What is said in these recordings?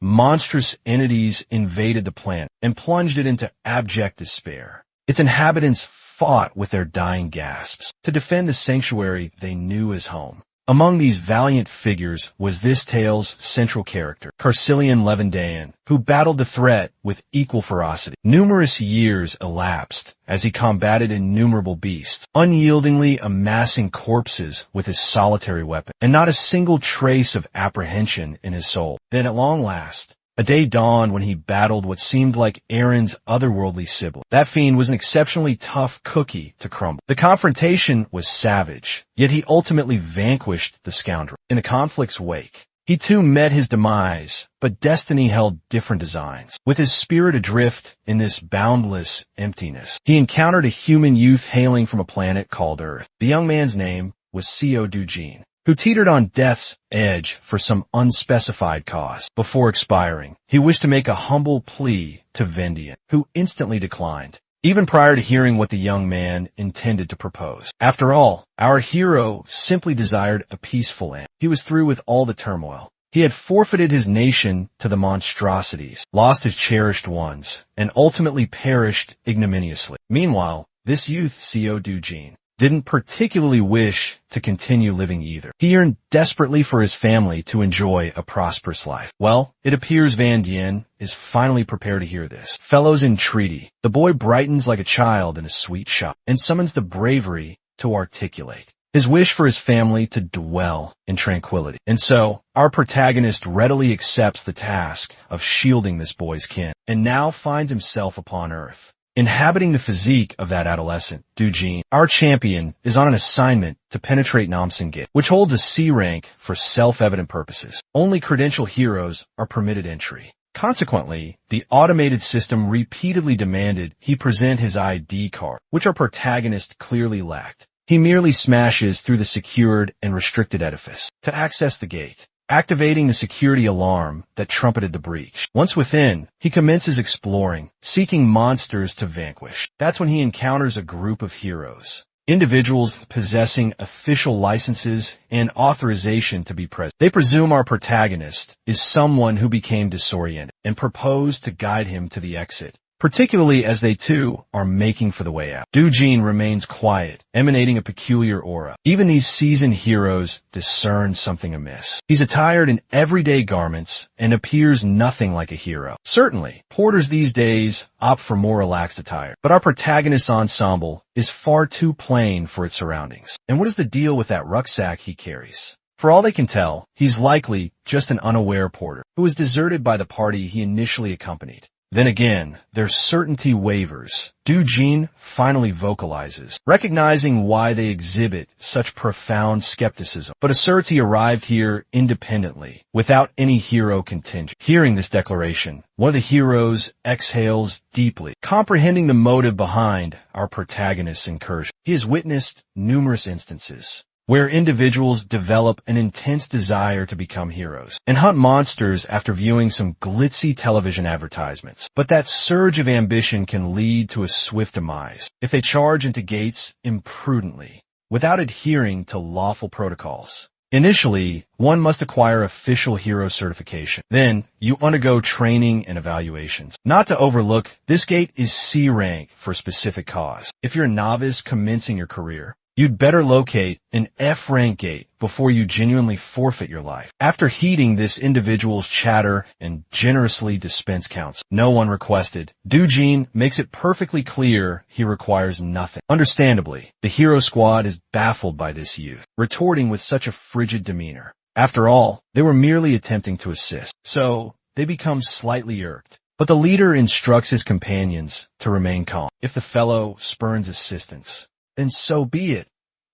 monstrous entities invaded the planet and plunged it into abject despair. Its inhabitants fought with their dying gasps to defend the sanctuary they knew as home. Among these valiant figures was this tale's central character, Carcillion Levendayan, who battled the threat with equal ferocity. Numerous years elapsed as he combated innumerable beasts, unyieldingly amassing corpses with his solitary weapon, and not a single trace of apprehension in his soul. Then at long last, a day dawned when he battled what seemed like Aaron's otherworldly sibling. That fiend was an exceptionally tough cookie to crumble. The confrontation was savage, yet he ultimately vanquished the scoundrel. In the conflict's wake, he too met his demise, but destiny held different designs. With his spirit adrift in this boundless emptiness, he encountered a human youth hailing from a planet called Earth. The young man's name was Seo Dujin, who teetered on death's edge for some unspecified cause. Before expiring, he wished to make a humble plea to Vendian, who instantly declined, even prior to hearing what the young man intended to propose. After all, our hero simply desired a peaceful end. He was through with all the turmoil. He had forfeited his nation to the monstrosities, lost his cherished ones, and ultimately perished ignominiously. Meanwhile, this youth, Seo Dujin, didn't particularly wish to continue living either. He yearned desperately for his family to enjoy a prosperous life. Well, it appears Van Dien is finally prepared to hear this. Fellows in treaty, the boy brightens like a child in a sweet shop and summons the bravery to articulate his wish for his family to dwell in tranquility. And so, our protagonist readily accepts the task of shielding this boy's kin, and now finds himself upon Earth. Inhabiting the physique of that adolescent, Dujin, our champion is on an assignment to penetrate Namsan Gate, which holds a C rank for self-evident purposes. Only credential heroes are permitted entry. Consequently, the automated system repeatedly demanded he present his ID card, which our protagonist clearly lacked. He merely smashes through the secured and restricted edifice to access the gate, activating the security alarm that trumpeted the breach. Once within, he commences exploring, seeking monsters to vanquish. That's when he encounters a group of heroes, individuals possessing official licenses and authorization to be present. They presume our protagonist is someone who became disoriented and propose to guide him to the exit, particularly as they too are making for the way out. Dujin remains quiet, emanating a peculiar aura. Even these seasoned heroes discern something amiss. He's attired in everyday garments and appears nothing like a hero. Certainly, porters these days opt for more relaxed attire, but our protagonist's ensemble is far too plain for its surroundings. And what is the deal with that rucksack he carries? For all they can tell, he's likely just an unaware porter who was deserted by the party he initially accompanied. Then again, their certainty wavers. Dujin finally vocalizes, recognizing why they exhibit such profound skepticism, but asserts he arrived here independently, without any hero contingent. Hearing this declaration, one of the heroes exhales deeply, comprehending the motive behind our protagonist's incursion. He has witnessed numerous instances where individuals develop an intense desire to become heroes and hunt monsters after viewing some glitzy television advertisements. But that surge of ambition can lead to a swift demise if they charge into gates imprudently, without adhering to lawful protocols. Initially, one must acquire official hero certification. Then, you undergo training and evaluations. Not to overlook, this gate is C rank for a specific cause. If you're a novice commencing your career, you'd better locate an F-rank gate before you genuinely forfeit your life. After heeding this individual's chatter and generously dispense counsel, no one requested, Dujin makes it perfectly clear he requires nothing. Understandably, the hero squad is baffled by this youth, retorting with such a frigid demeanor. After all, they were merely attempting to assist, so they become slightly irked. But the leader instructs his companions to remain calm. If the fellow spurns assistance, then so be it.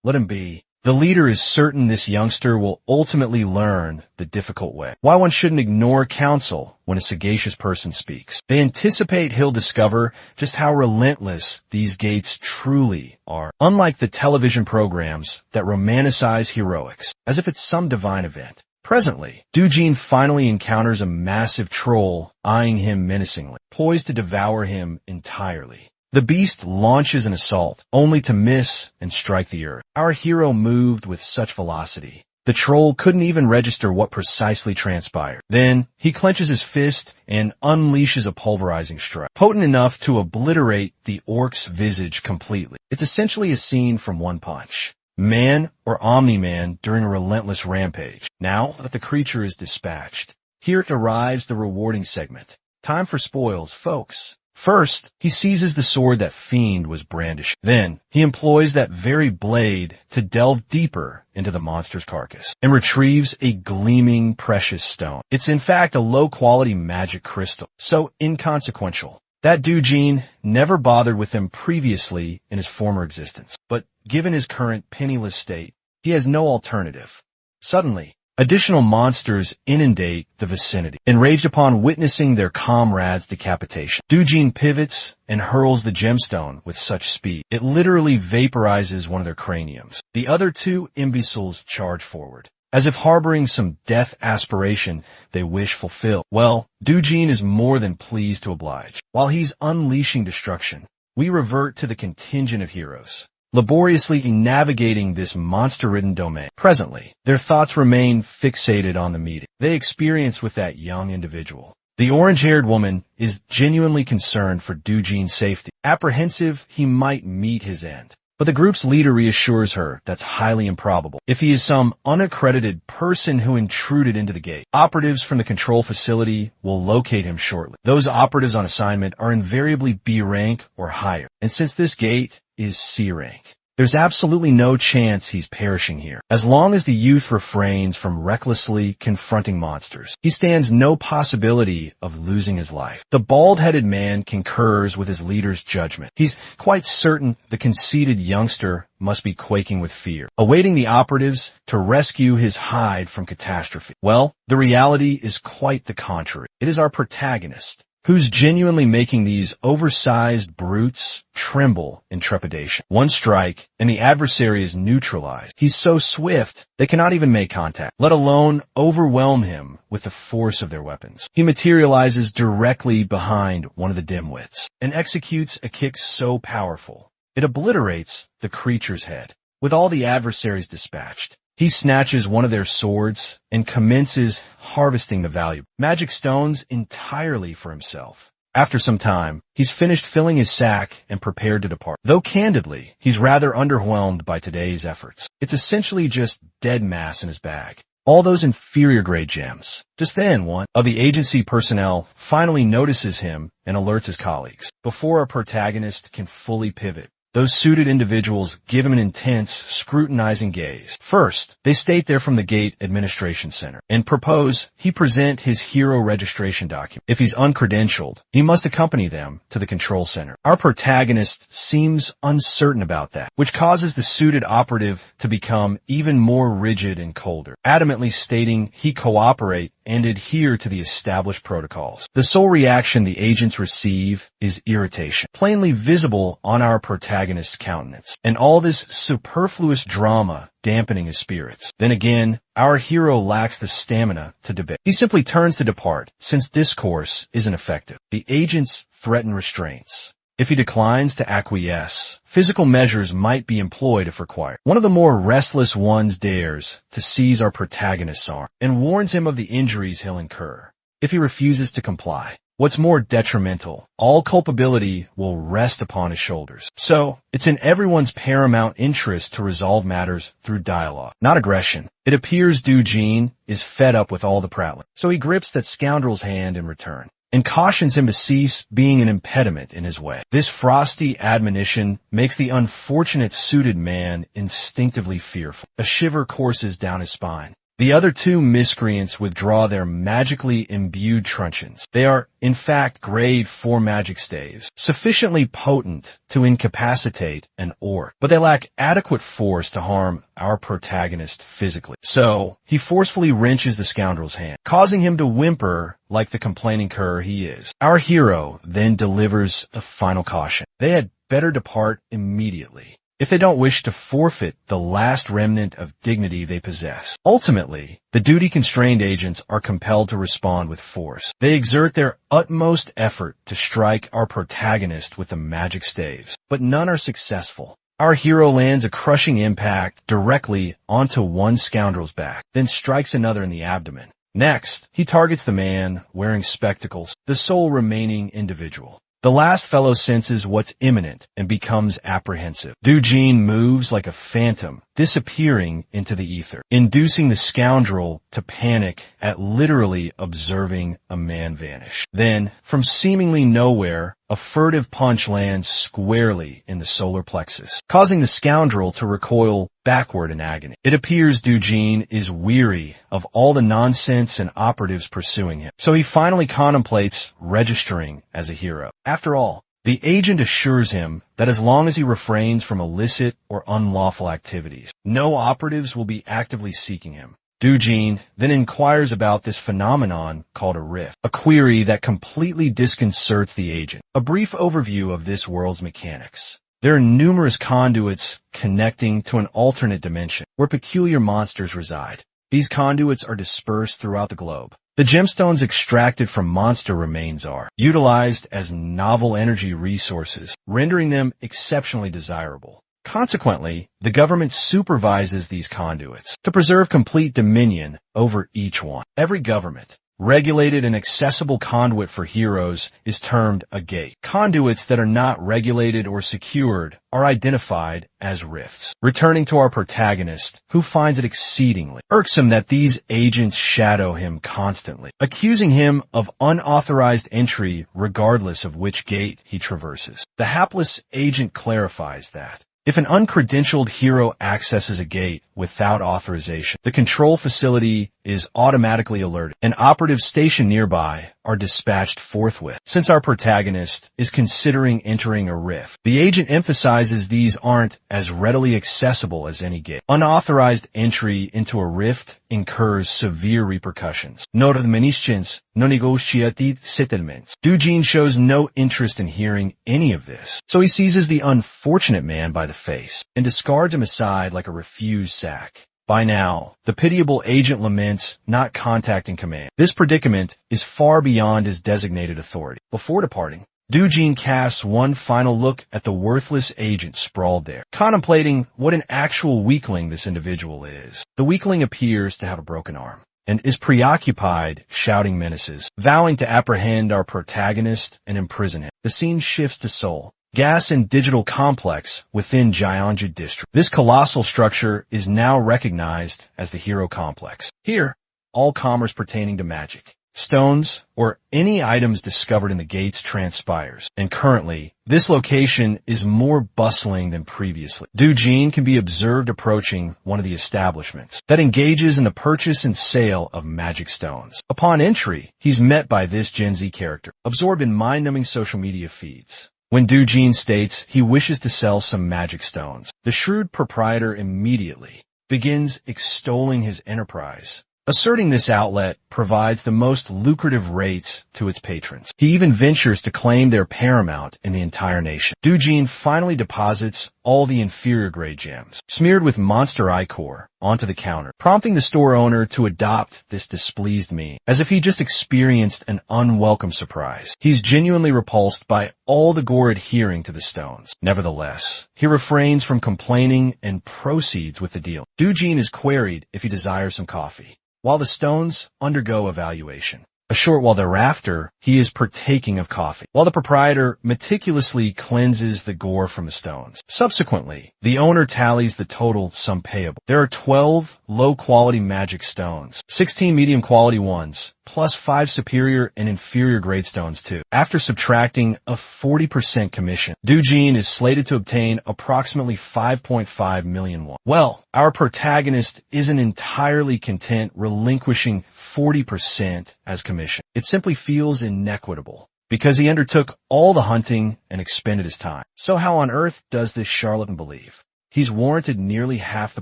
Let him be. The leader is certain this youngster will ultimately learn the difficult way. Why one shouldn't ignore counsel when a sagacious person speaks. They anticipate he'll discover just how relentless these gates truly are. Unlike the television programs that romanticize heroics, as if it's some divine event. Presently, Dujin finally encounters a massive troll eyeing him menacingly, poised to devour him entirely. The beast launches an assault, only to miss and strike the earth. Our hero moved with such velocity The troll couldn't even register what precisely transpired. Then, he clenches his fist and unleashes a pulverizing strike, potent enough to obliterate the orc's visage completely. It's essentially a scene from One Punch. Man or Omni-Man during a relentless rampage. Now that the creature is dispatched, here arrives the rewarding segment. Time for spoils, folks. First, he seizes the sword that Fiend was brandishing. Then, he employs that very blade to delve deeper into the monster's carcass and retrieves a gleaming precious stone. It's in fact a low-quality magic crystal, so inconsequential. That Doujin never bothered with him previously in his former existence, but given his current penniless state, he has no alternative. Suddenly, additional monsters inundate the vicinity, enraged upon witnessing their comrades' decapitation. Doujin pivots and hurls the gemstone with such speed, it literally vaporizes one of their craniums. The other two imbeciles charge forward, as if harboring some death aspiration they wish fulfilled. Well, Doujin is more than pleased to oblige. While he's unleashing destruction, we revert to the contingent of heroes, laboriously navigating this monster-ridden domain. Presently, their thoughts remain fixated on the meeting they experienced with that young individual. The orange-haired woman is genuinely concerned for Doujin's safety, apprehensive he might meet his end. But the group's leader reassures her that's highly improbable. If he is some unaccredited person who intruded into the gate, operatives from the control facility will locate him shortly. Those operatives on assignment are invariably B rank or higher. And since this gate is C rank, there's absolutely no chance he's perishing here. As long as the youth refrains from recklessly confronting monsters, he stands no possibility of losing his life. The bald-headed man concurs with his leader's judgment. He's quite certain the conceited youngster must be quaking with fear, awaiting the operatives to rescue his hide from catastrophe. Well, the reality is quite the contrary. It is our protagonist who's genuinely making these oversized brutes tremble in trepidation. One strike, and the adversary is neutralized. He's so swift, they cannot even make contact, let alone overwhelm him with the force of their weapons. He materializes directly behind one of the dimwits, and executes a kick so powerful, it obliterates the creature's head. With all the adversaries dispatched, he snatches one of their swords and commences harvesting the valuable magic stones entirely for himself. After some time, he's finished filling his sack and prepared to depart. Though candidly, he's rather underwhelmed by today's efforts. It's essentially just dead mass in his bag. All those inferior grade gems. Just then, one of the agency personnel finally notices him and alerts his colleagues. Before our protagonist can fully pivot, those suited individuals give him an intense, scrutinizing gaze. First, they state they're from the Gate Administration Center and propose he present his hero registration document. If he's uncredentialed, he must accompany them to the control center. Our protagonist seems uncertain about that, which causes the suited operative to become even more rigid and colder, adamantly stating he cooperate and adhere to the established protocols. The sole reaction the agents receive is irritation, plainly visible on our protagonist's countenance, and all this superfluous drama dampening his spirits. Then again, our hero lacks the stamina to debate. He simply turns to depart, since discourse isn't effective. The agents threaten restraints. If he declines to acquiesce, physical measures might be employed if required. One of the more restless ones dares to seize our protagonist's arm and warns him of the injuries he'll incur if he refuses to comply. What's more detrimental, all culpability will rest upon his shoulders. So, it's in everyone's paramount interest to resolve matters through dialogue, not aggression. It appears Doujin is fed up with all the prattling, so he grips that scoundrel's hand in return and cautions him to cease being an impediment in his way. This frosty admonition makes the unfortunate suited man instinctively fearful. A shiver courses down his spine. The other two miscreants withdraw their magically imbued truncheons. They are, in fact, grade 4 magic staves, sufficiently potent to incapacitate an orc, but they lack adequate force to harm our protagonist physically. So, he forcefully wrenches the scoundrel's hand, causing him to whimper like the complaining cur he is. Our hero then delivers a final caution. They had better depart immediately, if they don't wish to forfeit the last remnant of dignity they possess. Ultimately, the duty-constrained agents are compelled to respond with force. They exert their utmost effort to strike our protagonist with the magic staves, but none are successful. Our hero lands a crushing impact directly onto one scoundrel's back, then strikes another in the abdomen. Next, he targets the man wearing spectacles, the sole remaining individual. The last fellow senses what's imminent and becomes apprehensive. Dujin moves like a phantom, disappearing into the ether, inducing the scoundrel to panic at literally observing a man vanish. Then, from seemingly nowhere, a furtive punch lands squarely in the solar plexus, causing the scoundrel to recoil backward in agony. It appears Dujin is weary of all the nonsense and operatives pursuing him, so he finally contemplates registering as a hero. After all, the agent assures him that as long as he refrains from illicit or unlawful activities, no operatives will be actively seeking him. Dujin then inquires about this phenomenon called a rift, a query that completely disconcerts the agent. A brief overview of this world's mechanics. There are numerous conduits connecting to an alternate dimension where peculiar monsters reside. These conduits are dispersed throughout the globe. The gemstones extracted from monster remains are utilized as novel energy resources, rendering them exceptionally desirable. Consequently, the government supervises these conduits to preserve complete dominion over each one. Every government, regulated and accessible conduit for heroes is termed a gate. Conduits that are not regulated or secured are identified as rifts. Returning to our protagonist, who finds it exceedingly irksome that these agents shadow him constantly, accusing him of unauthorized entry regardless of which gate he traverses. The hapless agent clarifies that if an uncredentialed hero accesses a gate without authorization, the control facility is automatically alerted, and operatives stationed nearby are dispatched forthwith. Since our protagonist is considering entering a rift, the agent emphasizes these aren't as readily accessible as any gate. Unauthorized entry into a rift incurs severe repercussions. Normalmente no negotiated settlements. Dujin shows no interest in hearing any of this, so he seizes the unfortunate man by the face and discards him aside like a refused sack. By now, the pitiable agent laments not contacting command. This predicament is far beyond his designated authority. Before departing, Dujin casts one final look at the worthless agent sprawled there, contemplating what an actual weakling this individual is. The weakling appears to have a broken arm and is preoccupied shouting menaces, vowing to apprehend our protagonist and imprison him. The scene shifts to Seoul, gas and digital complex within Gyeongju district. This colossal structure is now recognized as the Hero Complex. Here, all commerce pertaining to magic, stones, or any items discovered in the gates transpires, and currently, this location is more bustling than previously. Dujin can be observed approaching one of the establishments that engages in the purchase and sale of magic stones. Upon entry, he's met by this Gen Z character, absorbed in mind-numbing social media feeds. When Dujin states he wishes to sell some magic stones, the shrewd proprietor immediately begins extolling his enterprise, asserting this outlet provides the most lucrative rates to its patrons. He even ventures to claim they're paramount in the entire nation. Dujin finally deposits all the inferior grade gems, smeared with monster ichor, onto the counter, prompting the store owner to adopt this displeased mien, as if he just experienced an unwelcome surprise. He's genuinely repulsed by all the gore adhering to the stones. Nevertheless, he refrains from complaining and proceeds with the deal. Dujin is queried if he desires some coffee, while the stones undergo evaluation. A short while thereafter, he is partaking of coffee, while the proprietor meticulously cleanses the gore from the stones. Subsequently, the owner tallies the total sum payable. There are 12 low-quality magic stones, 16 medium-quality ones, plus 5 superior and inferior grade stones too. After subtracting a 40% commission, Dujin is slated to obtain approximately 5.5 million won. Well, our protagonist isn't entirely content relinquishing 40% as commission. It simply feels inequitable, because he undertook all the hunting and expended his time. So how on earth does this charlatan believe he's warranted nearly half the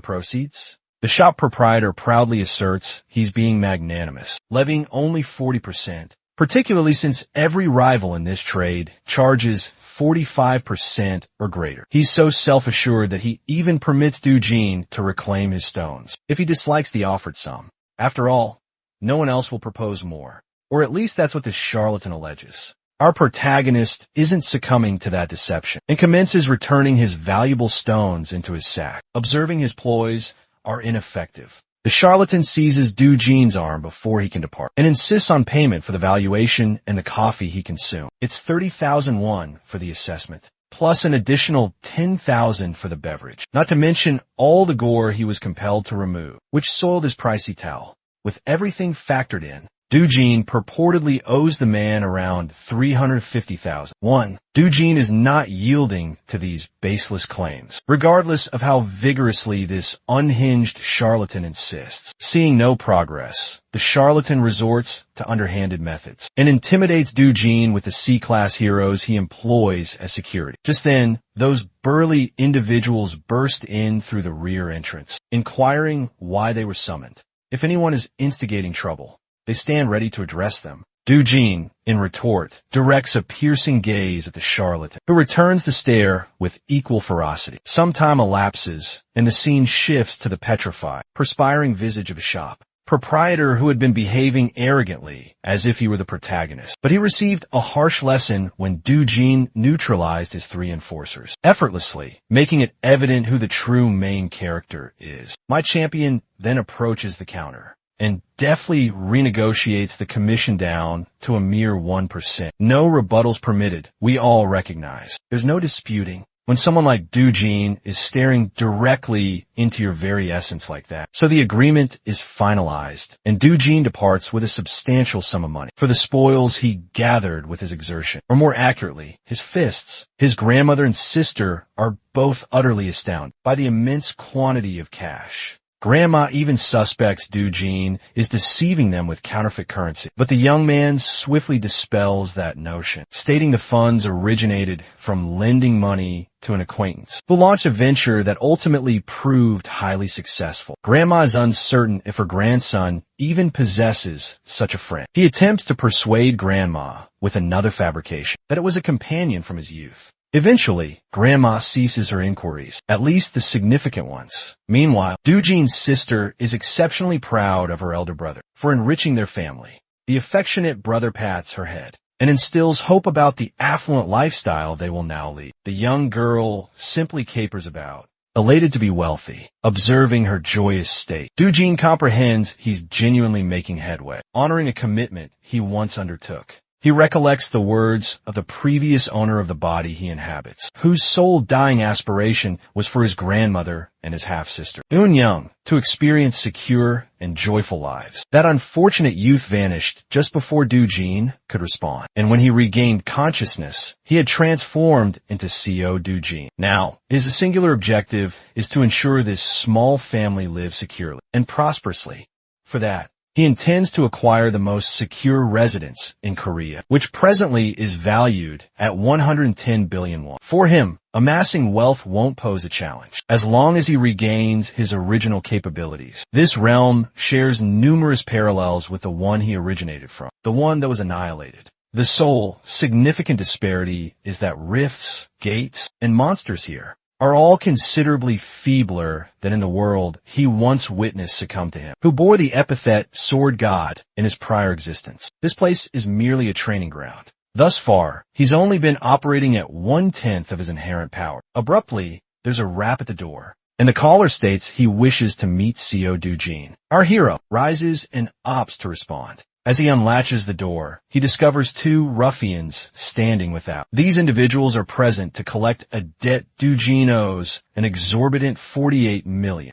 proceeds? The shop proprietor proudly asserts he's being magnanimous, levying only 40%, particularly since every rival in this trade charges 45% or greater. He's so self-assured that he even permits Dujin to reclaim his stones if he dislikes the offered sum. After all, no one else will propose more, or at least that's what this charlatan alleges. Our protagonist isn't succumbing to that deception and commences returning his valuable stones into his sack. Observing his ploys are ineffective. The charlatan seizes Doo-jin's arm before he can depart and insists on payment for the valuation and the coffee he consumed. It's 30,000 won for the assessment, plus an additional 10,000 for the beverage, not to mention all the gore he was compelled to remove, which soiled his pricey towel. With everything factored in, Doo-jin purportedly owes the man around 350,000 won. Doo-jin is not yielding to these baseless claims, regardless of how vigorously this unhinged charlatan insists. Seeing no progress, the charlatan resorts to underhanded methods and intimidates Doo-jin with the C-class heroes he employs as security. Just then, those burly individuals burst in through the rear entrance, inquiring why they were summoned. If anyone is instigating trouble, they stand ready to address them. Doo-jin, in retort, directs a piercing gaze at the charlatan, who returns the stare with equal ferocity. Some time elapses, and the scene shifts to the petrified, perspiring visage of a shop proprietor who had been behaving arrogantly as if he were the protagonist. But he received a harsh lesson when Doo-jin neutralized his three enforcers, effortlessly, making it evident who the true main character is. My champion then approaches the counter and deftly renegotiates the commission down to a mere 1%. No rebuttals permitted, we all recognize. There's no disputing when someone like Doo-jin is staring directly into your very essence like that. So the agreement is finalized, and Doo-jin departs with a substantial sum of money for the spoils he gathered with his exertion, or more accurately, his fists. His grandmother and sister are both utterly astounded by the immense quantity of cash. Grandma even suspects Doo-jin is deceiving them with counterfeit currency, but the young man swiftly dispels that notion, stating the funds originated from lending money to an acquaintance who launched a venture that ultimately proved highly successful. Grandma is uncertain if her grandson even possesses such a friend. He attempts to persuade Grandma with another fabrication, that it was a companion from his youth. Eventually, Grandma ceases her inquiries, at least the significant ones. Meanwhile, Doo-jin's sister is exceptionally proud of her elder brother for enriching their family. The affectionate brother pats her head and instills hope about the affluent lifestyle they will now lead. The young girl simply capers about, elated to be wealthy, observing her joyous state. Doo-jin comprehends he's genuinely making headway, honoring a commitment he once undertook. He recollects the words of the previous owner of the body he inhabits, whose sole dying aspiration was for his grandmother and his half-sister, Eun-young, to experience secure and joyful lives. That unfortunate youth vanished just before Doo-jin could respond, and when he regained consciousness, he had transformed into CO Doo-jin. Now, his singular objective is to ensure this small family lives securely and prosperously. For that, he intends to acquire the most secure residence in Korea, which presently is valued at 110 billion won. For him, amassing wealth won't pose a challenge, as long as he regains his original capabilities. This realm shares numerous parallels with the one he originated from, the one that was annihilated. The sole significant disparity is that rifts, gates, and monsters here are all considerably feebler than in the world he once witnessed succumb to him, who bore the epithet Sword God in his prior existence. This place is merely a training ground. Thus far, he's only been operating at 1/10 of his inherent power. Abruptly, there's a rap at the door, and the caller states he wishes to meet CO Doo-jin. Our hero rises and opts to respond. As he unlatches the door, he discovers two ruffians standing without. These individuals are present to collect a debt Doo-jin owes an exorbitant 48 million.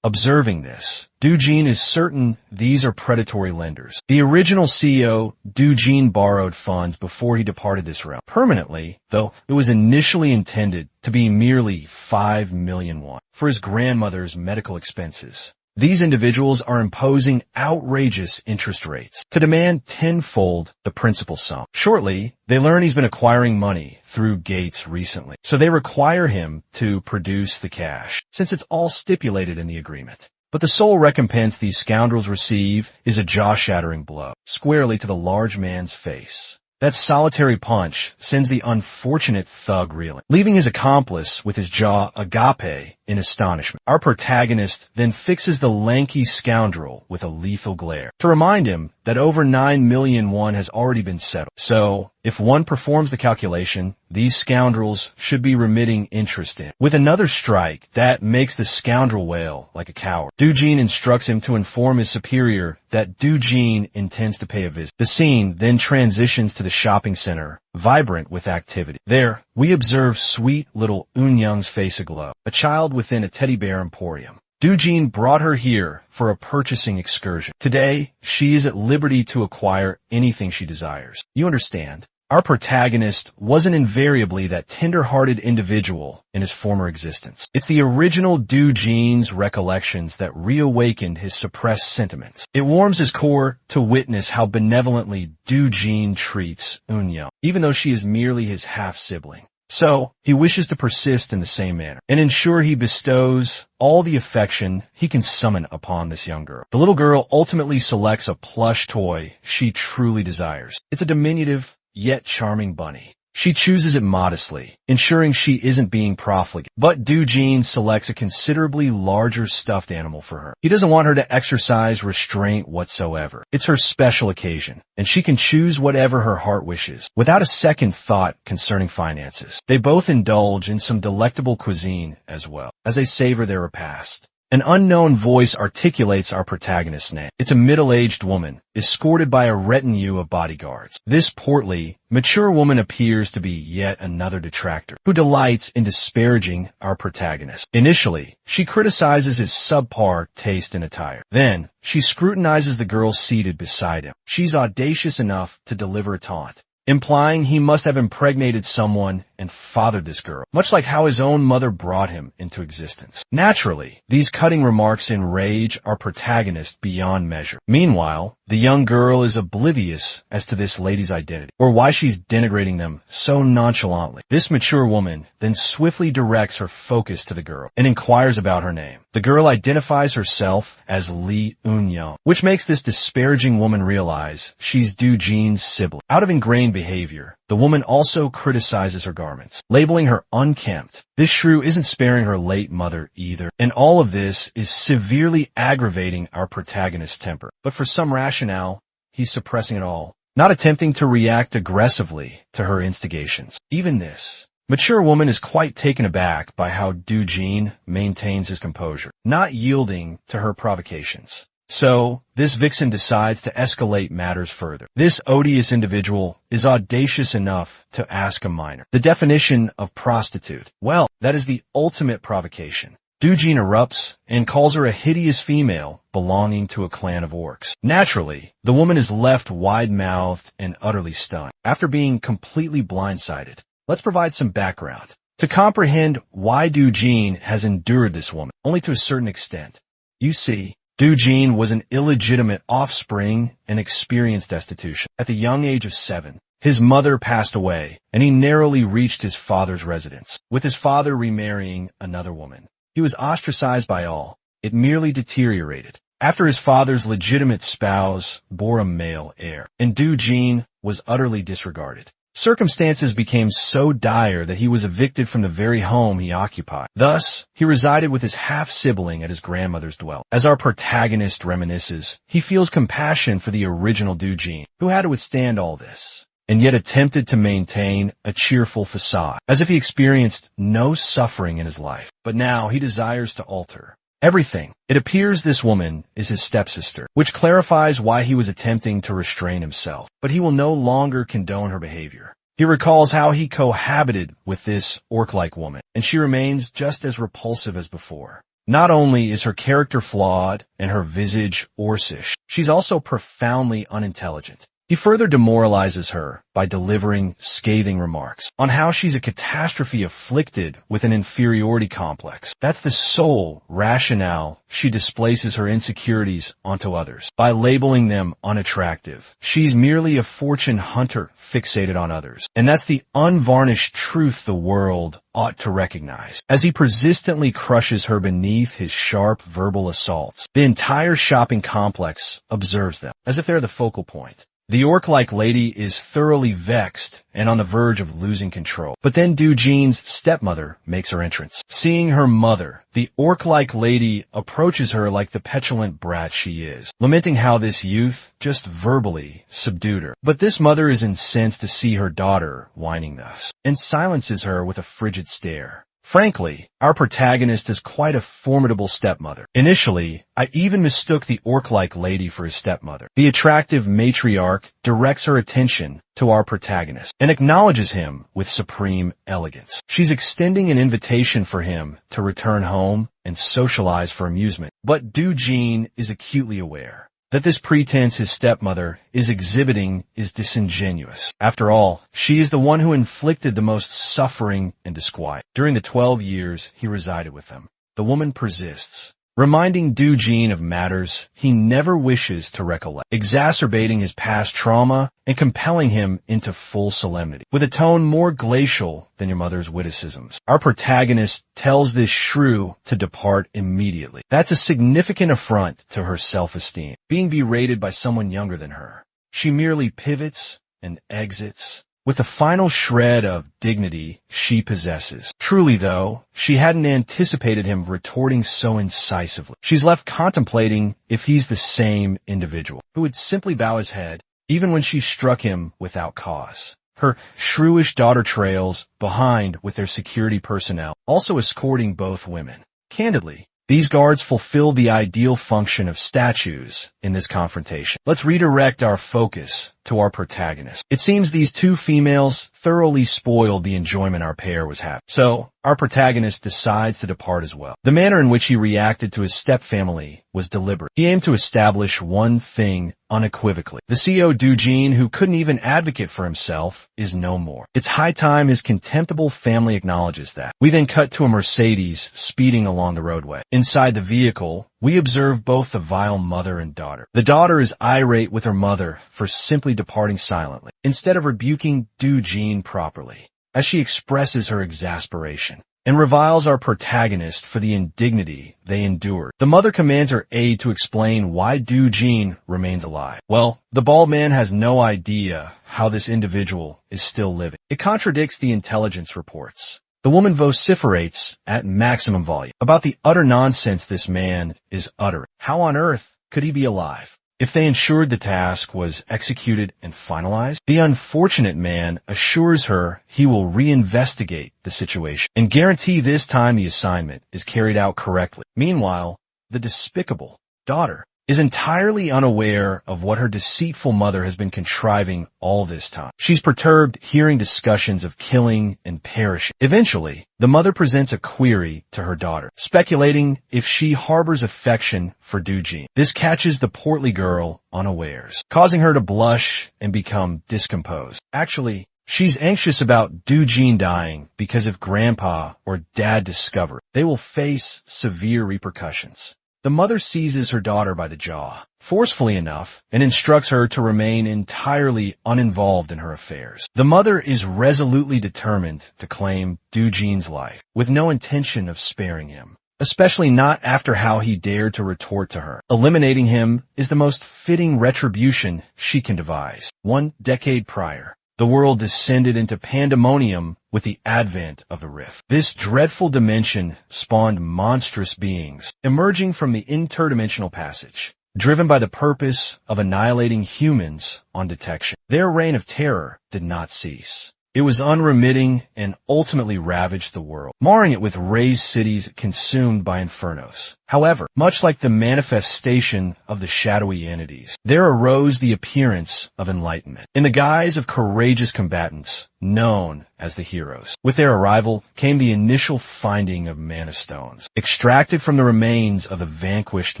Observing this, Doo-jin is certain these are predatory lenders. The original CEO, Doo-jin, borrowed funds before he departed this realm permanently, though it was initially intended to be merely 5 million won for his grandmother's medical expenses. These individuals are imposing outrageous interest rates to demand tenfold the principal sum. Shortly, they learn he's been acquiring money through Gates recently, so they require him to produce the cash, since it's all stipulated in the agreement. But the sole recompense these scoundrels receive is a jaw-shattering blow, squarely to the large man's face. That solitary punch sends the unfortunate thug reeling, leaving his accomplice with his jaw agape in astonishment. Our protagonist then fixes the lanky scoundrel with a lethal glare to remind him that over 9 million won has already been settled. So, if one performs the calculation, these scoundrels should be remitting interest in. With another strike, that makes the scoundrel wail like a coward. Doojin instructs him to inform his superior that Doojin intends to pay a visit. The scene then transitions to the shopping center, vibrant with activity. There, we observe sweet little Eunyoung's face aglow, a child within a teddy bear emporium. Doojin brought her here for a purchasing excursion. Today, she is at liberty to acquire anything she desires. You understand? Our protagonist wasn't invariably that tender-hearted individual in his former existence. It's the original Doojin's recollections that reawakened his suppressed sentiments. It warms his core to witness how benevolently Doojin treats Eunyoung, even though she is merely his half-sibling. So, he wishes to persist in the same manner and ensure he bestows all the affection he can summon upon this young girl. The little girl ultimately selects a plush toy she truly desires. It's a diminutive, yet charming bunny. She chooses it modestly, ensuring she isn't being profligate. But Doojin selects a considerably larger stuffed animal for her. He doesn't want her to exercise restraint whatsoever. It's her special occasion, and she can choose whatever her heart wishes, without a second thought concerning finances. They both indulge in some delectable cuisine as well, as they savor their repast. An unknown voice articulates our protagonist's name. It's a middle-aged woman, escorted by a retinue of bodyguards. This portly, mature woman appears to be yet another detractor, who delights in disparaging our protagonist. Initially, she criticizes his subpar taste in attire. Then, she scrutinizes the girl seated beside him. She's audacious enough to deliver a taunt, implying he must have impregnated someone and fathered this girl, much like how his own mother brought him into existence. Naturally, these cutting remarks enrage our protagonist beyond measure. Meanwhile, the young girl is oblivious as to this lady's identity, or why she's denigrating them so nonchalantly. This mature woman then swiftly directs her focus to the girl and inquires about her name. The girl identifies herself as Lee Eunyoung, which makes this disparaging woman realize she's Doojin's sibling. Out of ingrained behavior, the woman also criticizes her garments, labeling her unkempt. This shrew isn't sparing her late mother either, and all of this is severely aggravating our protagonist's temper. But for some rationale, he's suppressing it all, not attempting to react aggressively to her instigations. Even this mature woman is quite taken aback by how Doojin maintains his composure, not yielding to her provocations. So, this vixen decides to escalate matters further. This odious individual is audacious enough to ask a minor the definition of prostitute. Well, that is the ultimate provocation. Doojin erupts and calls her a hideous female belonging to a clan of orcs. Naturally, the woman is left wide-mouthed and utterly stunned. After being completely blindsided, let's provide some background to comprehend why Doojin has endured this woman, only to a certain extent. You see, Doojin was an illegitimate offspring and experienced destitution. At the young age of 7, his mother passed away, and he narrowly reached his father's residence, with his father remarrying another woman. He was ostracized by all. It merely deteriorated after his father's legitimate spouse bore a male heir, and Doojin was utterly disregarded. Circumstances became so dire that he was evicted from the very home he occupied. Thus, he resided with his half-sibling at his grandmother's dwelling. As our protagonist reminisces, he feels compassion for the original Doojin, who had to withstand all this, and yet attempted to maintain a cheerful facade, as if he experienced no suffering in his life. But now he desires to alter everything. It appears this woman is his stepsister, which clarifies why he was attempting to restrain himself. But he will no longer condone her behavior. He recalls how he cohabited with this orc-like woman, and she remains just as repulsive as before. Not only is her character flawed and her visage orcish, she's also profoundly unintelligent. He further demoralizes her by delivering scathing remarks on how she's a catastrophe afflicted with an inferiority complex. That's the sole rationale she displaces her insecurities onto others, by labeling them unattractive. She's merely a fortune hunter fixated on others, and that's the unvarnished truth the world ought to recognize. As he persistently crushes her beneath his sharp verbal assaults, the entire shopping complex observes them, as if they're the focal point. The orc-like lady is thoroughly vexed and on the verge of losing control. But then Doo-jin's stepmother makes her entrance. Seeing her mother, the orc-like lady approaches her like the petulant brat she is, lamenting how this youth just verbally subdued her. But this mother is incensed to see her daughter whining thus, and silences her with a frigid stare. Frankly, our protagonist is quite a formidable stepmother. Initially, I even mistook the orc-like lady for his stepmother. The attractive matriarch directs her attention to our protagonist and acknowledges him with supreme elegance. She's extending an invitation for him to return home and socialize for amusement. But Doo-jin is acutely aware that this pretense his stepmother is exhibiting is disingenuous. After all, she is the one who inflicted the most suffering and disquiet during the 12 years he resided with them. The woman persists, reminding Doo-jin of matters he never wishes to recollect, exacerbating his past trauma and compelling him into full solemnity. With a tone more glacial than your mother's witticisms, our protagonist tells this shrew to depart immediately. That's a significant affront to her self-esteem, being berated by someone younger than her. She merely pivots and exits with the final shred of dignity she possesses. Truly, though, she hadn't anticipated him retorting so incisively. She's left contemplating if he's the same individual who would simply bow his head even when she struck him without cause. Her shrewish daughter trails behind with their security personnel, also escorting both women. Candidly, these guards fulfill the ideal function of statues in this confrontation. Let's redirect our focus to our protagonist. It seems these two females thoroughly spoiled the enjoyment our pair was having. So, our protagonist decides to depart as well. The manner in which he reacted to his stepfamily was deliberate. He aimed to establish one thing unequivocally. The CEO Doo-jin, who couldn't even advocate for himself, is no more. It's high time his contemptible family acknowledges that. We then cut to a Mercedes speeding along the roadway. Inside the vehicle, we observe both the vile mother and daughter. The daughter is irate with her mother for simply departing silently, instead of rebuking Doo-jin properly, as she expresses her exasperation and reviles our protagonist for the indignity they endured. The mother commands her aide to explain why Doo-jin remains alive. Well, the bald man has no idea how this individual is still living. It contradicts the intelligence reports. The woman vociferates at maximum volume about the utter nonsense this man is uttering. How on earth could he be alive? If they ensured the task was executed and finalized, the unfortunate man assures her he will reinvestigate the situation and guarantee this time the assignment is carried out correctly. Meanwhile, the despicable daughter is entirely unaware of what her deceitful mother has been contriving all this time. She's perturbed hearing discussions of killing and perishing. Eventually, the mother presents a query to her daughter, speculating if she harbors affection for Doo-jin. This catches the portly girl unawares, causing her to blush and become discomposed. Actually, she's anxious about Doo-jin dying because if grandpa or dad discover, they will face severe repercussions. The mother seizes her daughter by the jaw, forcefully enough, and instructs her to remain entirely uninvolved in her affairs. The mother is resolutely determined to claim Doo-jin's life, with no intention of sparing him, especially not after how he dared to retort to her. Eliminating him is the most fitting retribution she can devise. 1 decade prior, the world descended into pandemonium with the advent of the rift. This dreadful dimension spawned monstrous beings emerging from the interdimensional passage, driven by the purpose of annihilating humans on detection. Their reign of terror did not cease. It was unremitting and ultimately ravaged the world, marring it with razed cities consumed by infernos. However, much like the manifestation of the shadowy entities, there arose the appearance of enlightenment in the guise of courageous combatants known as the heroes. With their arrival came the initial finding of mana stones, extracted from the remains of the vanquished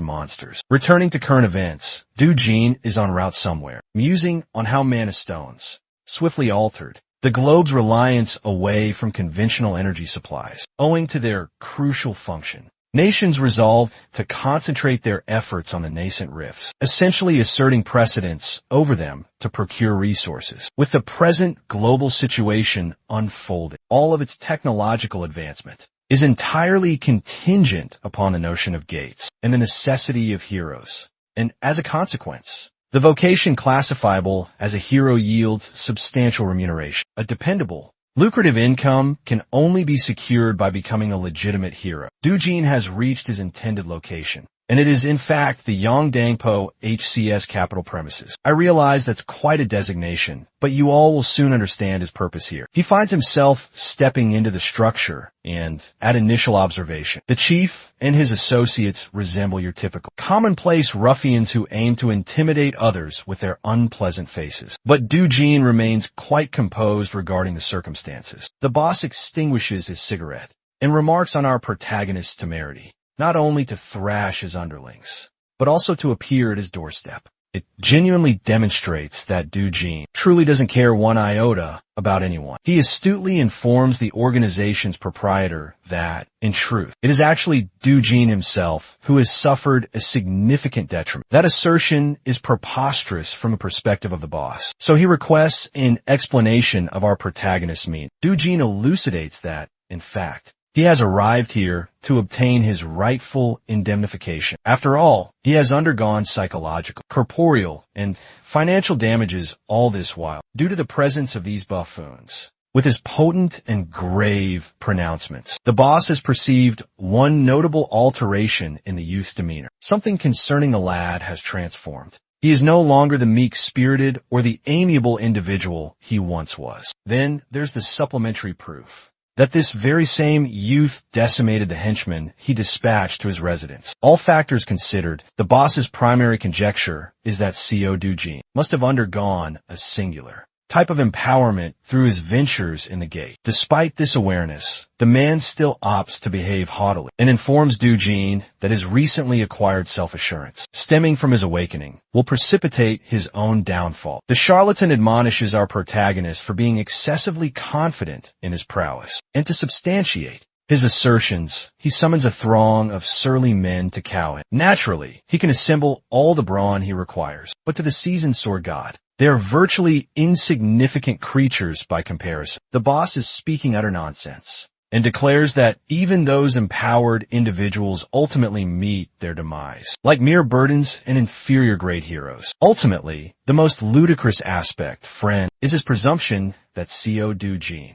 monsters. Returning to current events, Doo-jin is en route somewhere, musing on how mana stones swiftly altered the globe's reliance away from conventional energy supplies, owing to their crucial function. Nations resolved to concentrate their efforts on the nascent rifts, essentially asserting precedence over them to procure resources. With the present global situation unfolding, all of its technological advancement is entirely contingent upon the notion of gates and the necessity of heroes. And as a consequence, The vocation classifiable as a hero yields substantial remuneration. A dependable, lucrative income can only be secured by becoming a legitimate hero. Dujin has reached his intended location, and it is in fact the Yongdangpo HCS capital premises. I realize that's quite a designation, but you all will soon understand his purpose here. He finds himself stepping into the structure, and at initial observation, the chief and his associates resemble your typical commonplace ruffians who aim to intimidate others with their unpleasant faces. But Dujin remains quite composed regarding the circumstances. The boss extinguishes his cigarette and remarks on our protagonist's temerity, not only to thrash his underlings, but also to appear at his doorstep. It genuinely demonstrates that Dujin truly doesn't care one iota about anyone. He astutely informs the organization's proprietor that, in truth, it is actually Dujin himself who has suffered a significant detriment. That assertion is preposterous from the perspective of the boss. So he requests an explanation of our protagonist's meaning. Dujin elucidates that, in fact, he has arrived here to obtain his rightful indemnification. After all, he has undergone psychological, corporeal, and financial damages all this while, due to the presence of these buffoons. With his potent and grave pronouncements, the boss has perceived one notable alteration in the youth's demeanor. Something concerning the lad has transformed. He is no longer the meek-spirited or the amiable individual he once was. Then there's the supplementary proof that this very same youth decimated the henchman he dispatched to his residence. All factors considered, the boss's primary conjecture is that Co. Dujin must have undergone a singular type of empowerment through his ventures in the gate. Despite this awareness, the man still opts to behave haughtily and informs Dujin that his recently acquired self-assurance, stemming from his awakening, will precipitate his own downfall. The charlatan admonishes our protagonist for being excessively confident in his prowess, and to substantiate his assertions, he summons a throng of surly men to cow him. Naturally, he can assemble all the brawn he requires, but to the seasoned sword god, they are virtually insignificant creatures by comparison. The boss is speaking utter nonsense and declares that even those empowered individuals ultimately meet their demise, like mere burdens and inferior grade heroes. Ultimately, the most ludicrous aspect, friend, is his presumption that Co. Dujin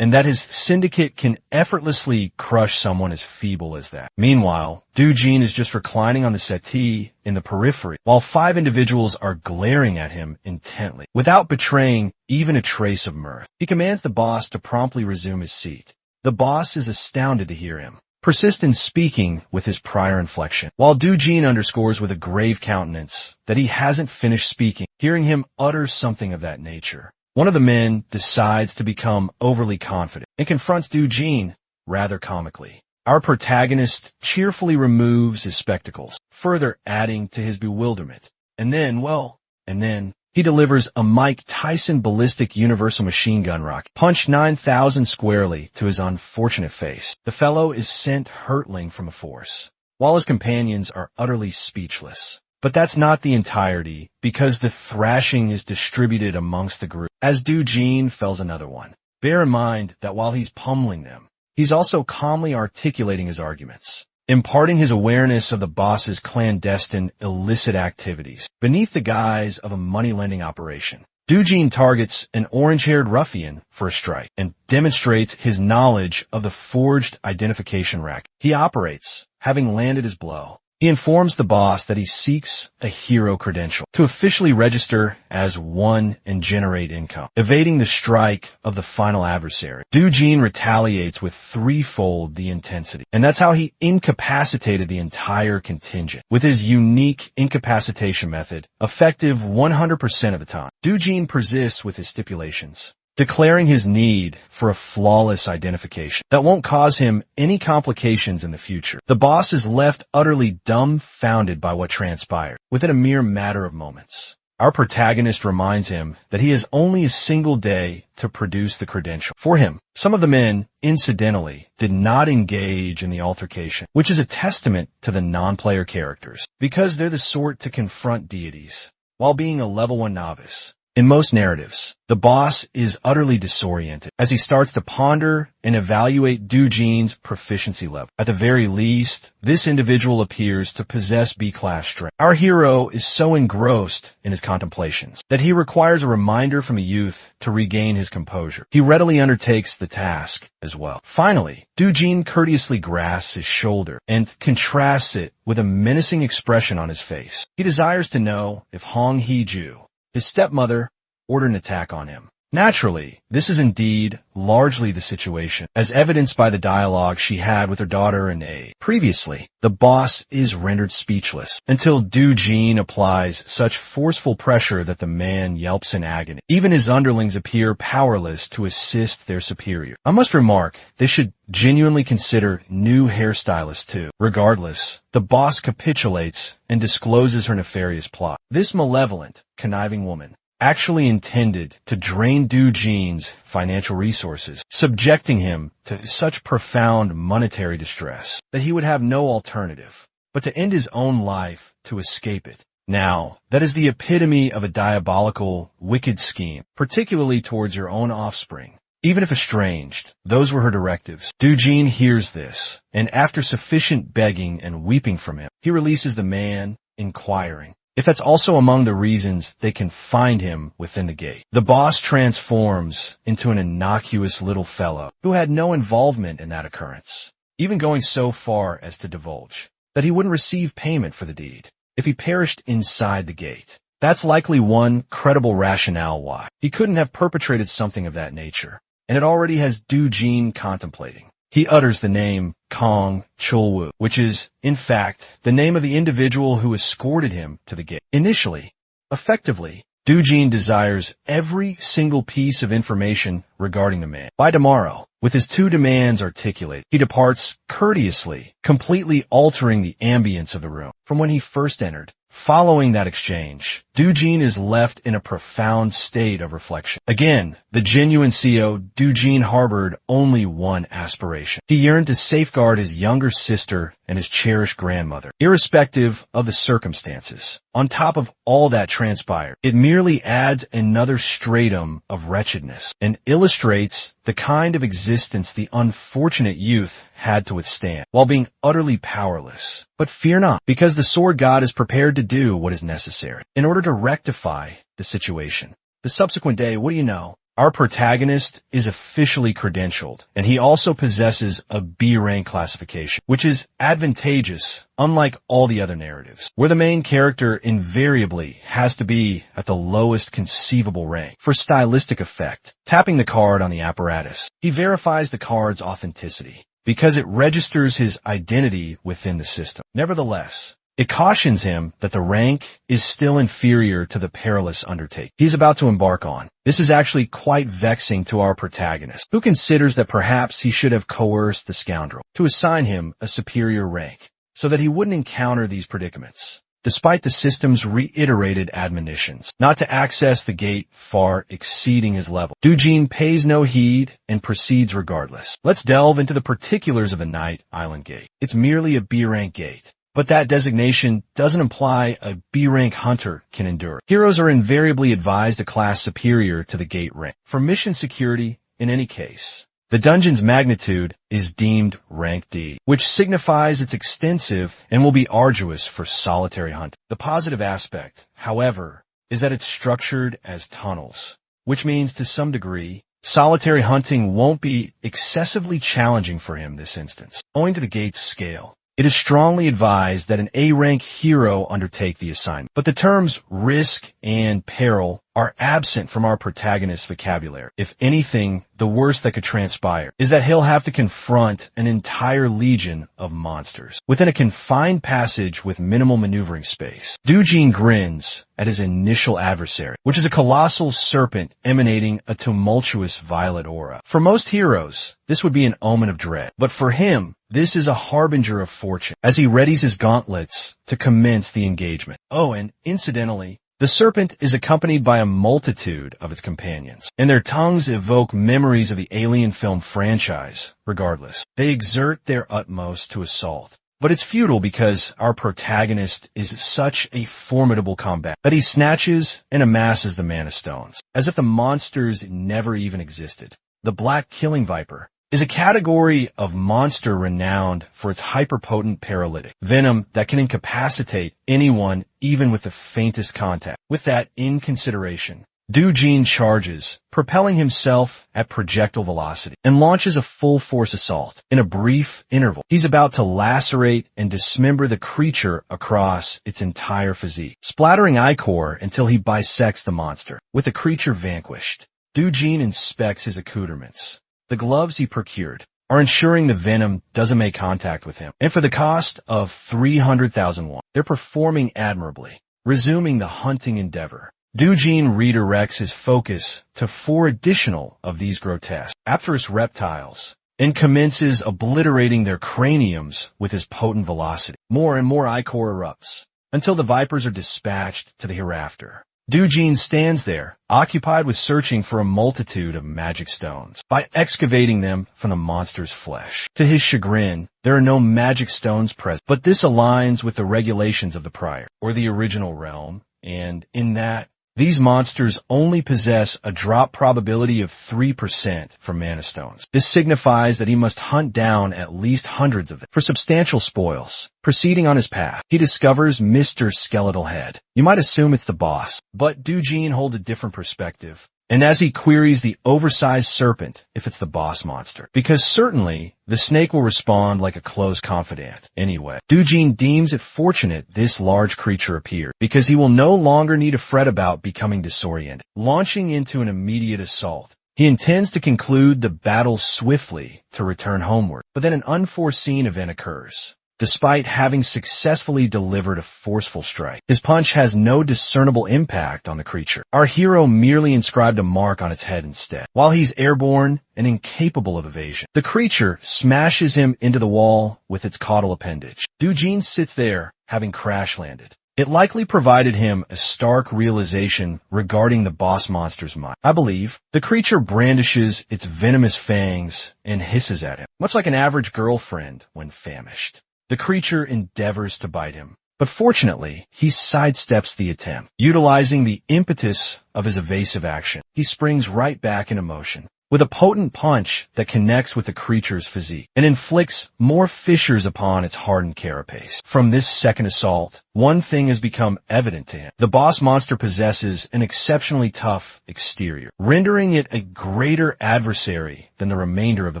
and that his syndicate can effortlessly crush someone as feeble as that. Meanwhile, Dujin is just reclining on the settee in the periphery, while 5 individuals are glaring at him intently, without betraying even a trace of mirth. He commands the boss to promptly resume his seat. The boss is astounded to hear him persist in speaking with his prior inflection, while Dujin underscores with a grave countenance that he hasn't finished speaking. Hearing him utter something of that nature, one of the men decides to become overly confident and confronts Dujin rather comically. Our protagonist cheerfully removes his spectacles, further adding to his bewilderment. And then he delivers a Mike Tyson ballistic universal machine gun rocket, punch 9,000 squarely to his unfortunate face. The fellow is sent hurtling from a force, while his companions are utterly speechless. But that's not the entirety, because the thrashing is distributed amongst the group, as Dujin fells another one. Bear in mind that while he's pummeling them, he's also calmly articulating his arguments, imparting his awareness of the boss's clandestine, illicit activities, beneath the guise of a money-lending operation. Dujin targets an orange-haired ruffian for a strike, and demonstrates his knowledge of the forged identification racket he operates, having landed his blow. He informs the boss that he seeks a hero credential to officially register as one and generate income, evading the strike of the final adversary. Dujin retaliates with threefold the intensity, and that's how he incapacitated the entire contingent with his unique incapacitation method, effective 100% of the time. Dujin persists with his stipulations, declaring his need for a flawless identification that won't cause him any complications in the future. The boss is left utterly dumbfounded by what transpired within a mere matter of moments. Our protagonist reminds him that he has only a single day to produce the credential. For him, some of the men, incidentally, did not engage in the altercation, which is a testament to the non-player characters, because they're the sort to confront deities while being a level 1 novice. In most narratives, the boss is utterly disoriented as he starts to ponder and evaluate Doo-jin's proficiency level. At the very least, this individual appears to possess B-class strength. Our hero is so engrossed in his contemplations that he requires a reminder from a youth to regain his composure. He readily undertakes the task as well. Finally, Doo-jin courteously grasps his shoulder and contrasts it with a menacing expression on his face. He desires to know if Hong Hee-ju, his stepmother, ordered an attack on him. Naturally, this is indeed largely the situation, as evidenced by the dialogue she had with her daughter and A. Previously, the boss is rendered speechless until Doo-jin applies such forceful pressure that the man yelps in agony. Even his underlings appear powerless to assist their superior. I must remark, they should genuinely consider new hairstylists too. Regardless, the boss capitulates and discloses her nefarious plot. This malevolent, conniving woman actually intended to drain Doo-jin's financial resources, subjecting him to such profound monetary distress that he would have no alternative but to end his own life to escape it. Now, that is the epitome of a diabolical, wicked scheme, particularly towards your own offspring. Even if estranged, those were her directives. Doo-jin hears this, and after sufficient begging and weeping from him, he releases the man, inquiring if that's also among the reasons they can find him within the gate. The boss transforms into an innocuous little fellow who had no involvement in that occurrence, even going so far as to divulge that he wouldn't receive payment for the deed if he perished inside the gate. That's likely one credible rationale why he couldn't have perpetrated something of that nature, and it already has Doo-jin contemplating. He utters the name Kong Chulwoo, which is, in fact, the name of the individual who escorted him to the gate. Initially, effectively, Doo-jin desires every single piece of information regarding the man. By tomorrow, with his two demands articulated, he departs courteously, completely altering the ambience of the room from when he first entered. Following that exchange, Doo-jin is left in a profound state of reflection. Again, the genuine CO, Doo-jin harbored only one aspiration. He yearned to safeguard his younger sister and his cherished grandmother, irrespective of the circumstances. On top of all that transpired, it merely adds another stratum of wretchedness and illustrates the kind of existence the unfortunate youth had to withstand while being utterly powerless. But fear not, because the sword god is prepared to do what is necessary in order to rectify the situation. The subsequent day, what do you know? Our protagonist is officially credentialed, and he also possesses a B-rank classification, which is advantageous, unlike all the other narratives, where the main character invariably has to be at the lowest conceivable rank. For stylistic effect, tapping the card on the apparatus, he verifies the card's authenticity, because it registers his identity within the system. Nevertheless, it cautions him that the rank is still inferior to the perilous undertaking he's about to embark on. This is actually quite vexing to our protagonist, who considers that perhaps he should have coerced the scoundrel to assign him a superior rank so that he wouldn't encounter these predicaments, despite the system's reiterated admonitions not to access the gate far exceeding his level. Doo-jin pays no heed and proceeds regardless. Let's delve into the particulars of the Night Island Gate. It's merely a B-rank gate, but that designation doesn't imply a B-rank hunter can endure. Heroes are invariably advised a class superior to the gate rank. For mission security, in any case, the dungeon's magnitude is deemed rank D, which signifies it's extensive and will be arduous for solitary hunting. The positive aspect, however, is that it's structured as tunnels, which means to some degree, solitary hunting won't be excessively challenging for him this instance. Owing to the gate's scale, it is strongly advised that an A-rank hero undertake the assignment. But the terms risk and peril are absent from our protagonist's vocabulary. If anything, the worst that could transpire is that he'll have to confront an entire legion of monsters within a confined passage with minimal maneuvering space. Doo-jin grins at his initial adversary, which is a colossal serpent emanating a tumultuous violet aura. For most heroes, this would be an omen of dread, but for him, this is a harbinger of fortune as he readies his gauntlets to commence the engagement. Oh, and incidentally, the serpent is accompanied by a multitude of its companions, and their tongues evoke memories of the Alien film franchise. Regardless, they exert their utmost to assault But it's futile because our protagonist is such a formidable combatant that he snatches and amasses the mana stones, as if the monsters never even existed. The Black Killing Viper is a category of monster renowned for its hyperpotent paralytic venom that can incapacitate anyone even with the faintest contact. With that in consideration, Doujin charges, propelling himself at projectile velocity, and launches a full-force assault. In a brief interval, he's about to lacerate and dismember the creature across its entire physique, splattering ichor until he bisects the monster. With the creature vanquished, Doujin inspects his accoutrements. The gloves he procured are ensuring the venom doesn't make contact with him, and for the cost of 300,000 won, they're performing admirably. Resuming the hunting endeavor, Doujin redirects his focus to 4 additional of these grotesque, apterous reptiles and commences obliterating their craniums with his potent velocity. More and more ichor erupts until the vipers are dispatched to the hereafter. Doujin stands there, occupied with searching for a multitude of magic stones by excavating them from the monster's flesh. To his chagrin, there are no magic stones present, but this aligns with the regulations of the prior, or the original realm, and in that, these monsters only possess a drop probability of 3% for mana stones. This signifies that he must hunt down at least hundreds of them for substantial spoils. Proceeding on his path, he discovers Mr. Skeletal Head. You might assume it's the boss, but Doujin holds a different perspective. And as he queries the oversized serpent if it's the boss monster, because certainly the snake will respond like a close confidant anyway. Doujin deems it fortunate this large creature appeared, because he will no longer need to fret about becoming disoriented. Launching into an immediate assault, he intends to conclude the battle swiftly to return homeward, but then an unforeseen event occurs. Despite having successfully delivered a forceful strike, his punch has no discernible impact on the creature. Our hero merely inscribed a mark on its head instead. While he's airborne and incapable of evasion, the creature smashes him into the wall with its caudal appendage. Doujin sits there, having crash landed. It likely provided him a stark realization regarding the boss monster's mind. I believe the creature brandishes its venomous fangs and hisses at him, much like an average girlfriend when famished. The creature endeavors to bite him, but fortunately, he sidesteps the attempt. Utilizing the impetus of his evasive action, he springs right back into motion with a potent punch that connects with the creature's physique and inflicts more fissures upon its hardened carapace. From this second assault, one thing has become evident to him. The boss monster possesses an exceptionally tough exterior, rendering it a greater adversary than the remainder of the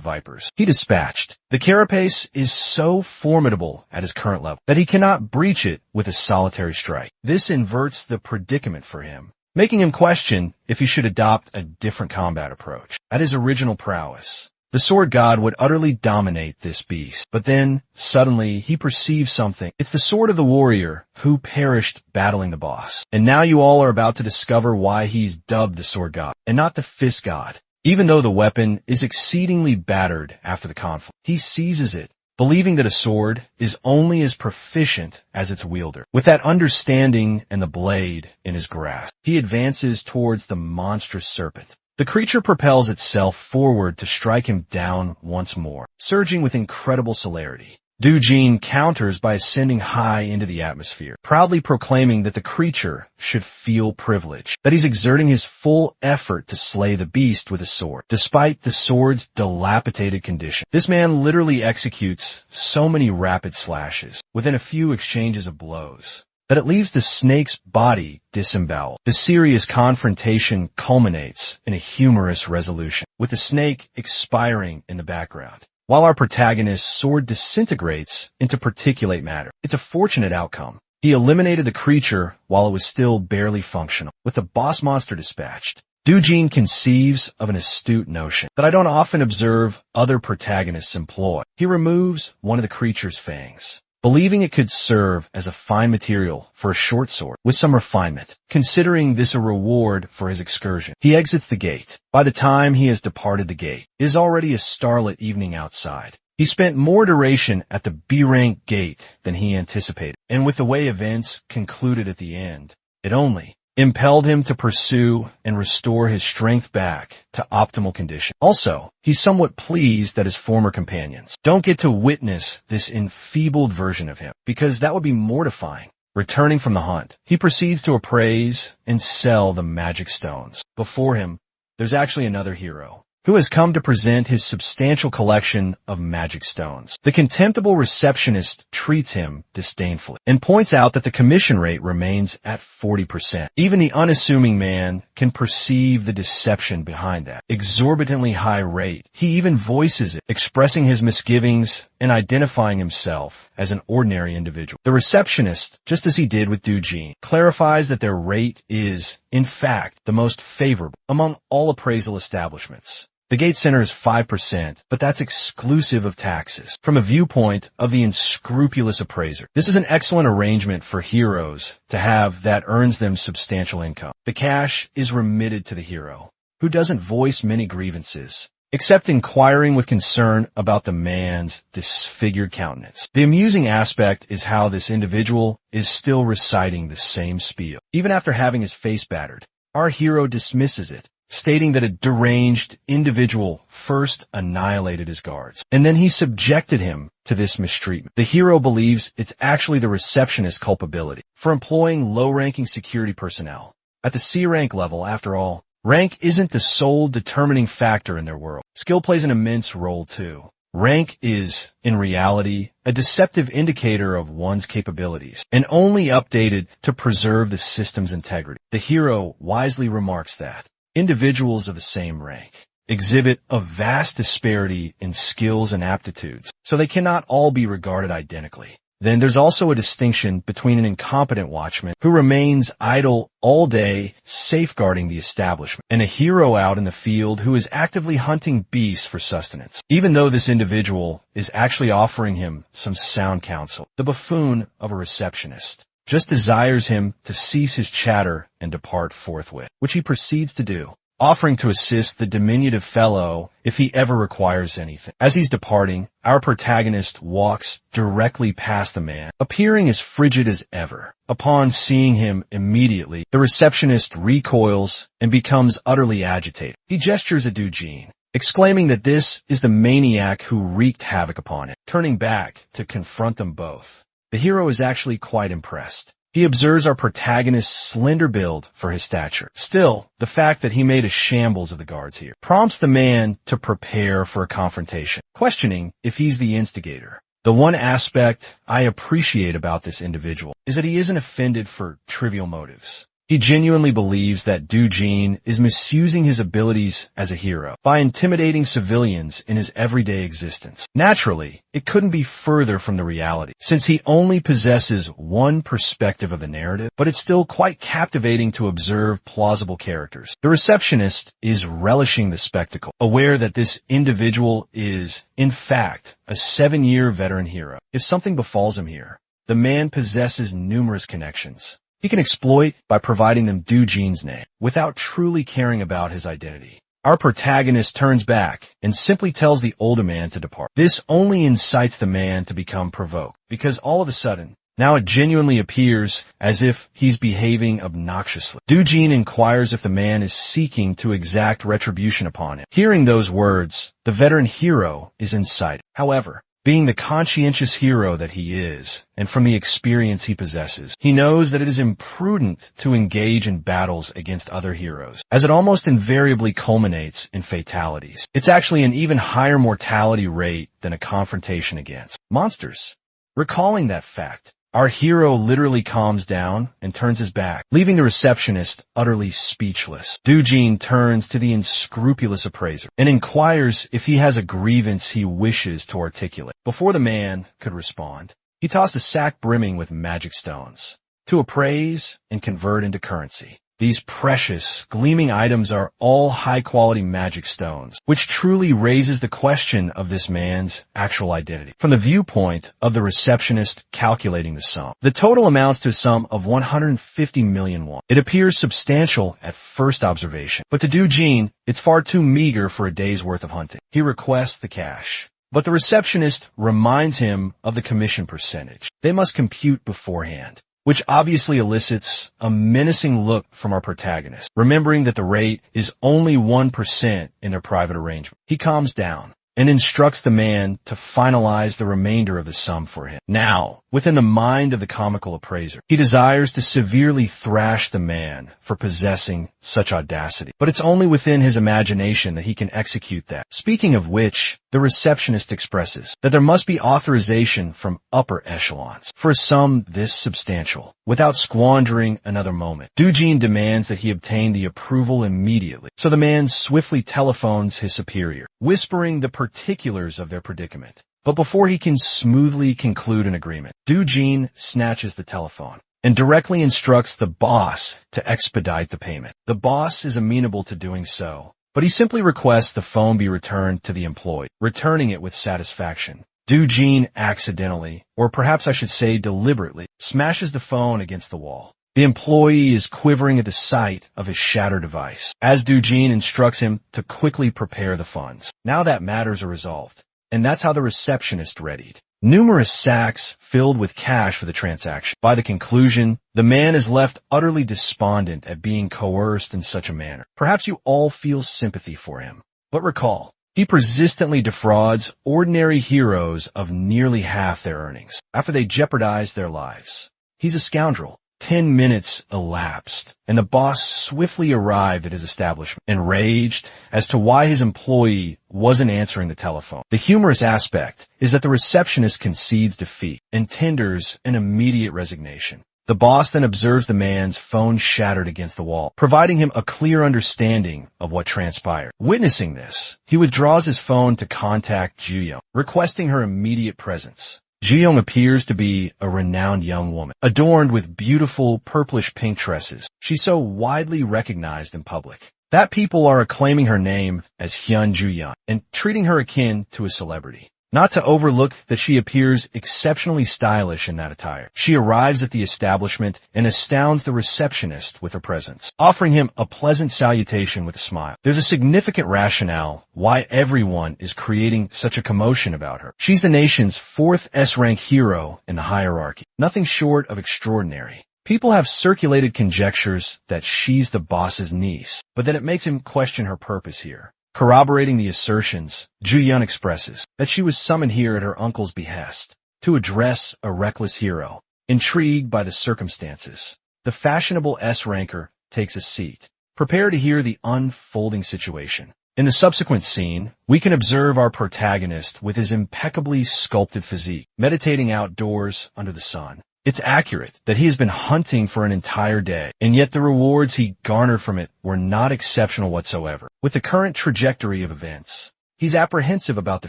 vipers he dispatched. The carapace is so formidable at his current level that he cannot breach it with a solitary strike. This inverts the predicament for him, making him question if he should adopt a different combat approach. At his original prowess, the sword god would utterly dominate this beast. But then, suddenly, he perceives something. It's the sword of the warrior who perished battling the boss. And now you all are about to discover why he's dubbed the sword god, and not the fist god. Even though the weapon is exceedingly battered after the conflict, he seizes it, believing that a sword is only as proficient as its wielder. With that understanding and the blade in his grasp, he advances towards the monstrous serpent. The creature propels itself forward to strike him down once more, surging with incredible celerity. Doujin counters by ascending high into the atmosphere, proudly proclaiming that the creature should feel privilege, that he's exerting his full effort to slay the beast with a sword, despite the sword's dilapidated condition. This man literally executes so many rapid slashes within a few exchanges of blows that it leaves the snake's body disemboweled. The serious confrontation culminates in a humorous resolution, with the snake expiring in the background, while our protagonist's sword disintegrates into particulate matter. It's a fortunate outcome. He eliminated the creature while it was still barely functional. With the boss monster dispatched, Doujin conceives of an astute notion that I don't often observe other protagonists employ. He removes one of the creature's fangs, believing it could serve as a fine material for a short sword with some refinement. Considering this a reward for his excursion, he exits the gate. By the time he has departed the gate, it is already a starlit evening outside. He spent more duration at the B-rank gate than he anticipated, and with the way events concluded at the end, it only impelled him to pursue and restore his strength back to optimal condition. Also, he's somewhat pleased that his former companions don't get to witness this enfeebled version of him, because that would be mortifying. Returning from the hunt, he proceeds to appraise and sell the magic stones. Before him, there's actually another hero who has come to present his substantial collection of magic stones. The contemptible receptionist treats him disdainfully and points out that the commission rate remains at 40%. Even the unassuming man can perceive the deception behind that exorbitantly high rate. He even voices it, expressing his misgivings and identifying himself as an ordinary individual. The receptionist, just as he did with Dujin, clarifies that their rate is, in fact, the most favorable among all appraisal establishments. The gate center is 5%, but that's exclusive of taxes. From a viewpoint of the unscrupulous appraiser, this is an excellent arrangement for heroes to have that earns them substantial income. The cash is remitted to the hero, who doesn't voice many grievances, except inquiring with concern about the man's disfigured countenance. The amusing aspect is how this individual is still reciting the same spiel. Even after having his face battered, our hero dismisses it, stating that a deranged individual first annihilated his guards, and then he subjected him to this mistreatment. The hero believes it's actually the receptionist's culpability for employing low-ranking security personnel. At the C rank level, after all, rank isn't the sole determining factor in their world. Skill plays an immense role too. Rank is, in reality, a deceptive indicator of one's capabilities, and only updated to preserve the system's integrity. The hero wisely remarks that individuals of the same rank exhibit a vast disparity in skills and aptitudes, so they cannot all be regarded identically. Then there's also a distinction between an incompetent watchman who remains idle all day safeguarding the establishment and a hero out in the field who is actively hunting beasts for sustenance, even though this individual is actually offering him some sound counsel. The buffoon of a receptionist just desires him to cease his chatter and depart forthwith, which he proceeds to do, offering to assist the diminutive fellow if he ever requires anything. As he's departing, our protagonist walks directly past the man, appearing as frigid as ever. Upon seeing him immediately, the receptionist recoils and becomes utterly agitated. He gestures at Dujin, exclaiming that this is the maniac who wreaked havoc upon him. Turning back to confront them both, the hero is actually quite impressed. He observes our protagonist's slender build for his stature. Still, the fact that he made a shambles of the guards here prompts the man to prepare for a confrontation, questioning if he's the instigator. The one aspect I appreciate about this individual is that he isn't offended for trivial motives. He genuinely believes that Dujin is misusing his abilities as a hero by intimidating civilians in his everyday existence. Naturally, it couldn't be further from the reality, since he only possesses one perspective of the narrative, but it's still quite captivating to observe plausible characters. The receptionist is relishing the spectacle, aware that this individual is, in fact, a 7-year veteran hero. If something befalls him here, the man possesses numerous connections he can exploit by providing them Dujin's name without truly caring about his identity. Our protagonist turns back and simply tells the older man to depart. This only incites the man to become provoked, because all of a sudden, now it genuinely appears as if he's behaving obnoxiously. Dujin inquires if the man is seeking to exact retribution upon him. Hearing those words, the veteran hero is incited. However, being the conscientious hero that he is, and from the experience he possesses, he knows that it is imprudent to engage in battles against other heroes, as it almost invariably culminates in fatalities. It's actually an even higher mortality rate than a confrontation against monsters. Recalling that fact, our hero literally calms down and turns his back, leaving the receptionist utterly speechless. Dujin turns to the unscrupulous appraiser and inquires if he has a grievance he wishes to articulate. Before the man could respond, he tossed a sack brimming with magic stones to appraise and convert into currency. These precious, gleaming items are all high-quality magic stones, which truly raises the question of this man's actual identity. From the viewpoint of the receptionist calculating the sum, the total amounts to a sum of 150 million won. It appears substantial at first observation, but to Dujin, it's far too meager for a day's worth of hunting. He requests the cash, but the receptionist reminds him of the commission percentage. They must compute beforehand, which obviously elicits a menacing look from our protagonist. Remembering that the rate is only 1% in their private arrangement, he calms down and instructs the man to finalize the remainder of the sum for him. Now, within the mind of the comical appraiser, he desires to severely thrash the man for possessing such audacity. But it's only within his imagination that he can execute that. Speaking of which, the receptionist expresses that there must be authorization from upper echelons for a sum this substantial. Without squandering another moment, Dujin demands that he obtain the approval immediately. So the man swiftly telephones his superior, whispering the particulars of their predicament. But before he can smoothly conclude an agreement, Dujin snatches the telephone and directly instructs the boss to expedite the payment. The boss is amenable to doing so, but he simply requests the phone be returned to the employee, returning it with satisfaction. Dujin accidentally, or perhaps I should say deliberately, smashes the phone against the wall. The employee is quivering at the sight of his shattered device, as Dujin instructs him to quickly prepare the funds. Now that matters are resolved, and that's how the receptionist readied numerous sacks filled with cash for the transaction. By the conclusion, the man is left utterly despondent at being coerced in such a manner. Perhaps you all feel sympathy for him, but recall, he persistently defrauds ordinary heroes of nearly half their earnings after they jeopardize their lives. He's a scoundrel. 10 minutes elapsed, and the boss swiftly arrived at his establishment, enraged as to why his employee wasn't answering the telephone. The humorous aspect is that the receptionist concedes defeat and tenders an immediate resignation. The boss then observes the man's phone shattered against the wall, providing him a clear understanding of what transpired. Witnessing this, he withdraws his phone to contact Juyong, requesting her immediate presence. Juyong appears to be a renowned young woman, adorned with beautiful purplish-pink tresses. She's so widely recognized in public that people are acclaiming her name as Hyun Juyeon and treating her akin to a celebrity. Not to overlook that she appears exceptionally stylish in that attire. She arrives at the establishment and astounds the receptionist with her presence, offering him a pleasant salutation with a smile. There's a significant rationale why everyone is creating such a commotion about her. She's the nation's 4th S-rank hero in the hierarchy, nothing short of extraordinary. People have circulated conjectures that she's the boss's niece, but then it makes him question her purpose here. Corroborating the assertions, Juyun expresses that she was summoned here at her uncle's behest to address a reckless hero. Intrigued by the circumstances, the fashionable S-ranker takes a seat, prepared to hear the unfolding situation. In the subsequent scene, we can observe our protagonist with his impeccably sculpted physique, meditating outdoors under the sun. It's accurate that he has been hunting for an entire day, and yet the rewards he garnered from it were not exceptional whatsoever. With the current trajectory of events, he's apprehensive about the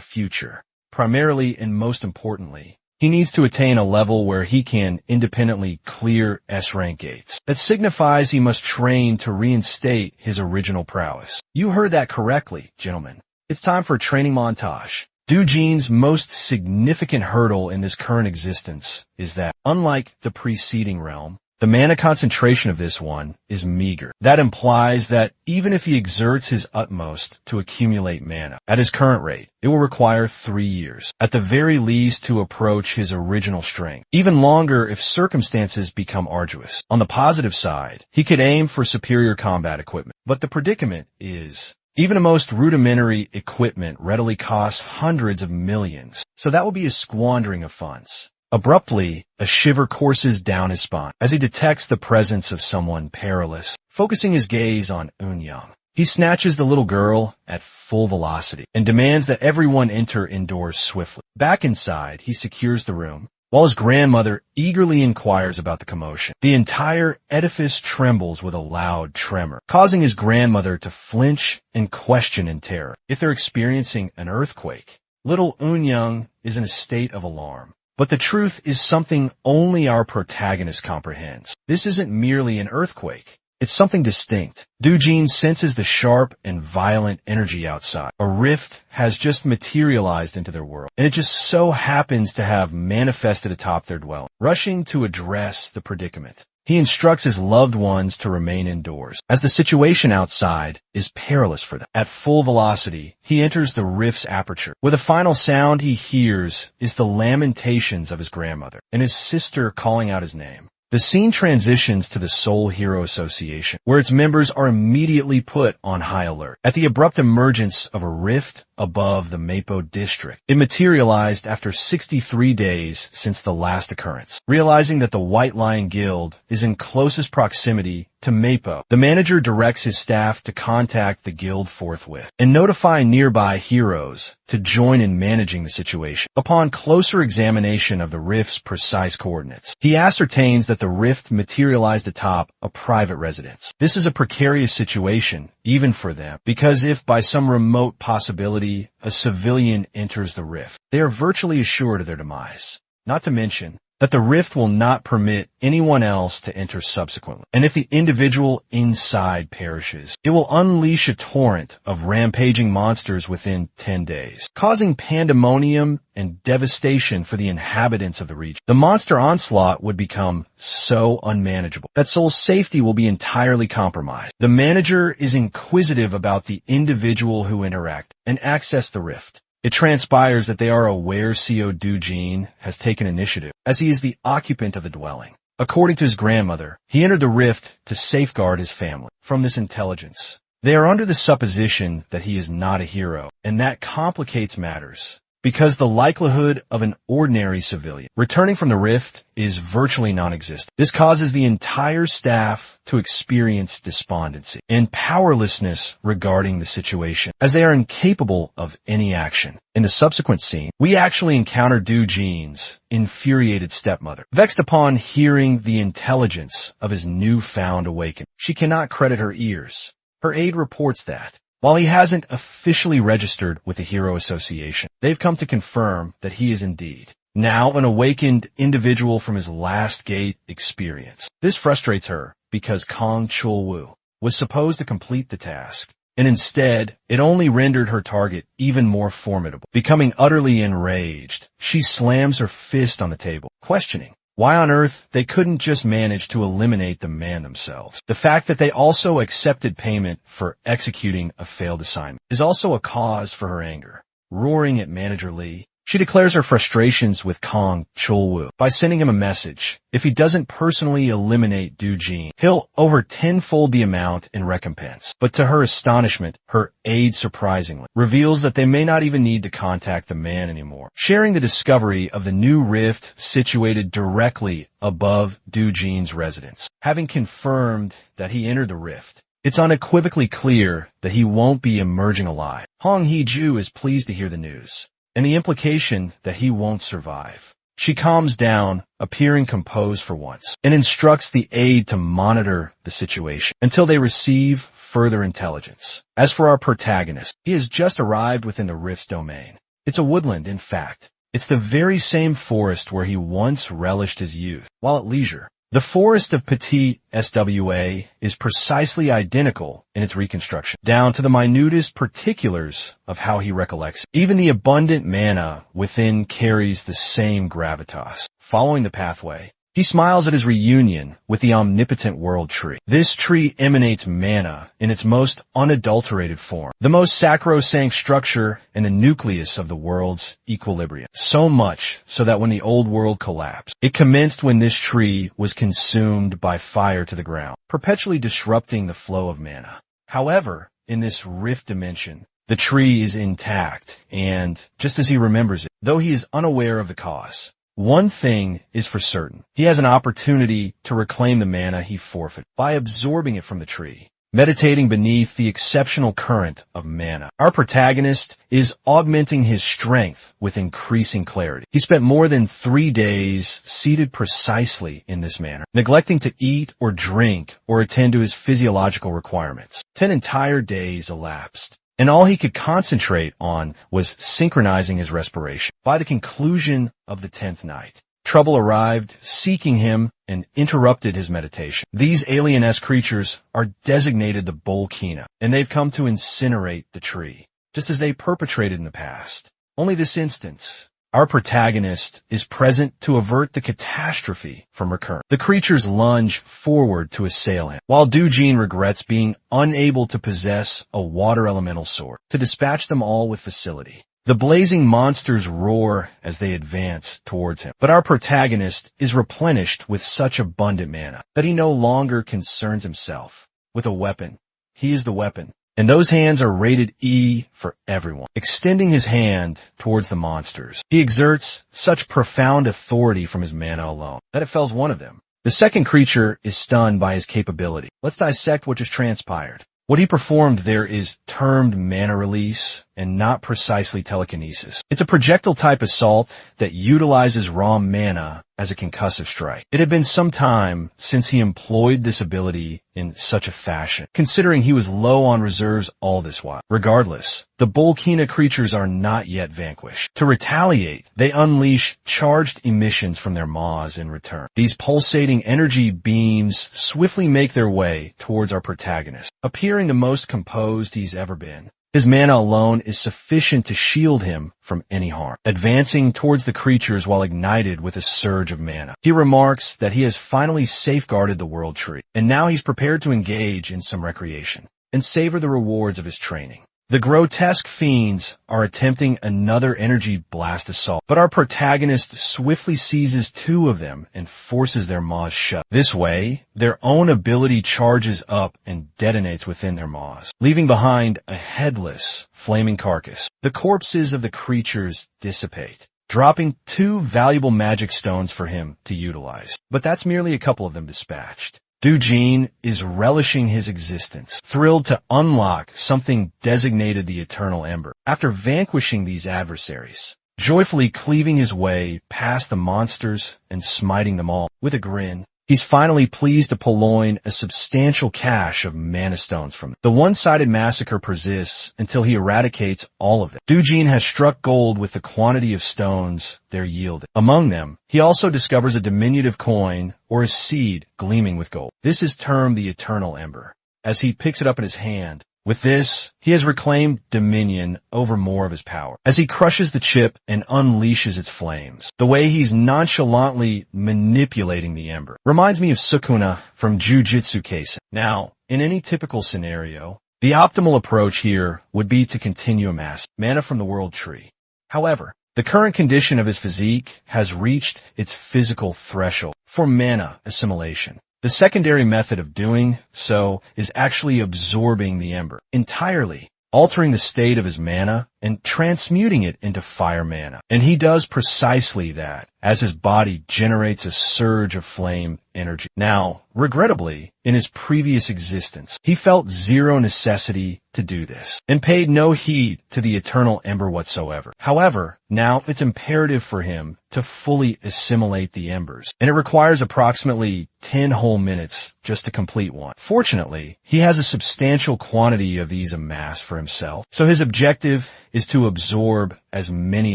future. Primarily and most importantly, he needs to attain a level where he can independently clear S-rank gates. That signifies he must train to reinstate his original prowess. You heard that correctly, gentlemen. It's time for a training montage. Dujin's most significant hurdle in this current existence is that, unlike the preceding realm, the mana concentration of this one is meager. That implies that even if he exerts his utmost to accumulate mana, at his current rate, it will require 3 years, at the very least, to approach his original strength. Even longer if circumstances become arduous. On the positive side, he could aim for superior combat equipment, but the predicament is even the most rudimentary equipment readily costs hundreds of millions, so that will be a squandering of funds. Abruptly, a shiver courses down his spine as he detects the presence of someone perilous. Focusing his gaze on Eun-young, he snatches the little girl at full velocity and demands that everyone enter indoors swiftly. Back inside, he secures the room, while his grandmother eagerly inquires about the commotion. The entire edifice trembles with a loud tremor, causing his grandmother to flinch and question in terror. If they're experiencing an earthquake, little Eun-young is in a state of alarm. But the truth is something only our protagonist comprehends. This isn't merely an earthquake. It's something distinct. Dujin senses the sharp and violent energy outside. A rift has just materialized into their world, and it just so happens to have manifested atop their dwelling. Rushing to address the predicament, he instructs his loved ones to remain indoors, as the situation outside is perilous for them. At full velocity, he enters the rift's aperture, where the final sound he hears is the lamentations of his grandmother and his sister calling out his name. The scene transitions to the Soul Hero Association, where its members are immediately put on high alert. At the abrupt emergence of a rift above the Mappo district, it materialized after 63 days since the last occurrence. Realizing that the White Lion Guild is in closest proximity to Mappo, the manager directs his staff to contact the guild forthwith and notify nearby heroes to join in managing the situation. Upon closer examination of the rift's precise coordinates, he ascertains that the rift materialized atop a private residence. This is a precarious situation, even for them, because if by some remote possibility a civilian enters the rift, they are virtually assured of their demise. Not to mention that the rift will not permit anyone else to enter subsequently. And if the individual inside perishes, it will unleash a torrent of rampaging monsters within 10 days, causing pandemonium and devastation for the inhabitants of the region. The monster onslaught would become so unmanageable that Soul's safety will be entirely compromised. The manager is inquisitive about the individual who interact and access the rift. It transpires that they are aware Co. Doojin has taken initiative, as he is the occupant of the dwelling. According to his grandmother, he entered the rift to safeguard his family from this intelligence. They are under the supposition that he is not a hero, and that complicates matters, because the likelihood of an ordinary civilian returning from the rift is virtually non-existent. This causes the entire staff to experience despondency and powerlessness regarding the situation, as they are incapable of any action. In the subsequent scene, we actually encounter Doojin's infuriated stepmother. Vexed upon hearing the intelligence of his newfound awakening, she cannot credit her ears. Her aide reports that, while he hasn't officially registered with the Hero Association, they've come to confirm that he is indeed now an awakened individual from his last gate experience. This frustrates her because Kong Chul-woo was supposed to complete the task, and instead, it only rendered her target even more formidable. Becoming utterly enraged, she slams her fist on the table, questioning why on earth they couldn't just manage to eliminate the man themselves. The fact that they also accepted payment for executing a failed assignment is also a cause for her anger. Roaring at Manager Lee, she declares her frustrations with Kong Chul-woo by sending him a message. If he doesn't personally eliminate Doojin, he'll over tenfold the amount in recompense. But to her astonishment, her aide surprisingly reveals that they may not even need to contact the man anymore, sharing the discovery of the new rift situated directly above Doojin's residence. Having confirmed that he entered the rift, it's unequivocally clear that he won't be emerging alive. Hong Hee-ju is pleased to hear the news, and the implication that he won't survive. She calms down, appearing composed for once, and instructs the aide to monitor the situation until they receive further intelligence. As for our protagonist, he has just arrived within the rift's domain. It's a woodland, in fact. It's the very same forest where he once relished his youth, while at leisure. The forest of Petit SWA is precisely identical in its reconstruction, down to the minutest particulars of how he recollects it. Even the abundant mana within carries the same gravitas. Following the pathway, he smiles at his reunion with the omnipotent world tree. This tree emanates mana in its most unadulterated form, the most sacrosanct structure and the nucleus of the world's equilibrium. So much so that when the old world collapsed, it commenced when this tree was consumed by fire to the ground, perpetually disrupting the flow of mana. However, in this rift dimension, the tree is intact and, just as he remembers it, though he is unaware of the cause, one thing is for certain. He has an opportunity to reclaim the mana he forfeited by absorbing it from the tree. Meditating beneath the exceptional current of mana, our protagonist is augmenting his strength with increasing clarity. He spent more than 3 days seated precisely in this manner, neglecting to eat or drink or attend to his physiological requirements. 10 entire days elapsed, and all he could concentrate on was synchronizing his respiration. By the conclusion of the 10th night, trouble arrived, seeking him, and interrupted his meditation. These alien-esque creatures are designated the Bolkina, and they've come to incinerate the tree, just as they perpetrated in the past. Only this instance, our protagonist is present to avert the catastrophe from recurring. The creatures lunge forward to assail him, while Doojin regrets being unable to possess a water elemental sword to dispatch them all with facility. The blazing monsters roar as they advance towards him. But our protagonist is replenished with such abundant mana that he no longer concerns himself with a weapon. He is the weapon. And those hands are rated E for everyone. Extending his hand towards the monsters, he exerts such profound authority from his mana alone that it fells one of them. The second creature is stunned by his capability. Let's dissect what just transpired. What he performed there is termed mana release and not precisely telekinesis. It's a projectile-type assault that utilizes raw mana as a concussive strike. It had been some time since he employed this ability in such a fashion, considering he was low on reserves all this while. Regardless, the Bolkina creatures are not yet vanquished. To retaliate, they unleash charged emissions from their maws in return. These pulsating energy beams swiftly make their way towards our protagonist, appearing the most composed he's ever been. His mana alone is sufficient to shield him from any harm, advancing towards the creatures while ignited with a surge of mana. He remarks that he has finally safeguarded the world tree, and now he's prepared to engage in some recreation and savor the rewards of his training. The grotesque fiends are attempting another energy blast assault, but our protagonist swiftly seizes two of them and forces their maws shut. This way, their own ability charges up and detonates within their maws, leaving behind a headless, flaming carcass. The corpses of the creatures dissipate, dropping two valuable magic stones for him to utilize. But that's merely a couple of them dispatched. Dujin is relishing his existence, thrilled to unlock something designated the Eternal Ember. After vanquishing these adversaries, joyfully cleaving his way past the monsters and smiting them all, with a grin, he's finally pleased to purloin a substantial cache of mana stones from them. The one-sided massacre persists until he eradicates all of them. Dujin has struck gold with the quantity of stones they're yielded. Among them, he also discovers a diminutive coin or a seed gleaming with gold. This is termed the Eternal Ember, as he picks it up in his hand. With this, he has reclaimed dominion over more of his power, as he crushes the chip and unleashes its flames. The way he's nonchalantly manipulating the ember reminds me of Sukuna from Jujutsu Kaisen. Now, in any typical scenario, the optimal approach here would be to continue amassing mana from the world tree. However, the current condition of his physique has reached its physical threshold for mana assimilation. The secondary method of doing so is actually absorbing the ember entirely, altering the state of his mana and transmuting it into fire mana. And he does precisely that as his body generates a surge of flame energy. Now, regrettably, in his previous existence, he felt zero necessity to do this and paid no heed to the Eternal Ember whatsoever. However, now it's imperative for him to fully assimilate the embers, and it requires approximately 10 whole minutes just to complete one. Fortunately, he has a substantial quantity of these amassed for himself, so his objective is to absorb as many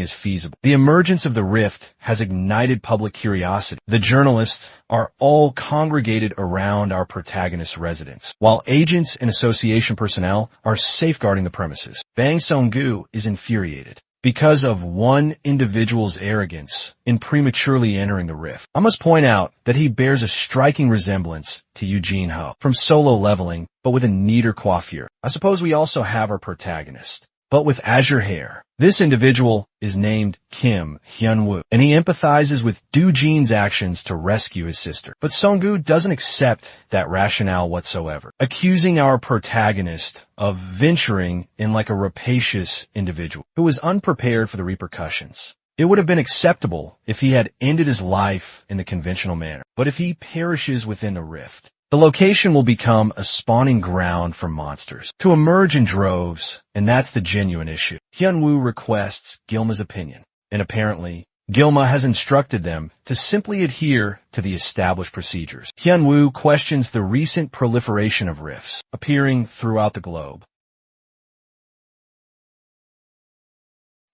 as feasible. The emergence of the rift has ignited public curiosity. The journalists are all congregated around our protagonist's residence, while agents and association personnel are safeguarding the premises. Bang Song-gu is infuriated because of one individual's arrogance in prematurely entering the rift. I must point out that he bears a striking resemblance to Eugene Ho from Solo Leveling, but with a neater coiffure. I suppose we also have our protagonist, but with azure hair. This individual is named Kim Hyun-woo, and he empathizes with Dujin's actions to rescue his sister. But Song-gu doesn't accept that rationale whatsoever, accusing our protagonist of venturing in like a rapacious individual who was unprepared for the repercussions. It would have been acceptable if he had ended his life in the conventional manner, but if he perishes within the rift, the location will become a spawning ground for monsters to emerge in droves, and that's the genuine issue. Hyun-woo requests Gilma's opinion, and apparently, Gilma has instructed them to simply adhere to the established procedures. Hyun-woo questions the recent proliferation of rifts appearing throughout the globe.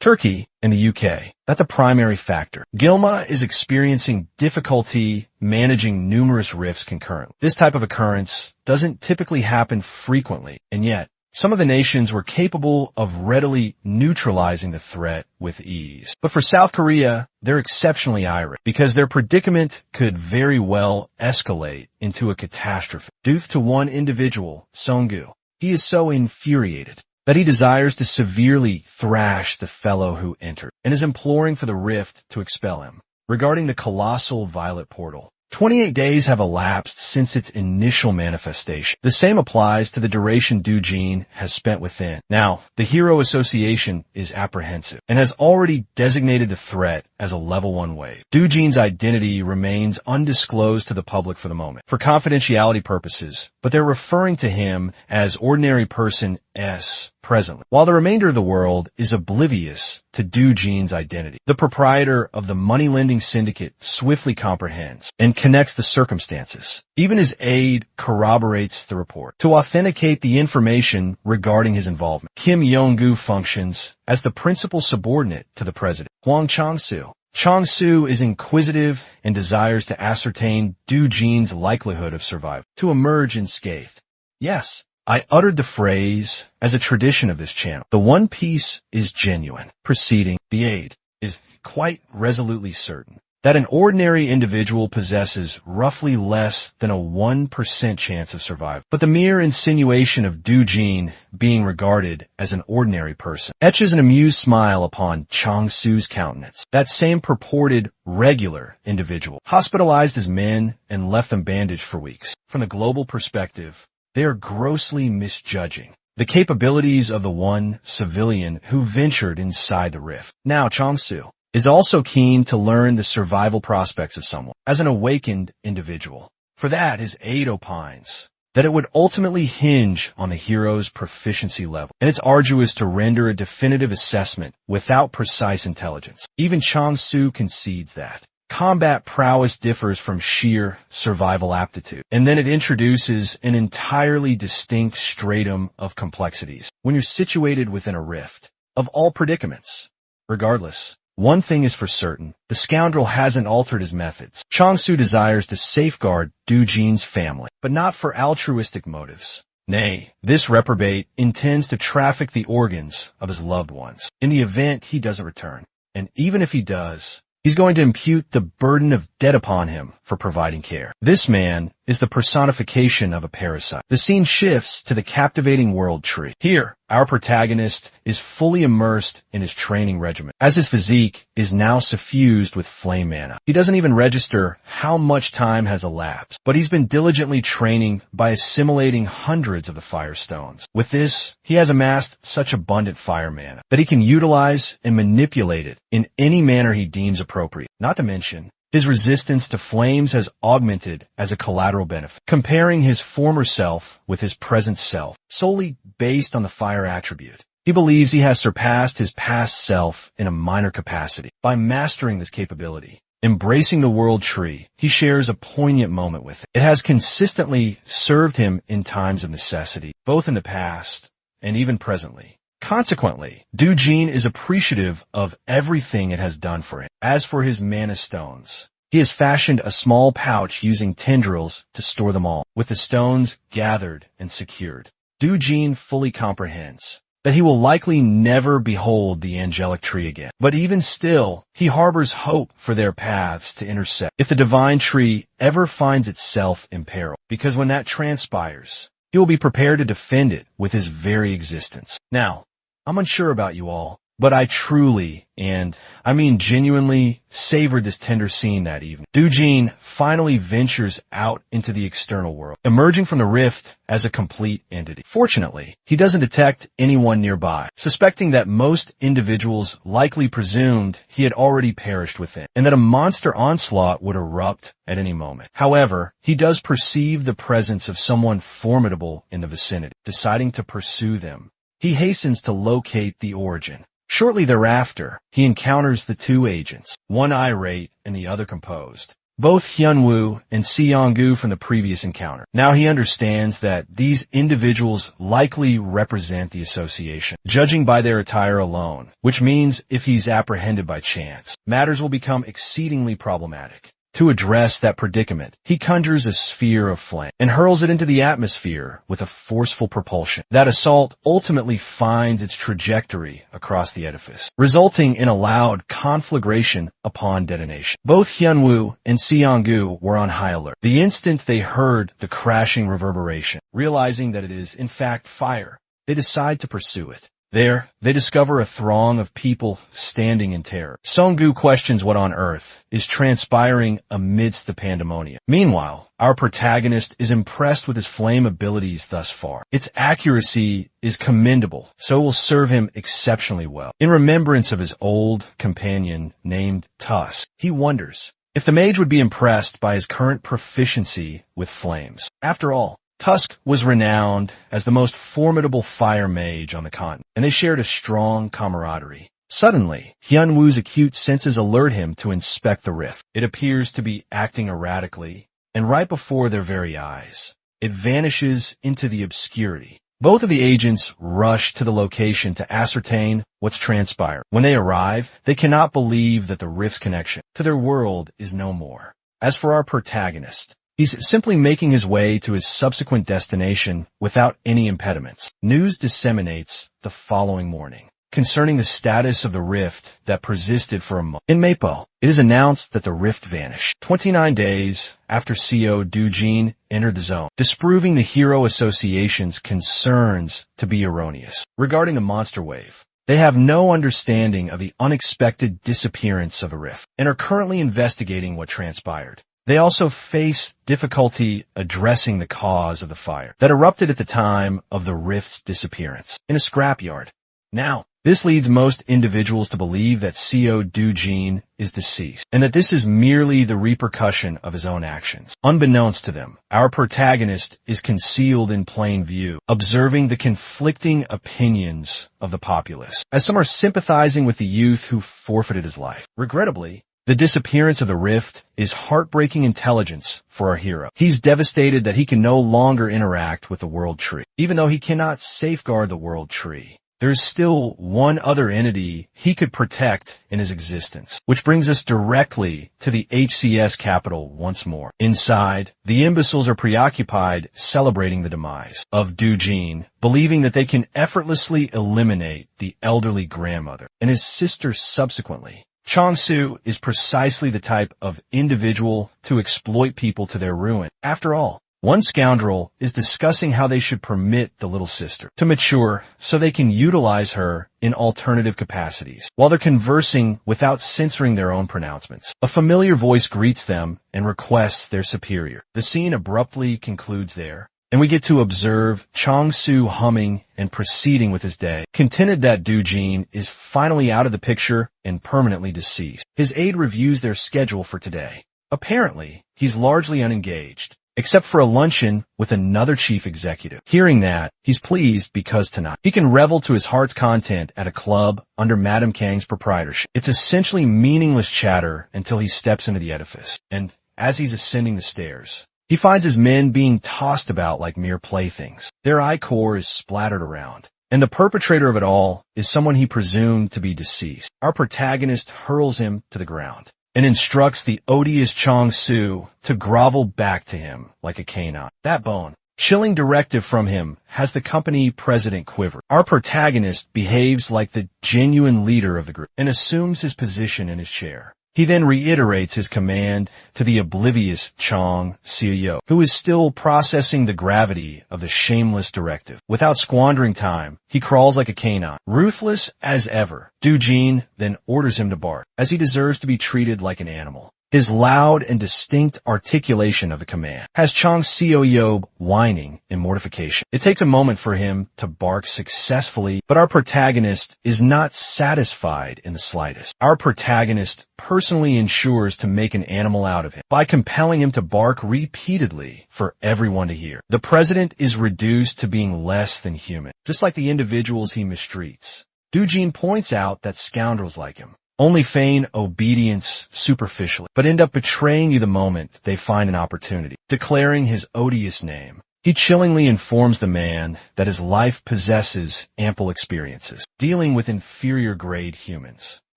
Turkey and the UK, that's a primary factor. Gilma is experiencing difficulty managing numerous rifts concurrently. This type of occurrence doesn't typically happen frequently, and yet some of the nations were capable of readily neutralizing the threat with ease. But for South Korea, they're exceptionally irate because their predicament could very well escalate into a catastrophe due to one individual, Song-gu. He is so infuriated that he desires to severely thrash the fellow who entered, and is imploring for the rift to expel him. Regarding the colossal violet portal, 28 days have elapsed since its initial manifestation. The same applies to the duration Doujin has spent within. Now, the Hero Association is apprehensive and has already designated the threat as a level 1 wave. Doujin's identity remains undisclosed to the public for the moment, for confidentiality purposes, but they're referring to him as Ordinary Person S presently, while the remainder of the world is oblivious to Doujin's identity. The proprietor of the money-lending syndicate swiftly comprehends and connects the circumstances. Even his aide corroborates the report. To authenticate the information regarding his involvement, Kim Yong-gu functions as the principal subordinate to the president, Huang Chang-su. Chang-su is inquisitive and desires to ascertain Doujin's likelihood of survival, to emerge unscathed. Yes, I uttered the phrase as a tradition of this channel. The One Piece is genuine. Proceeding, the aide is quite resolutely certain that an ordinary individual possesses roughly less than a 1% chance of survival. But the mere insinuation of Doujin being regarded as an ordinary person etches an amused smile upon Chang-su's countenance. That same purported regular individual hospitalized his men and left them bandaged for weeks. From the global perspective, they are grossly misjudging the capabilities of the one civilian who ventured inside the rift. Now Chang-su is also keen to learn the survival prospects of someone as an awakened individual. For that, his aide opines that it would ultimately hinge on the hero's proficiency level, and it's arduous to render a definitive assessment without precise intelligence. Even Chang-su concedes that combat prowess differs from sheer survival aptitude, and then it introduces an entirely distinct stratum of complexities when you're situated within a rift of all predicaments. Regardless, one thing is for certain, the scoundrel hasn't altered his methods. Chang-su desires to safeguard Doujin's family, but not for altruistic motives. Nay, this reprobate intends to traffic the organs of his loved ones in the event he doesn't return. And even if he does, he's going to impute the burden of debt upon him for providing care. This man is the personification of a parasite. The scene shifts to the captivating world tree. Here, our protagonist is fully immersed in his training regimen, as his physique is now suffused with flame mana. He doesn't even register how much time has elapsed, but he's been diligently training by assimilating hundreds of the fire stones. With this, he has amassed such abundant fire mana that he can utilize and manipulate it in any manner he deems appropriate. Not to mention, his resistance to flames has augmented as a collateral benefit, comparing his former self with his present self, solely based on the fire attribute. He believes he has surpassed his past self in a minor capacity. By mastering this capability, embracing the world tree, he shares a poignant moment with it. It has consistently served him in times of necessity, both in the past and even presently. Consequently, Doujin is appreciative of everything it has done for him. As for his mana stones, he has fashioned a small pouch using tendrils to store them all, with the stones gathered and secured. Doujin fully comprehends that he will likely never behold the angelic tree again. But even still, he harbors hope for their paths to intersect if the divine tree ever finds itself in peril, because when that transpires, he will be prepared to defend it with his very existence. Now, I'm unsure about you all, but I truly, and I mean genuinely, savored this tender scene that evening. Doujin finally ventures out into the external world, emerging from the rift as a complete entity. Fortunately, he doesn't detect anyone nearby, suspecting that most individuals likely presumed he had already perished within, and that a monster onslaught would erupt at any moment. However, he does perceive the presence of someone formidable in the vicinity. Deciding to pursue them, he hastens to locate the origin. Shortly thereafter, he encounters the two agents, one irate and the other composed, both Hyunwoo and Seong-gu from the previous encounter. Now he understands that these individuals likely represent the association, judging by their attire alone, which means if he's apprehended by chance, matters will become exceedingly problematic. To address that predicament, he conjures a sphere of flame and hurls it into the atmosphere with a forceful propulsion. That assault ultimately finds its trajectory across the edifice, resulting in a loud conflagration upon detonation. Both Hyunwoo and Seong-gu were on high alert the instant they heard the crashing reverberation, realizing that it is in fact fire they decide to pursue it. There, they discover a throng of people standing in terror. Song-gu questions what on earth is transpiring amidst the pandemonium. Meanwhile, our protagonist is impressed with his flame abilities thus far. Its accuracy is commendable, so it will serve him exceptionally well. In remembrance of his old companion named Tusk, he wonders if the mage would be impressed by his current proficiency with flames. After all, Tusk was renowned as the most formidable fire mage on the continent, and they shared a strong camaraderie. Suddenly, Hyunwoo's acute senses alert him to inspect the rift. It appears to be acting erratically, and right before their very eyes, it vanishes into the obscurity. Both of the agents rush to the location to ascertain what's transpired. When they arrive, they cannot believe that the rift's connection to their world is no more. As for our protagonist, he's simply making his way to his subsequent destination without any impediments. News disseminates the following morning concerning the status of the rift that persisted for a month. In Mapo, it is announced that the rift vanished 29 days after CO Doojin entered the zone, disproving the Hero Association's concerns to be erroneous. Regarding the monster wave, they have no understanding of the unexpected disappearance of a rift and are currently investigating what transpired. They also face difficulty addressing the cause of the fire that erupted at the time of the rift's disappearance in a scrapyard. Now, this leads most individuals to believe that CO Doojin is deceased, and that this is merely the repercussion of his own actions. Unbeknownst to them, our protagonist is concealed in plain view, observing the conflicting opinions of the populace, as some are sympathizing with the youth who forfeited his life. Regrettably, the disappearance of the rift is heartbreaking intelligence for our hero. He's devastated that he can no longer interact with the World Tree. Even though he cannot safeguard the World Tree, there's still one other entity he could protect in his existence, which brings us directly to the HCS capital once more. Inside, the imbeciles are preoccupied celebrating the demise of Doojin, believing that they can effortlessly eliminate the elderly grandmother and his sister subsequently. Chong-soo is precisely the type of individual to exploit people to their ruin. After all, one scoundrel is discussing how they should permit the little sister to mature so they can utilize her in alternative capacities. While they're conversing without censoring their own pronouncements, a familiar voice greets them and requests their superior. The scene abruptly concludes there, and we get to observe Chong-soo humming and proceeding with his day, contented that Doojin is finally out of the picture and permanently deceased. His aide reviews their schedule for today. Apparently, he's largely unengaged, except for a luncheon with another chief executive. Hearing that, he's pleased because tonight he can revel to his heart's content at a club under Madame Kang's proprietorship. It's essentially meaningless chatter until he steps into the edifice, and as he's ascending the stairs, he finds his men being tossed about like mere playthings. Their ichor is splattered around, and the perpetrator of it all is someone he presumed to be deceased. Our protagonist hurls him to the ground and instructs the odious Chong-soo to grovel back to him like a canine. That bone, chilling directive from him, has the company president quiver. Our protagonist behaves like the genuine leader of the group and assumes his position in his chair. He then reiterates his command to the oblivious Chong Seo, who is still processing the gravity of the shameless directive. Without squandering time, he crawls like a canine. Ruthless as ever, Doojin then orders him to bark, as he deserves to be treated like an animal. His loud and distinct articulation of the command has Chong Seo whining in mortification. It takes a moment for him to bark successfully, but our protagonist is not satisfied in the slightest. Our protagonist personally ensures to make an animal out of him by compelling him to bark repeatedly for everyone to hear. The president is reduced to being less than human, just like the individuals he mistreats. Doojin points out that scoundrels like him only feign obedience superficially, but end up betraying you the moment they find an opportunity. Declaring his odious name, he chillingly informs the man that his life possesses ample experiences dealing with inferior grade humans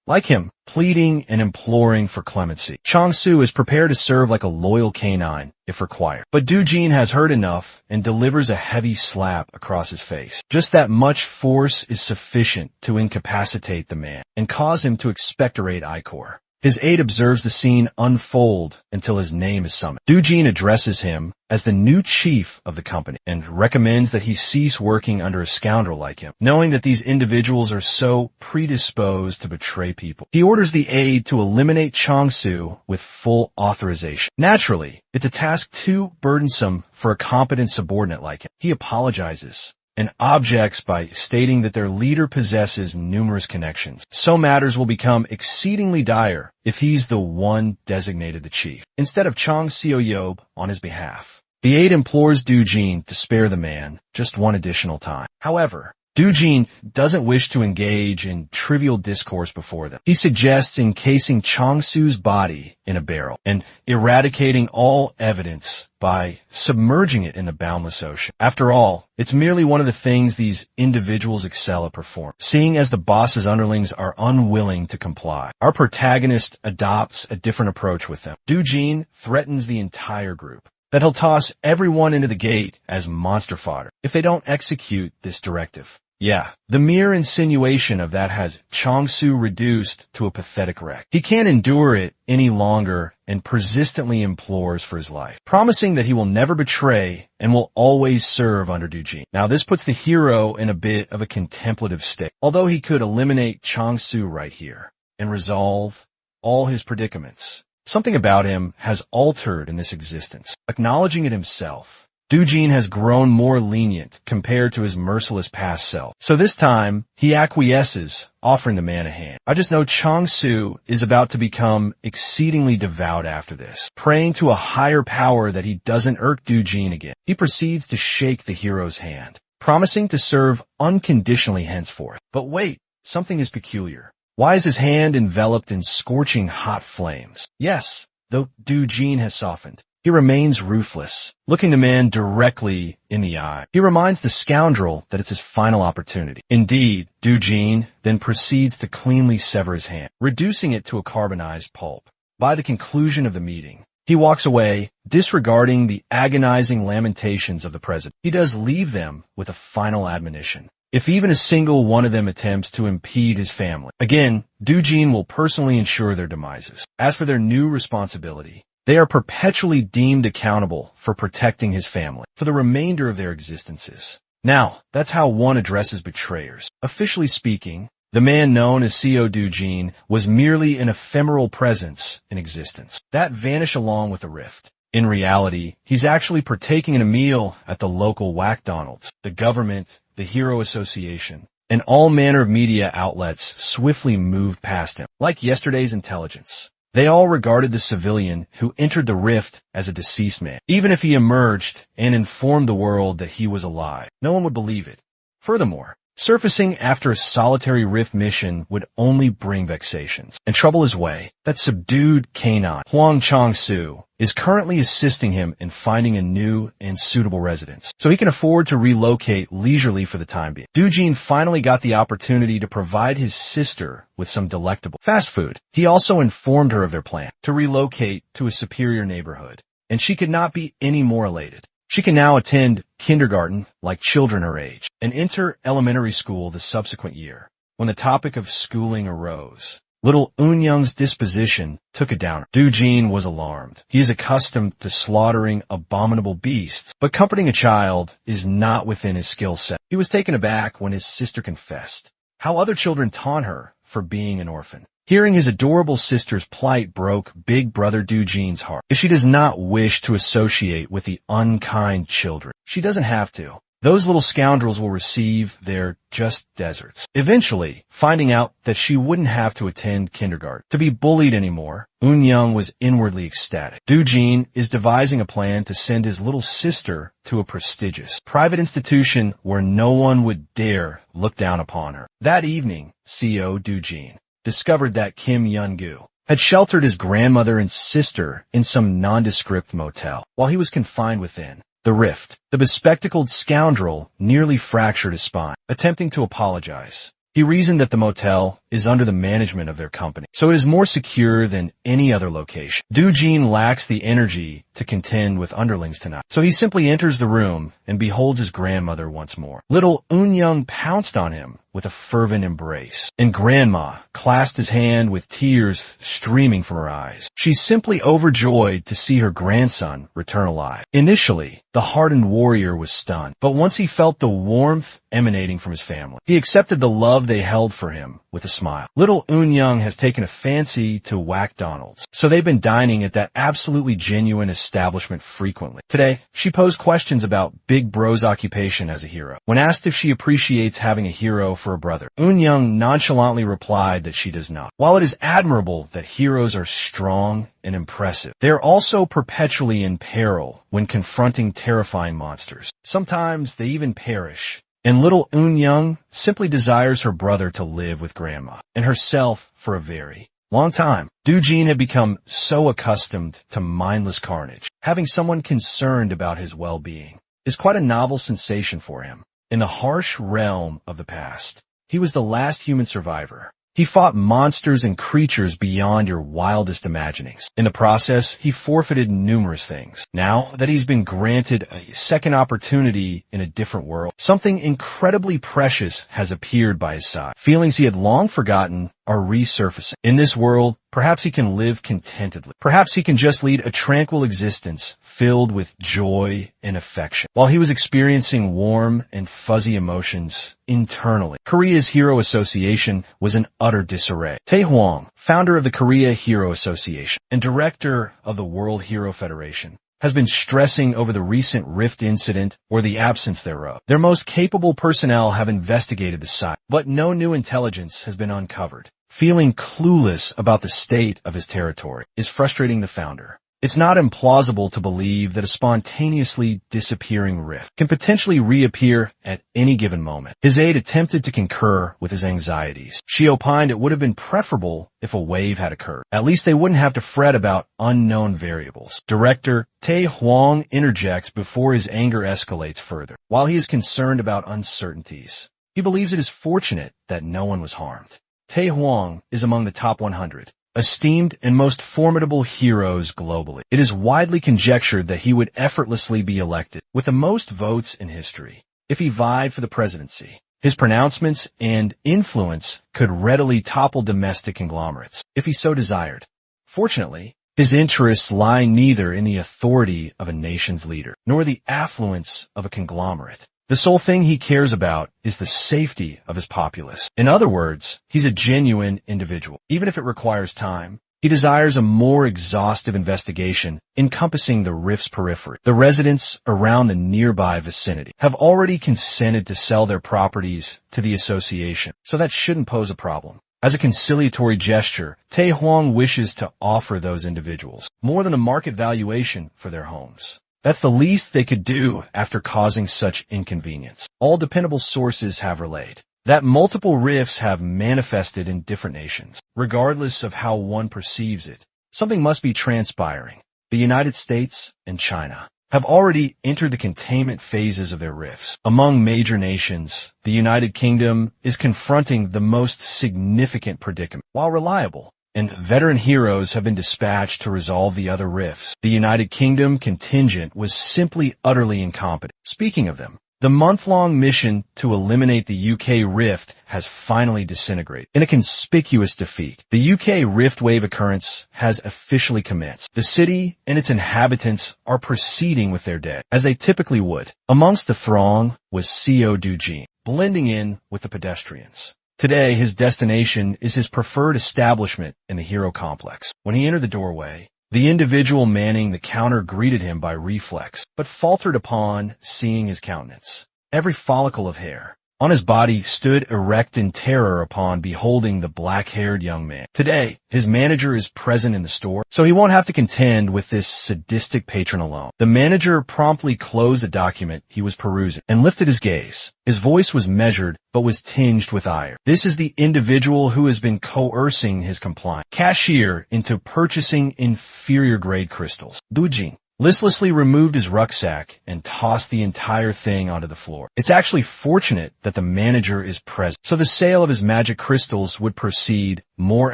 like him, pleading and imploring for clemency. Chong-soo is prepared to serve like a loyal canine if required, but Doojin has heard enough and delivers a heavy slap across his face. Just that much force is sufficient to incapacitate the man and cause him to expectorate ichor. His aide observes the scene unfold until his name is summoned. Dujin addresses him as the new chief of the company and recommends that he cease working under a scoundrel like him, knowing that these individuals are so predisposed to betray people. He orders the aide to eliminate Changsu with full authorization. Naturally, it's a task too burdensome for a competent subordinate like him. He apologizes and objects by stating that their leader possesses numerous connections. So matters will become exceedingly dire if he's the one designated the chief, instead of Chang Sioyob on his behalf. The aide implores Dujin to spare the man just one additional time. However, Dujin doesn't wish to engage in trivial discourse before them. He suggests encasing Changsu's body in a barrel and eradicating all evidence by submerging it in the boundless ocean. After all, it's merely one of the things these individuals excel at performing, seeing as the boss's underlings are unwilling to comply. Our protagonist adopts a different approach with them. Dujin threatens the entire group that he'll toss everyone into the gate as monster fodder if they don't execute this directive. Yeah, the mere insinuation of that has Changsu reduced to a pathetic wreck. He can't endure it any longer and persistently implores for his life, promising that he will never betray and will always serve under Dujin. Now this puts the hero in a bit of a contemplative state, although he could eliminate Changsu right here and resolve all his predicaments. Something about him has altered in this existence. Acknowledging it himself, Dujin has grown more lenient compared to his merciless past self. So this time, he acquiesces, offering the man a hand. I just know Changsu is about to become exceedingly devout after this, praying to a higher power that he doesn't irk Dujin again. He proceeds to shake the hero's hand, promising to serve unconditionally henceforth. But wait, something is peculiar. Why is his hand enveloped in scorching hot flames? Yes, though Dujin has softened, he remains ruthless, looking the man directly in the eye. He reminds the scoundrel that it's his final opportunity. Indeed, Dujin then proceeds to cleanly sever his hand, reducing it to a carbonized pulp. By the conclusion of the meeting, he walks away, disregarding the agonizing lamentations of the president. He does leave them with a final admonition. If even a single one of them attempts to impede his family, again, Dujin will personally ensure their demises. As for their new responsibility, they are perpetually deemed accountable for protecting his family for the remainder of their existences. Now, that's how one addresses betrayers. Officially speaking, the man known as Seo Dujin was merely an ephemeral presence in existence that vanished along with the rift. In reality, he's actually partaking in a meal at the local Whackdonald's. The government, the Hero Association, and all manner of media outlets swiftly moved past him, like yesterday's intelligence. They all regarded the civilian who entered the rift as a deceased man. Even if he emerged and informed the world that he was alive, no one would believe it. Furthermore, surfacing after a solitary rift mission would only bring vexations and trouble his way. That subdued canine, Huang Changsu, is currently assisting him in finding a new and suitable residence, so he can afford to relocate leisurely for the time being. Dujin finally got the opportunity to provide his sister with some delectable fast food. He also informed her of their plan to relocate to a superior neighborhood, and she could not be any more elated. She can now attend kindergarten like children her age and enter elementary school the subsequent year. When the topic of schooling arose, little Eunyoung's disposition took a downer. Dujin was alarmed. He is accustomed to slaughtering abominable beasts, but comforting a child is not within his skill set. He was taken aback when his sister confessed how other children taunt her for being an orphan. Hearing his adorable sister's plight broke big brother Dujin's heart. If she does not wish to associate with the unkind children, she doesn't have to. Those little scoundrels will receive their just deserts. Eventually, finding out that she wouldn't have to attend kindergarten to be bullied anymore, Eunyoung was inwardly ecstatic. Dujin is devising a plan to send his little sister to a prestigious private institution where no one would dare look down upon her. That evening, Seo Dujin discovered that Kim Yun-gu had sheltered his grandmother and sister in some nondescript motel while he was confined within the rift. The bespectacled scoundrel nearly fractured his spine, attempting to apologize. He reasoned that the motel is under the management of their company, so it is more secure than any other location. Dujin lacks the energy to contend with underlings tonight, so he simply enters the room and beholds his grandmother once more. Little Eunyoung pounced on him with a fervent embrace, and Grandma clasped his hand with tears streaming from her eyes. She's simply overjoyed to see her grandson return alive. Initially, the hardened warrior was stunned, but once he felt the warmth emanating from his family, he accepted the love they held for him with a smile. Little Eun-young has taken a fancy to Whack Donald's, so they've been dining at that absolutely genuine establishment frequently. Today, she posed questions about Big Bro's occupation as a hero. When asked if she appreciates having a hero for a brother, Eun-young nonchalantly replied that she does not. While it is admirable that heroes are strong and impressive, they are also perpetually in peril when confronting terrifying monsters. Sometimes they even perish, and little Eun-young simply desires her brother to live with Grandma and herself for a very long time. Doo-jin had become so accustomed to mindless carnage. Having someone concerned about his well-being is quite a novel sensation for him. In the harsh realm of the past, he was the last human survivor. He fought monsters and creatures beyond your wildest imaginings. In the process, he forfeited numerous things. Now that he's been granted a second opportunity in a different world, something incredibly precious has appeared by his side. Feelings he had long forgotten are resurfacing. In this world, perhaps he can live contentedly. Perhaps he can just lead a tranquil existence filled with joy and affection. While he was experiencing warm and fuzzy emotions internally, Korea's Hero Association was in utter disarray. Tae Hwang, founder of the Korea Hero Association and director of the World Hero Federation, has been stressing over the recent rift incident or the absence thereof. Their most capable personnel have investigated the site, but no new intelligence has been uncovered. Feeling clueless about the state of his territory is frustrating the founder. It's not implausible to believe that a spontaneously disappearing rift can potentially reappear at any given moment. His aide attempted to concur with his anxieties. She opined it would have been preferable if a wave had occurred. At least they wouldn't have to fret about unknown variables. Director Tae Hwang interjects before his anger escalates further. While he is concerned about uncertainties, he believes it is fortunate that no one was harmed. Tae Hwang is among the top 100. Esteemed and most formidable heroes globally. It is widely conjectured that he would effortlessly be elected with the most votes in history if he vied for the presidency. His pronouncements and influence could readily topple domestic conglomerates if he so desired. Fortunately, his interests lie neither in the authority of a nation's leader nor the affluence of a conglomerate. The sole thing he cares about is the safety of his populace. In other words, he's a genuine individual. Even if it requires time, he desires a more exhaustive investigation encompassing the rift's periphery. The residents around the nearby vicinity have already consented to sell their properties to the association, so that shouldn't pose a problem. As a conciliatory gesture, Tae Hwang wishes to offer those individuals more than a market valuation for their homes. That's the least they could do after causing such inconvenience. All dependable sources have relayed that multiple rifts have manifested in different nations. Regardless of how one perceives it, something must be transpiring. The United States and China have already entered the containment phases of their rifts. Among major nations, the United Kingdom is confronting the most significant predicament. While reliable and veteran heroes have been dispatched to resolve the other rifts, the United Kingdom contingent was simply utterly incompetent. Speaking of them, the month-long mission to eliminate the UK rift has finally disintegrated. In a conspicuous defeat, the UK rift wave occurrence has officially commenced. The city and its inhabitants are proceeding with their day, as they typically would. Amongst the throng was Co. Doo-jin, blending in with the pedestrians. Today, his destination is his preferred establishment in the hero complex. When he entered the doorway, the individual manning the counter greeted him by reflex, but faltered upon seeing his countenance. Every follicle of hair on his body stood erect in terror upon beholding the black-haired young man. Today, his manager is present in the store, so he won't have to contend with this sadistic patron alone. The manager promptly closed the document he was perusing and lifted his gaze. His voice was measured, but was tinged with ire. This is the individual who has been coercing his compliant cashier into purchasing inferior-grade crystals. Doo-jin listlessly removed his rucksack and tossed the entire thing onto the floor. It's actually fortunate that the manager is present, so the sale of his magic crystals would proceed more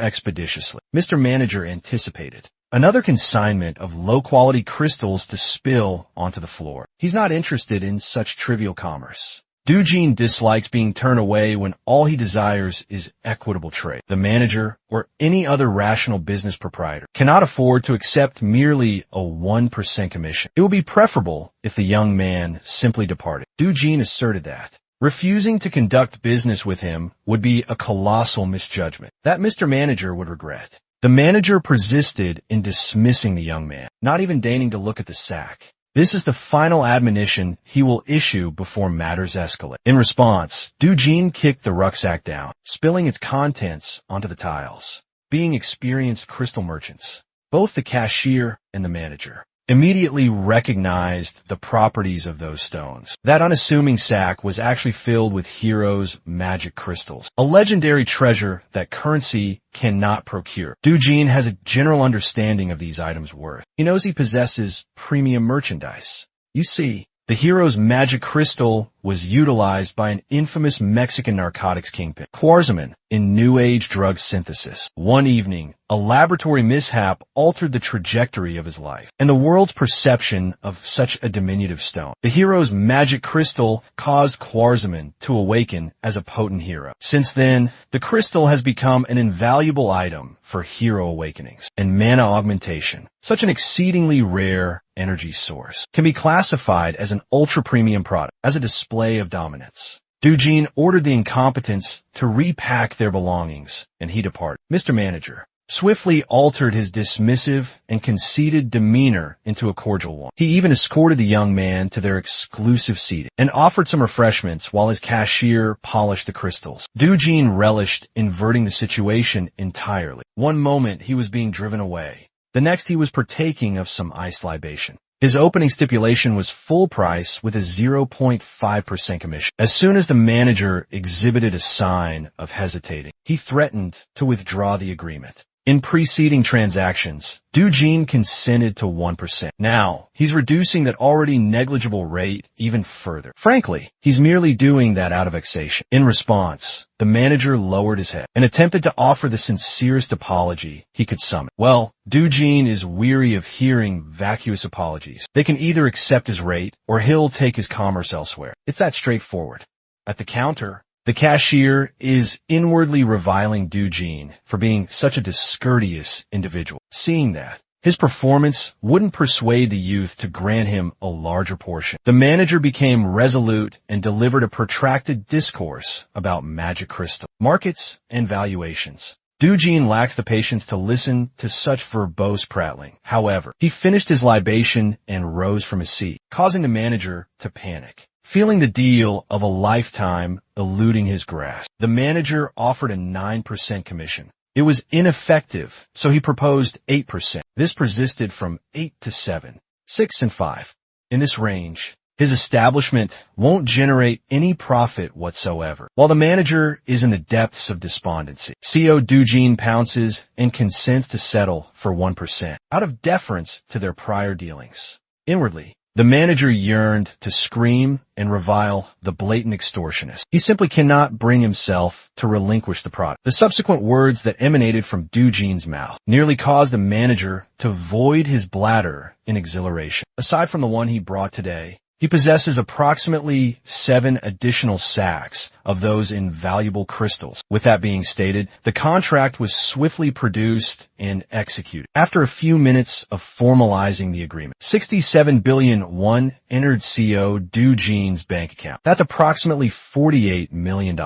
expeditiously. Mr. Manager anticipated another consignment of low-quality crystals to spill onto the floor. He's not interested in such trivial commerce. Dujin dislikes being turned away when all he desires is equitable trade. The manager, or any other rational business proprietor, cannot afford to accept merely a 1% commission. It would be preferable if the young man simply departed. Dujin asserted that refusing to conduct business with him would be a colossal misjudgment that Mr. Manager would regret. The manager persisted in dismissing the young man, not even deigning to look at the sack. This is the final admonition he will issue before matters escalate. In response, Dujin kicked the rucksack down, spilling its contents onto the tiles. Being experienced crystal merchants, both the cashier and the manager immediately recognized the properties of those stones. That unassuming sack was actually filled with Hero's magic crystals, a legendary treasure that currency cannot procure. Dujin has a general understanding of these items' worth. He knows he possesses premium merchandise. You see, the Hero's magic crystal was utilized by an infamous Mexican narcotics kingpin, Quarzaman, in New Age drug synthesis. One evening, a laboratory mishap altered the trajectory of his life and the world's perception of such a diminutive stone. The Hero's magic crystal caused Quarzaman to awaken as a potent hero. Since then, the crystal has become an invaluable item for hero awakenings and mana augmentation. Such an exceedingly rare energy source can be classified as an ultra-premium product, as a display of dominance. Dujin ordered the incompetents to repack their belongings, and he departed. Mr. Manager swiftly altered his dismissive and conceited demeanor into a cordial one. He even escorted the young man to their exclusive seating and offered some refreshments while his cashier polished the crystals. Dujin relished inverting the situation entirely. One moment he was being driven away. The next he was partaking of some iced libation. His opening stipulation was full price with a 0.5% commission. As soon as the manager exhibited a sign of hesitating, he threatened to withdraw the agreement. In preceding transactions, Dujin consented to 1%. Now, he's reducing that already negligible rate even further. Frankly, he's merely doing that out of vexation. In response, the manager lowered his head and attempted to offer the sincerest apology he could summon. Well, Dujin is weary of hearing vacuous apologies. They can either accept his rate or he'll take his commerce elsewhere. It's that straightforward. At the counter, the cashier is inwardly reviling Dujin for being such a discourteous individual. Seeing that, his performance wouldn't persuade the youth to grant him a larger portion. The manager became resolute and delivered a protracted discourse about magic crystal, markets, and valuations. Dujin lacks the patience to listen to such verbose prattling. However, he finished his libation and rose from his seat, causing the manager to panic. Feeling the deal of a lifetime eluding his grasp, the manager offered a 9% commission. It was ineffective, so he proposed 8%. This persisted from 8 to 7, 6 and 5. In this range, his establishment won't generate any profit whatsoever. While the manager is in the depths of despondency, CO Dujin pounces and consents to settle for 1%, out of deference to their prior dealings. Inwardly, the manager yearned to scream and revile the blatant extortionist. He simply cannot bring himself to relinquish the product. The subsequent words that emanated from Dujin's mouth nearly caused the manager to void his bladder in exhilaration. Aside from the one he brought today, he possesses approximately 7 additional sacks of those invaluable crystals. With that being stated, the contract was swiftly produced and executed. After a few minutes of formalizing the agreement, 67 billion won entered CO Dujin's bank account. That's approximately $48 million.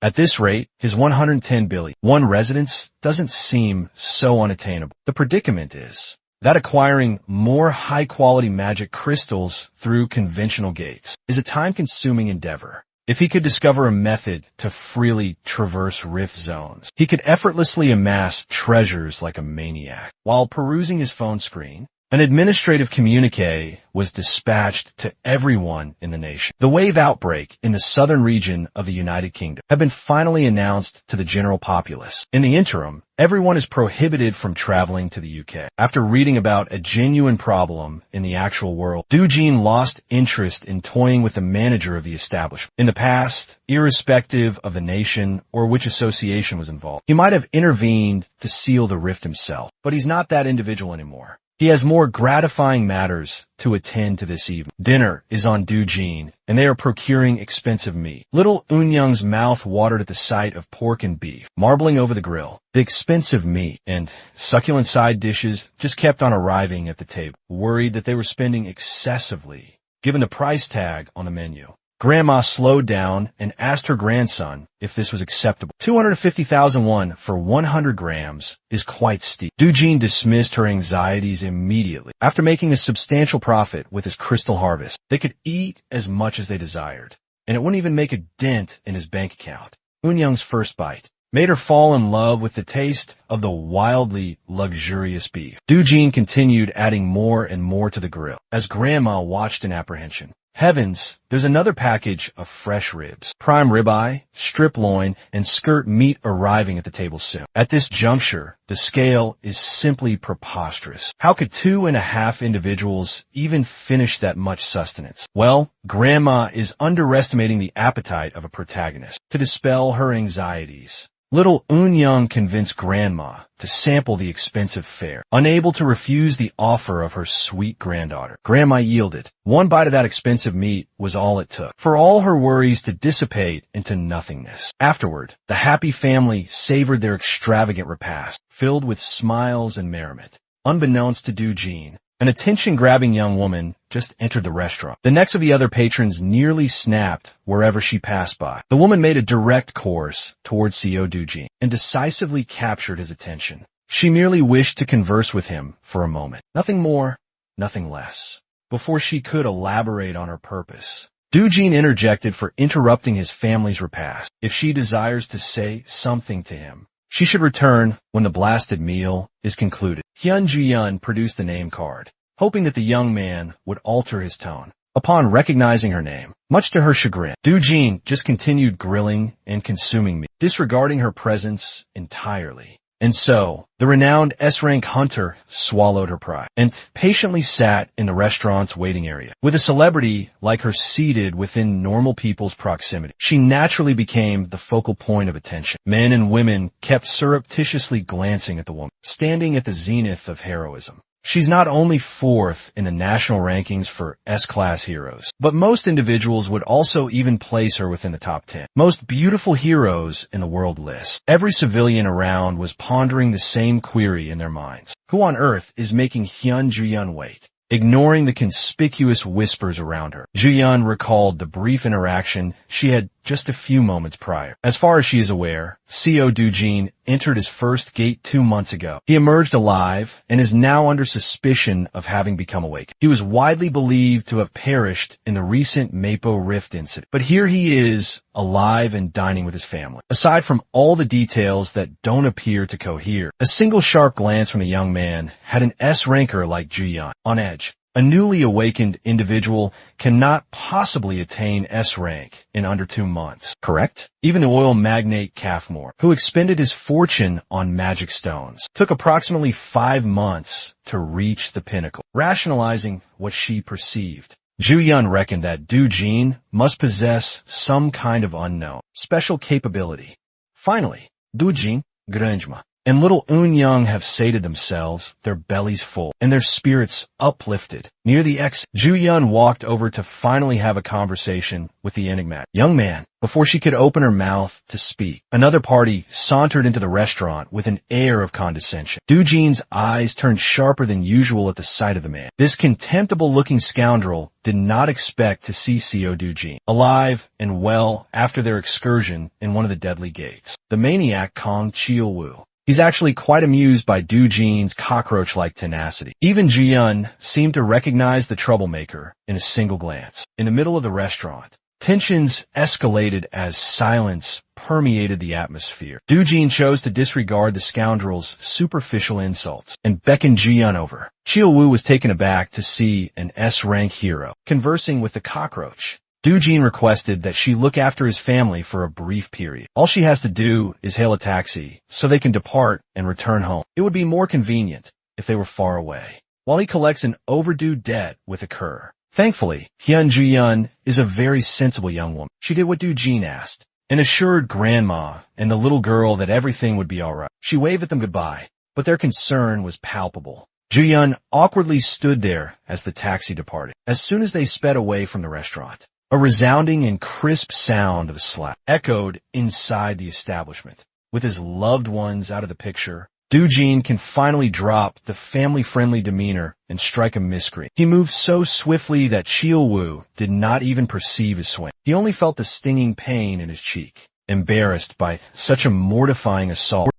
At this rate, his 110 billion won residence doesn't seem so unattainable. The predicament is that acquiring more high-quality magic crystals through conventional gates is a time-consuming endeavor. If he could discover a method to freely traverse rift zones, he could effortlessly amass treasures like a maniac. While perusing his phone screen, an administrative communique was dispatched to everyone in the nation. The wave outbreak in the southern region of the United Kingdom had been finally announced to the general populace. In the interim, everyone is prohibited from traveling to the UK. After reading about a genuine problem in the actual world, Dujin lost interest in toying with the manager of the establishment. In the past, irrespective of the nation or which association was involved, he might have intervened to seal the rift himself. But he's not that individual anymore. He has more gratifying matters to attend to this evening. Dinner is on Dujin, and they are procuring expensive meat. Little Unyoung's mouth watered at the sight of pork and beef, marbling over the grill. The expensive meat and succulent side dishes just kept on arriving at the table, worried that they were spending excessively, given the price tag on the menu. Grandma slowed down and asked her grandson if this was acceptable. 250,000 won for 100 grams is quite steep. Dujin dismissed her anxieties immediately. After making a substantial profit with his crystal harvest, they could eat as much as they desired, and it wouldn't even make a dent in his bank account. Unyoung's first bite made her fall in love with the taste of the wildly luxurious beef. Dujin continued adding more and more to the grill as Grandma watched in apprehension. Heavens, there's another package of fresh ribs, prime ribeye, strip loin, and skirt meat arriving at the table soon. At this juncture, the scale is simply preposterous. How could 2.5 individuals even finish that much sustenance? Well, Grandma is underestimating the appetite of a protagonist. To dispel her anxieties, little Unyoung convinced Grandma to sample the expensive fare. Unable to refuse the offer of her sweet granddaughter, Grandma yielded. One bite of that expensive meat was all it took for all her worries to dissipate into nothingness. Afterward, the happy family savored their extravagant repast, filled with smiles and merriment. Unbeknownst to Dujin, an attention-grabbing young woman just entered the restaurant. The necks of the other patrons nearly snapped wherever she passed by. The woman made a direct course towards Seo Dujin and decisively captured his attention. She merely wished to converse with him for a moment. Nothing more, nothing less. Before she could elaborate on her purpose, Dujin interjected for interrupting his family's repast. If she desires to say something to him, she should return when the blasted meal is concluded. Hyun Ji-yun produced the name card, hoping that the young man would alter his tone. Upon recognizing her name, much to her chagrin, Dujin just continued grilling and consuming meat, disregarding her presence entirely. And so, the renowned S-rank hunter swallowed her pride and patiently sat in the restaurant's waiting area. With a celebrity like her seated within normal people's proximity, she naturally became the focal point of attention. Men and women kept surreptitiously glancing at the woman, standing at the zenith of heroism. She's not only fourth in the national rankings for S-class heroes, but most individuals would also even place her within the top 10 most beautiful heroes in the world list. Every civilian around was pondering the same query in their minds. Who on earth is making Hyun Ji-yun wait? Ignoring the conspicuous whispers around her, Ji-yun recalled the brief interaction she had just a few moments prior. As far as she is aware, Seo Dujin entered his first gate 2 months ago. He emerged alive and is now under suspicion of having become awakened. He was widely believed to have perished in the recent Mapo Rift incident, but here he is, alive and dining with his family. Aside from all the details that don't appear to cohere, a single sharp glance from the young man had an S-ranker like Ji-yun on edge. A newly awakened individual cannot possibly attain S-rank in under 2 months, correct? Even the oil magnate Kafmore, who expended his fortune on magic stones, took approximately 5 months to reach the pinnacle, rationalizing what she perceived. Ju-yun reckoned that Dujin must possess some kind of unknown, special capability. Finally, Dujin, Granjma, and little Unyoung have sated themselves, their bellies full, and their spirits uplifted. Near the Ju-yun walked over to finally have a conversation with the enigmatic young man. Before she could open her mouth to speak, another party sauntered into the restaurant with an air of condescension. Dujin's eyes turned sharper than usual at the sight of the man. This contemptible-looking scoundrel did not expect to see Seo Dujin alive and well after their excursion in one of the deadly gates. The maniac Kong Chil-woo. He's actually quite amused by Dujin's cockroach-like tenacity. Even Ji-yun seemed to recognize the troublemaker in a single glance. In the middle of the restaurant, tensions escalated as silence permeated the atmosphere. Dujin chose to disregard the scoundrel's superficial insults and beckoned Ji-yun over. Chil-woo was taken aback to see an S-rank hero conversing with the cockroach. Dujin requested that she look after his family for a brief period. All she has to do is hail a taxi so they can depart and return home. It would be more convenient if they were far away, while he collects an overdue debt with a cur. Thankfully, Hyun Ji-yun is a very sensible young woman. She did what Dujin asked and assured Grandma and the little girl that everything would be all right. She waved at them goodbye, but their concern was palpable. Ju-yun awkwardly stood there as the taxi departed. As soon as they sped away from the restaurant, a resounding and crisp sound of slap echoed inside the establishment. With his loved ones out of the picture, Do-jin can finally drop the family-friendly demeanor and strike a miscreant. He moved so swiftly that Chil-woo did not even perceive his swing. He only felt the stinging pain in his cheek, embarrassed by such a mortifying assault.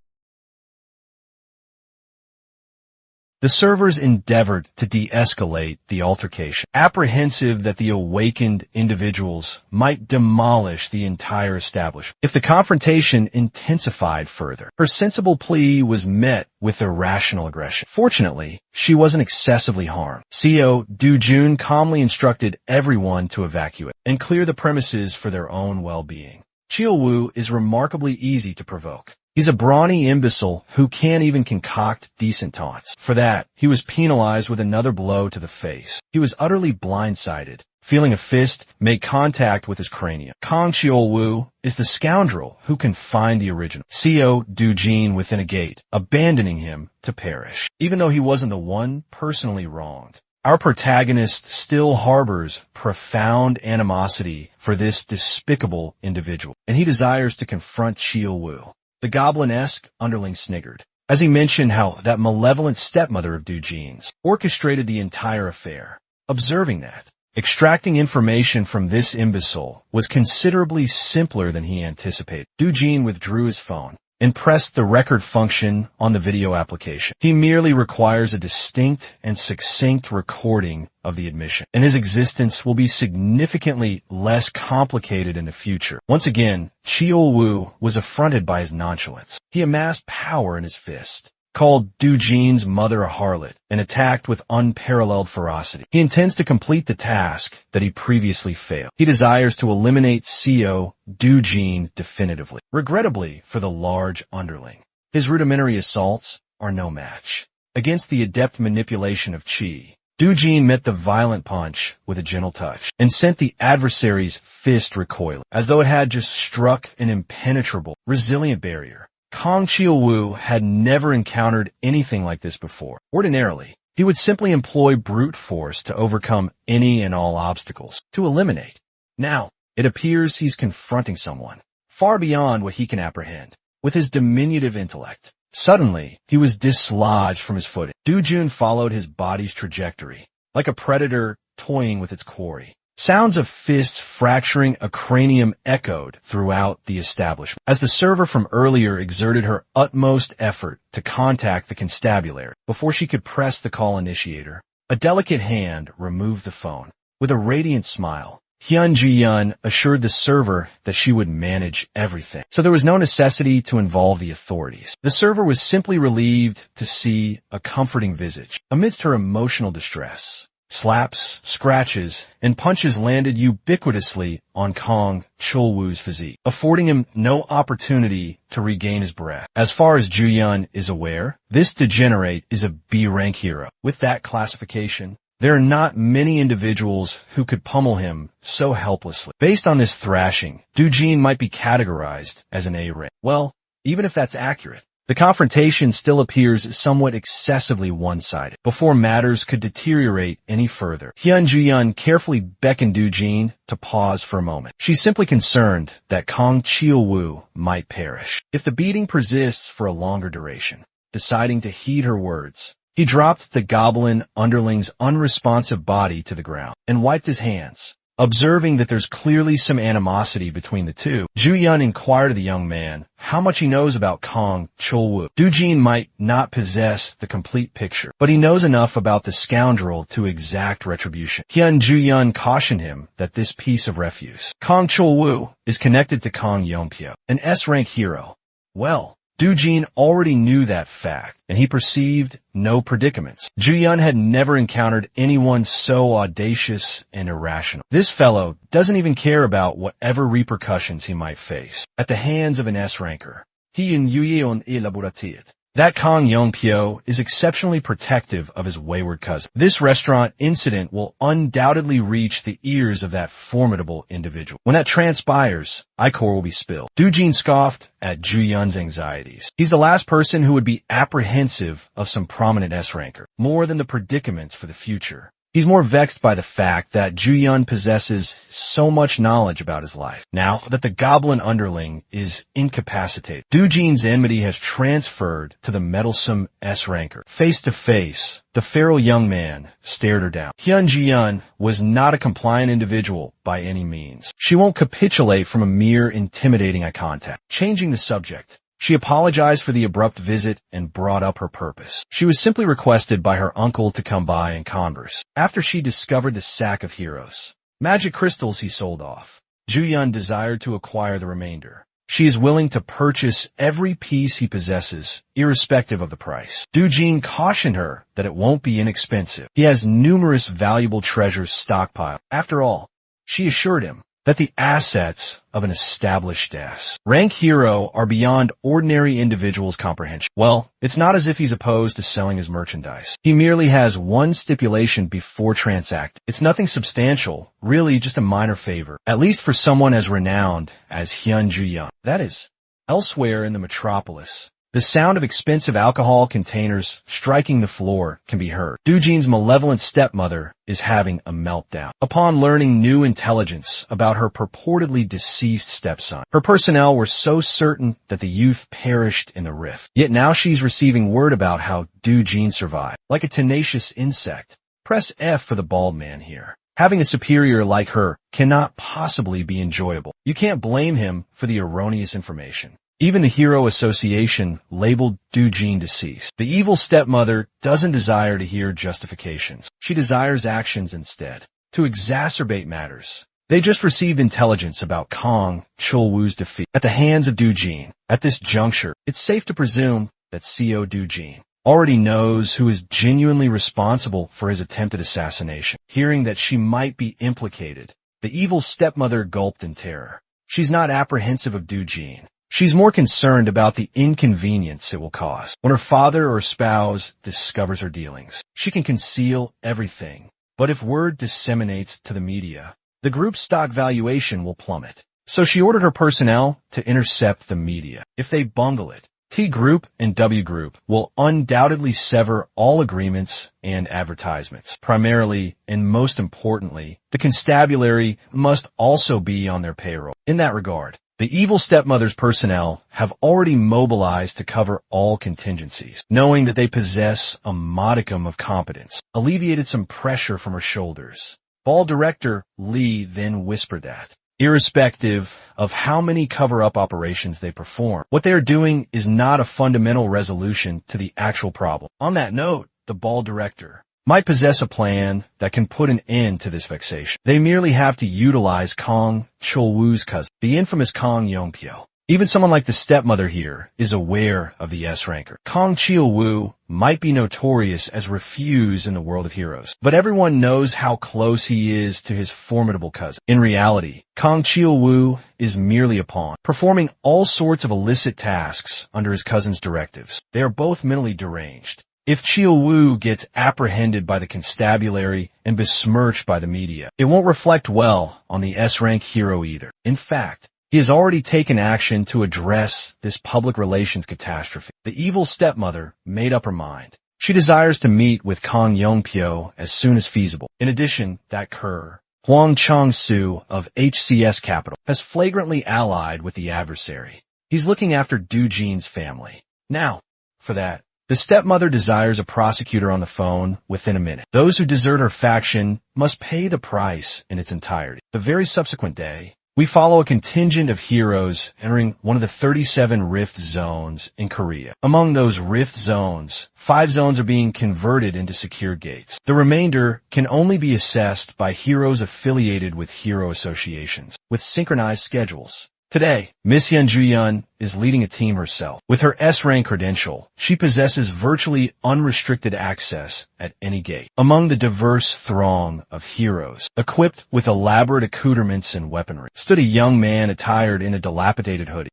The servers endeavored to de-escalate the altercation, apprehensive that the awakened individuals might demolish the entire establishment if the confrontation intensified further. Her sensible plea was met with irrational aggression. Fortunately, she wasn't excessively harmed. CEO Do-jun calmly instructed everyone to evacuate and clear the premises for their own well-being. Chil-woo is remarkably easy to provoke. He's a brawny imbecile who can't even concoct decent taunts. For that, he was penalized with another blow to the face. He was utterly blindsided, feeling a fist make contact with his cranium. Kang Chil-woo is the scoundrel who can find the original CEO Do-jin within a gate, abandoning him to perish. Even though he wasn't the one personally wronged, our protagonist still harbors profound animosity for this despicable individual, and he desires to confront Chil-woo. The goblin-esque underling sniggered, as he mentioned how that malevolent stepmother of Do-jin's orchestrated the entire affair. Observing that, extracting information from this imbecile was considerably simpler than he anticipated. Do-jin withdrew his phone and pressed the record function on the video application. He merely requires a distinct and succinct recording of the admission, and his existence will be significantly less complicated in the future. Once again, Chil-woo was affronted by his nonchalance. He amassed power in his fist, called Do-jin's mother a harlot, and attacked with unparalleled ferocity. He intends to complete the task that he previously failed. He desires to eliminate CEO Do-jin definitively. Regrettably for the large underling, his rudimentary assaults are no match against the adept manipulation of chi. Do-jin met the violent punch with a gentle touch and sent the adversary's fist recoiling, as though it had just struck an impenetrable, resilient barrier. Kang Chil-woo had never encountered anything like this before. Ordinarily, he would simply employ brute force to overcome any and all obstacles, to eliminate. Now, it appears he's confronting someone far beyond what he can apprehend. With his diminutive intellect, suddenly he was dislodged from his footing. Do-jun followed his body's trajectory, like a predator toying with its quarry. Sounds of fists fracturing a cranium echoed throughout the establishment, as the server from earlier exerted her utmost effort to contact the constabulary. Before she could press the call initiator, a delicate hand removed the phone. With a radiant smile, Hyun-ji-yun assured the server that she would manage everything, so there was no necessity to involve the authorities. The server was simply relieved to see a comforting visage amidst her emotional distress. Slaps, scratches, and punches landed ubiquitously on Kang Chil-woo's physique, affording him no opportunity to regain his breath. As far as Ju-yun is aware, this degenerate is a B-rank hero. With that classification, there are not many individuals who could pummel him so helplessly. Based on this thrashing, Do-jin might be categorized as an A-rank. Well, even if that's accurate, the confrontation still appears somewhat excessively one-sided. Before matters could deteriorate any further, Hyun-ji-yun carefully beckoned Do-jin to pause for a moment. She's simply concerned that Kang Chil-woo might perish if the beating persists for a longer duration. Deciding to heed her words, he dropped the goblin underling's unresponsive body to the ground and wiped his hands. Observing that there's clearly some animosity between the two, Ju-yun inquired of the young man how much he knows about Kang Chil-woo. Do-jin might not possess the complete picture, but he knows enough about the scoundrel to exact retribution. Hyun-ju-yun cautioned him that this piece of refuse, Kang Chil-woo, is connected to Kang Yong-pyo, an S-rank hero. Well, Do-jin already knew that fact, and he perceived no predicaments. Ju-yun had never encountered anyone so audacious and irrational. This fellow doesn't even care about whatever repercussions he might face at the hands of an S-ranker. Hyun-ju-yeon elaborated. that Kang Yongpyo is exceptionally protective of his wayward cousin. This restaurant incident will undoubtedly reach the ears of that formidable individual. When that transpires, ichor will be spilled. Doojin scoffed at Ju-Yun's anxieties. He's the last person who would be apprehensive of some prominent S-ranker, more than the predicaments for the future. He's more vexed by the fact that Ju-Yun possesses so much knowledge about his life. Now that the goblin underling is incapacitated, Doojin's enmity has transferred to the meddlesome S-ranker. Face to face, the feral young man stared her down. Hyun Ji-yun was not a compliant individual by any means. She won't capitulate from a mere intimidating eye contact. Changing the subject, she apologized for the abrupt visit and brought up her purpose. She was simply requested by her uncle to come by and converse. After she discovered the sack of heroes, magic crystals he sold off, Ju-Yun desired to acquire the remainder. She is willing to purchase every piece he possesses, irrespective of the price. Doojin cautioned her that it won't be inexpensive. He has numerous valuable treasures stockpiled. After all, she assured him that the assets of an established S-rank hero are beyond ordinary individuals' comprehension. Well, it's not as if he's opposed to selling his merchandise. He merely has one stipulation before transacting. It's nothing substantial, really just a minor favor, at least for someone as renowned as Hyun Ju-Yun. That is, elsewhere in the metropolis, the sound of expensive alcohol containers striking the floor can be heard. Doojin's malevolent stepmother is having a meltdown. Upon learning new intelligence about her purportedly deceased stepson, her personnel were so certain that the youth perished in the rift. Yet now she's receiving word about how Doojin survived. Like a tenacious insect. Press F for the bald man here. Having a superior like her cannot possibly be enjoyable. You can't blame him for the erroneous information. Even the Hero Association labeled Doojin deceased. The evil stepmother doesn't desire to hear justifications. She desires actions instead, to exacerbate matters. They just received intelligence about Kang Chul-woo's defeat at the hands of Doojin. At this juncture, it's safe to presume that CO Doojin already knows who is genuinely responsible for his attempted assassination. Hearing that she might be implicated, the evil stepmother gulped in terror. She's not apprehensive of Doojin. She's more concerned about the inconvenience it will cause. When her father or spouse discovers her dealings, she can conceal everything. But if word disseminates to the media, the group's stock valuation will plummet. So she ordered her personnel to intercept the media. If they bungle it, T Group and W Group will undoubtedly sever all agreements and advertisements. Primarily, and most importantly, the constabulary must also be on their payroll. In that regard, the evil stepmother's personnel have already mobilized to cover all contingencies, knowing that they possess a modicum of competence, alleviated some pressure from her shoulders. Ball director Lee then whispered that, irrespective of how many cover-up operations they perform, what they are doing is not a fundamental resolution to the actual problem. On that note, the ball director might possess a plan that can put an end to this vexation. They merely have to utilize Kang Chul-woo's cousin, the infamous Kang Yongpyo. Even someone like the stepmother here is aware of the S-ranker. Kang Chul-woo might be notorious as refuse in the world of heroes, but everyone knows how close he is to his formidable cousin. In reality, Kang Chul-woo is merely a pawn, performing all sorts of illicit tasks under his cousin's directives. They are both mentally deranged. If Chul-woo gets apprehended by the constabulary and besmirched by the media, it won't reflect well on the S-rank hero either. In fact, he has already taken action to address this public relations catastrophe. The evil stepmother made up her mind. She desires to meet with Kang Yongpyo as soon as feasible. In addition, that cur, Huang Chang-soo of HCS Capital, has flagrantly allied with the adversary. He's looking after Doojin's family. Now, for that, the stepmother desires a prosecutor on the phone within a minute. Those who desert her faction must pay the price in its entirety. The very subsequent day, we follow a contingent of heroes entering one of the 37 rift zones in Korea. Among those rift zones, 5 zones are being converted into secure gates. The remainder can only be assessed by heroes affiliated with hero associations, with synchronized schedules. Today, Miss Hyun Ju-Yun is leading a team herself. With her S-rank credential, she possesses virtually unrestricted access at any gate. Among the diverse throng of heroes, equipped with elaborate accoutrements and weaponry, stood a young man attired in a dilapidated hoodie.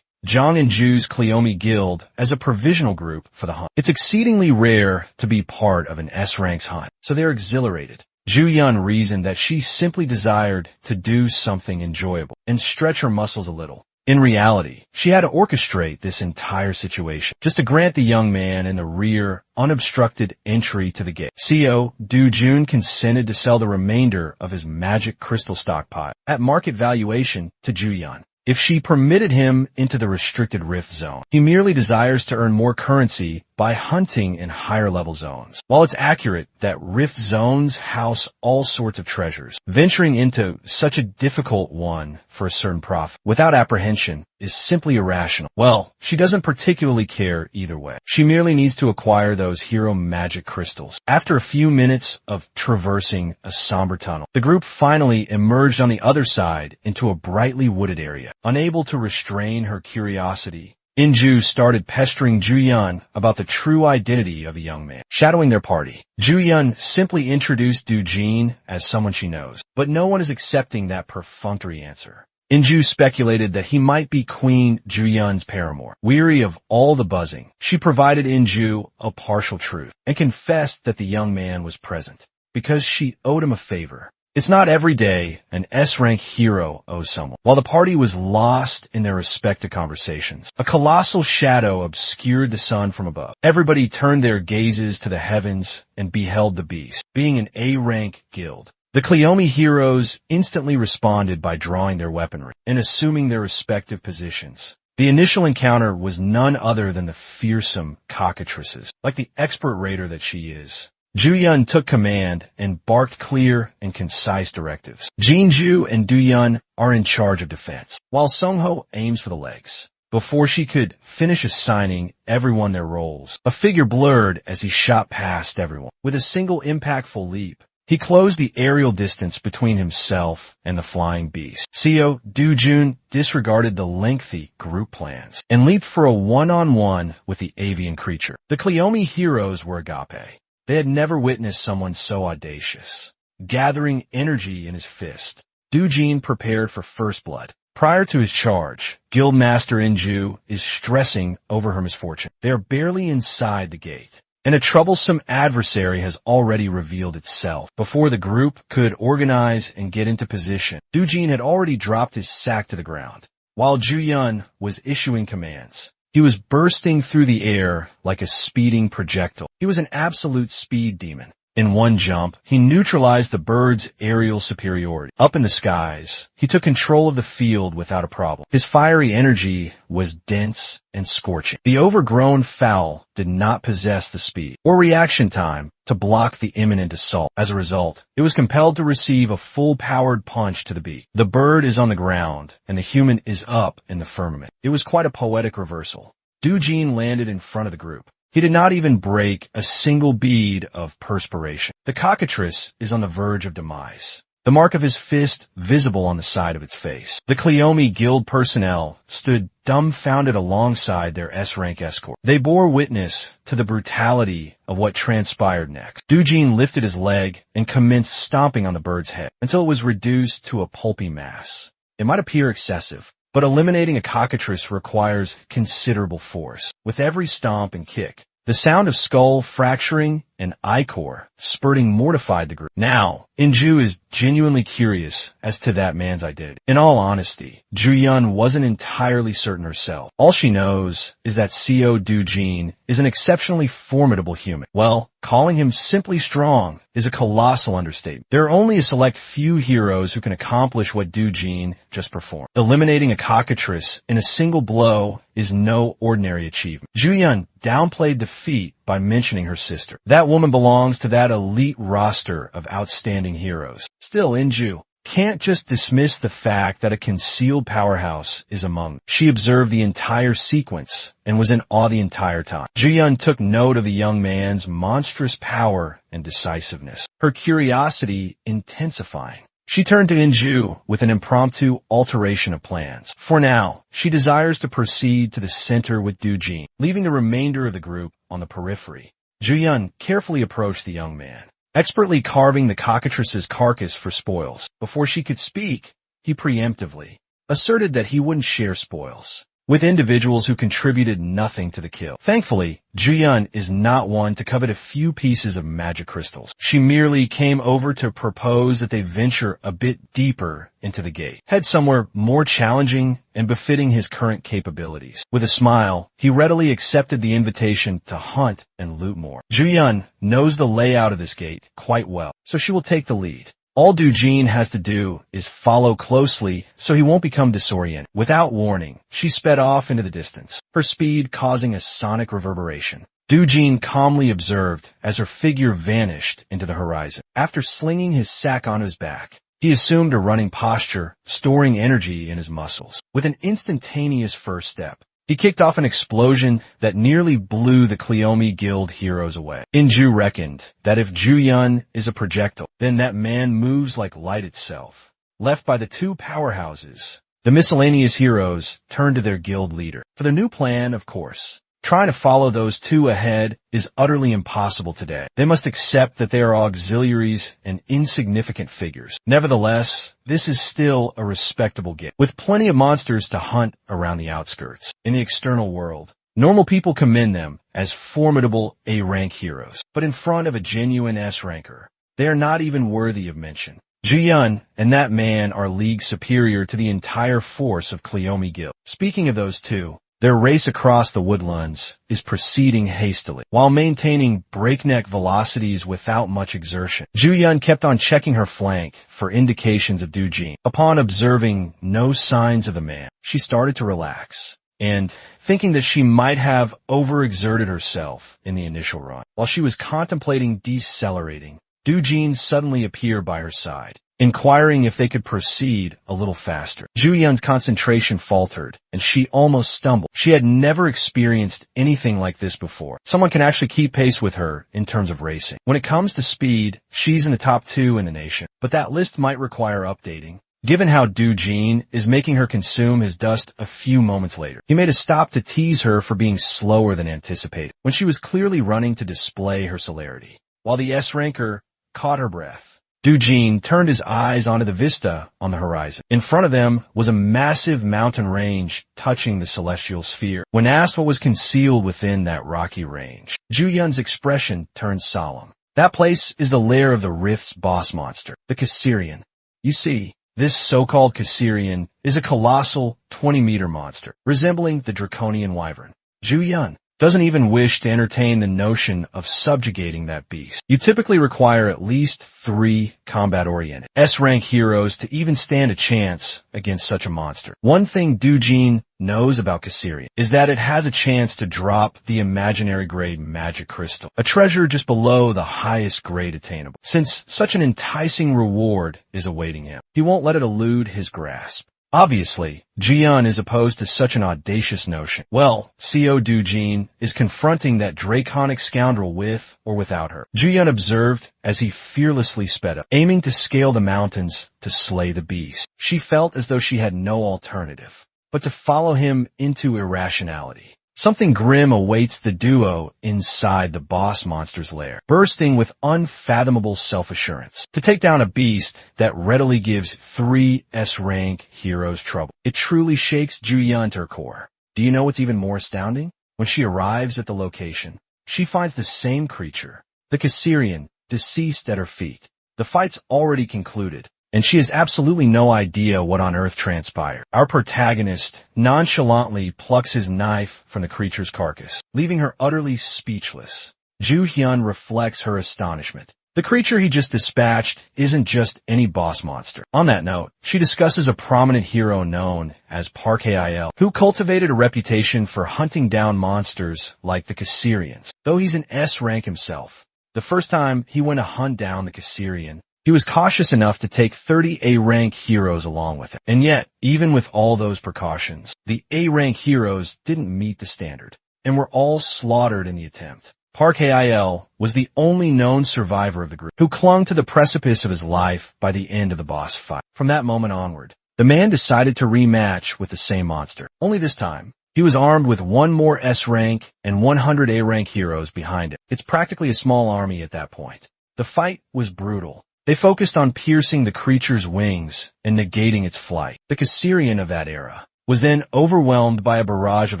Zhang and Ju's Cleome Guild as a provisional group for the hunt. It's exceedingly rare to be part of an S-ranks hunt, so they're exhilarated. Zhu Yun reasoned that she simply desired to do something enjoyable and stretch her muscles a little. In reality, she had to orchestrate this entire situation just to grant the young man in the rear unobstructed entry to the gate. CO Du Jun consented to sell the remainder of his magic crystal stockpile at market valuation to Zhu Yun if she permitted him into the restricted rift zone. He merely desires to earn more currency by hunting in higher level zones. While it's accurate that rift zones house all sorts of treasures, venturing into such a difficult one for a certain profit without apprehension is simply irrational. Well, she doesn't particularly care either way. She merely needs to acquire those hero magic crystals. After a few minutes of traversing a somber tunnel, the group finally emerged on the other side into a brightly wooded area. Unable to restrain her curiosity, Inju started pestering Zhu Yun about the true identity of the young man, shadowing their party. Zhu Yun simply introduced Du Jin as someone she knows, but no one is accepting that perfunctory answer. Inju speculated that he might be Queen Zhu Yun's paramour. Weary of all the buzzing, she provided Inju a partial truth and confessed that the young man was present because she owed him a favor. It's not every day an S-rank hero owes someone. While the party was lost in their respective conversations, a colossal shadow obscured the sun from above. Everybody turned their gazes to the heavens and beheld the beast. Being an A-rank guild, the Cleome heroes instantly responded by drawing their weaponry and assuming their respective positions. The initial encounter was none other than the fearsome cockatrices. Like the expert raider that she is, Zhu Yun took command and barked clear and concise directives. Jinju and Du Yun are in charge of defense, while Songho aims for the legs. Before she could finish assigning everyone their roles, a figure blurred as he shot past everyone. With a single impactful leap, he closed the aerial distance between himself and the flying beast. CO Du Jun disregarded the lengthy group plans and leaped for a one-on-one with the avian creature. The Cleome heroes were agape. They had never witnessed someone so audacious. Gathering energy in his fist, Du Jin prepared for first blood. Prior to his charge, Guildmaster Inju is stressing over her misfortune. They are barely inside the gate, and a troublesome adversary has already revealed itself. Before the group could organize and get into position, Du Jin had already dropped his sack to the ground, while Zhu Yun was issuing commands. He was bursting through the air like a speeding projectile. He was an absolute speed demon. In one jump, he neutralized the bird's aerial superiority. Up in the skies, he took control of the field without a problem. His fiery energy was dense and scorching. The overgrown fowl did not possess the speed or reaction time to block the imminent assault. As a result, it was compelled to receive a full-powered punch to the beak. The bird is on the ground, and the human is up in the firmament. It was quite a poetic reversal. Du Jin landed in front of the group. He did not even break a single bead of perspiration. The cockatrice is on the verge of demise, the mark of his fist visible on the side of its face. The Cleome Guild personnel stood dumbfounded alongside their S-rank escort. They bore witness to the brutality of what transpired next. Du Jin lifted his leg and commenced stomping on the bird's head until it was reduced to a pulpy mass. It might appear excessive, but eliminating a cockatrice requires considerable force. With every stomp and kick, the sound of skull fracturing and ichor spurting mortified the group. Now, Inju is genuinely curious as to that man's identity. In all honesty, Zhu Yun wasn't entirely certain herself. All she knows is that CO Du Jin is an exceptionally formidable human. Well, calling him simply strong is a colossal understatement. There are only a select few heroes who can accomplish what Du Jin just performed. Eliminating a cockatrice in a single blow is no ordinary achievement. Zhu Yun downplayed the feat by mentioning her sister. That woman belongs to that elite roster of outstanding heroes. Still, Inju can't just dismiss the fact that a concealed powerhouse is among them. She observed the entire sequence and was in awe the entire time. Zhu Yun took note of the young man's monstrous power and decisiveness, her curiosity intensifying. She turned to Inju with an impromptu alteration of plans. For now, she desires to proceed to the center with Du Jin, leaving the remainder of the group on the periphery. Zhu Yun carefully approached the young man, expertly carving the cockatrice's carcass for spoils. Before she could speak, he preemptively asserted that he wouldn't share spoils. with individuals who contributed nothing to the kill. Thankfully, Ju-Yun is not one to covet a few pieces of magic crystals. She merely came over to propose that they venture a bit deeper into the gate, head somewhere more challenging and befitting his current capabilities. With a smile, he readily accepted the invitation to hunt and loot more. Ju-Yun knows the layout of this gate quite well, so she will take the lead. All Do-Jin has to do is follow closely so he won't become disoriented. Without warning, she sped off into the distance, her speed causing a sonic reverberation. Do-Jin calmly observed as her figure vanished into the horizon. After slinging his sack onto his back, he assumed a running posture, storing energy in his muscles. With an instantaneous first step, he kicked off an explosion that nearly blew the Cleome Guild heroes away. Inju reckoned that if Ju-Yun is a projectile, then that man moves like light itself. Left by the two powerhouses, the miscellaneous heroes turned to their guild leader. For their new plan, of course, trying to follow those two ahead is utterly impossible today. They must accept that they are auxiliaries and insignificant figures. Nevertheless, this is still a respectable gift, with plenty of monsters to hunt around the outskirts. In the external world, normal people commend them as formidable A-rank heroes, but in front of a genuine S-ranker, they are not even worthy of mention. Ju-Yun and that man are leagues superior to the entire force of Cleome Guild. Speaking of those two, their race across the woodlands is proceeding hastily, while maintaining breakneck velocities without much exertion. Ju-Yun kept on checking her flank for indications of Do-Jin. Upon observing no signs of the man, she started to relax, and thinking that she might have overexerted herself in the initial run. While she was contemplating decelerating, Do-Jin suddenly appeared by her side, inquiring if they could proceed a little faster. Ju-Yun's concentration faltered, and she almost stumbled. She had never experienced anything like this before. Someone can actually keep pace with her in terms of racing. When it comes to speed, she's in the top 2 in the nation, but that list might require updating, given how Do-Jin is making her consume his dust a few moments later. He made a stop to tease her for being slower than anticipated, when she was clearly running to display her celerity. While the S-ranker caught her breath, Do-Jin turned his eyes onto the vista on the horizon. In front of them was a massive mountain range touching the celestial sphere. When asked what was concealed within that rocky range, Ju-Yun's expression turned solemn. That place is the lair of the Rift's boss monster, the Caesarian. You see, this so-called Caesarian is a colossal 20-meter monster, resembling the draconian wyvern. Ju-Yun doesn't even wish to entertain the notion of subjugating that beast. You typically require at least 3 combat-oriented S-rank heroes to even stand a chance against such a monster. One thing Do-Jin knows about Caesarian is that it has a chance to drop the imaginary grade magic crystal, a treasure just below the highest grade attainable. Since such an enticing reward is awaiting him, he won't let it elude his grasp. Obviously, Ju-Yun is opposed to such an audacious notion. Well, CO Do-Jin is confronting that draconic scoundrel with or without her. Ju-Yun observed as he fearlessly sped up, aiming to scale the mountains to slay the beast. She felt as though she had no alternative but to follow him into irrationality. Something grim awaits the duo inside the boss monster's lair, bursting with unfathomable self-assurance. To take down a beast that readily gives 3 S-rank heroes trouble. It truly shakes Ju-Yun to her core. Do you know what's even more astounding? When she arrives at the location, she finds the same creature, the Caesarian, deceased at her feet. The fight's already concluded, and she has absolutely no idea what on earth transpired. Our protagonist nonchalantly plucks his knife from the creature's carcass, leaving her utterly speechless. Ju-Hyun reflects her astonishment. The creature he just dispatched isn't just any boss monster. On that note, she discusses a prominent hero known as Park Hae-il, who cultivated a reputation for hunting down monsters like the Caesarians. Though he's an S-rank himself, the first time he went to hunt down the Caesarian, he was cautious enough to take 30 A-rank heroes along with him. And yet, even with all those precautions, the A-rank heroes didn't meet the standard, and were all slaughtered in the attempt. Park Hae-il was the only known survivor of the group, who clung to the precipice of his life by the end of the boss fight. From that moment onward, the man decided to rematch with the same monster. Only this time, he was armed with 1 more S-rank and 100 A-rank heroes behind him. It's practically a small army at that point. The fight was brutal. They focused on piercing the creature's wings and negating its flight. The Caesarian of that era was then overwhelmed by a barrage of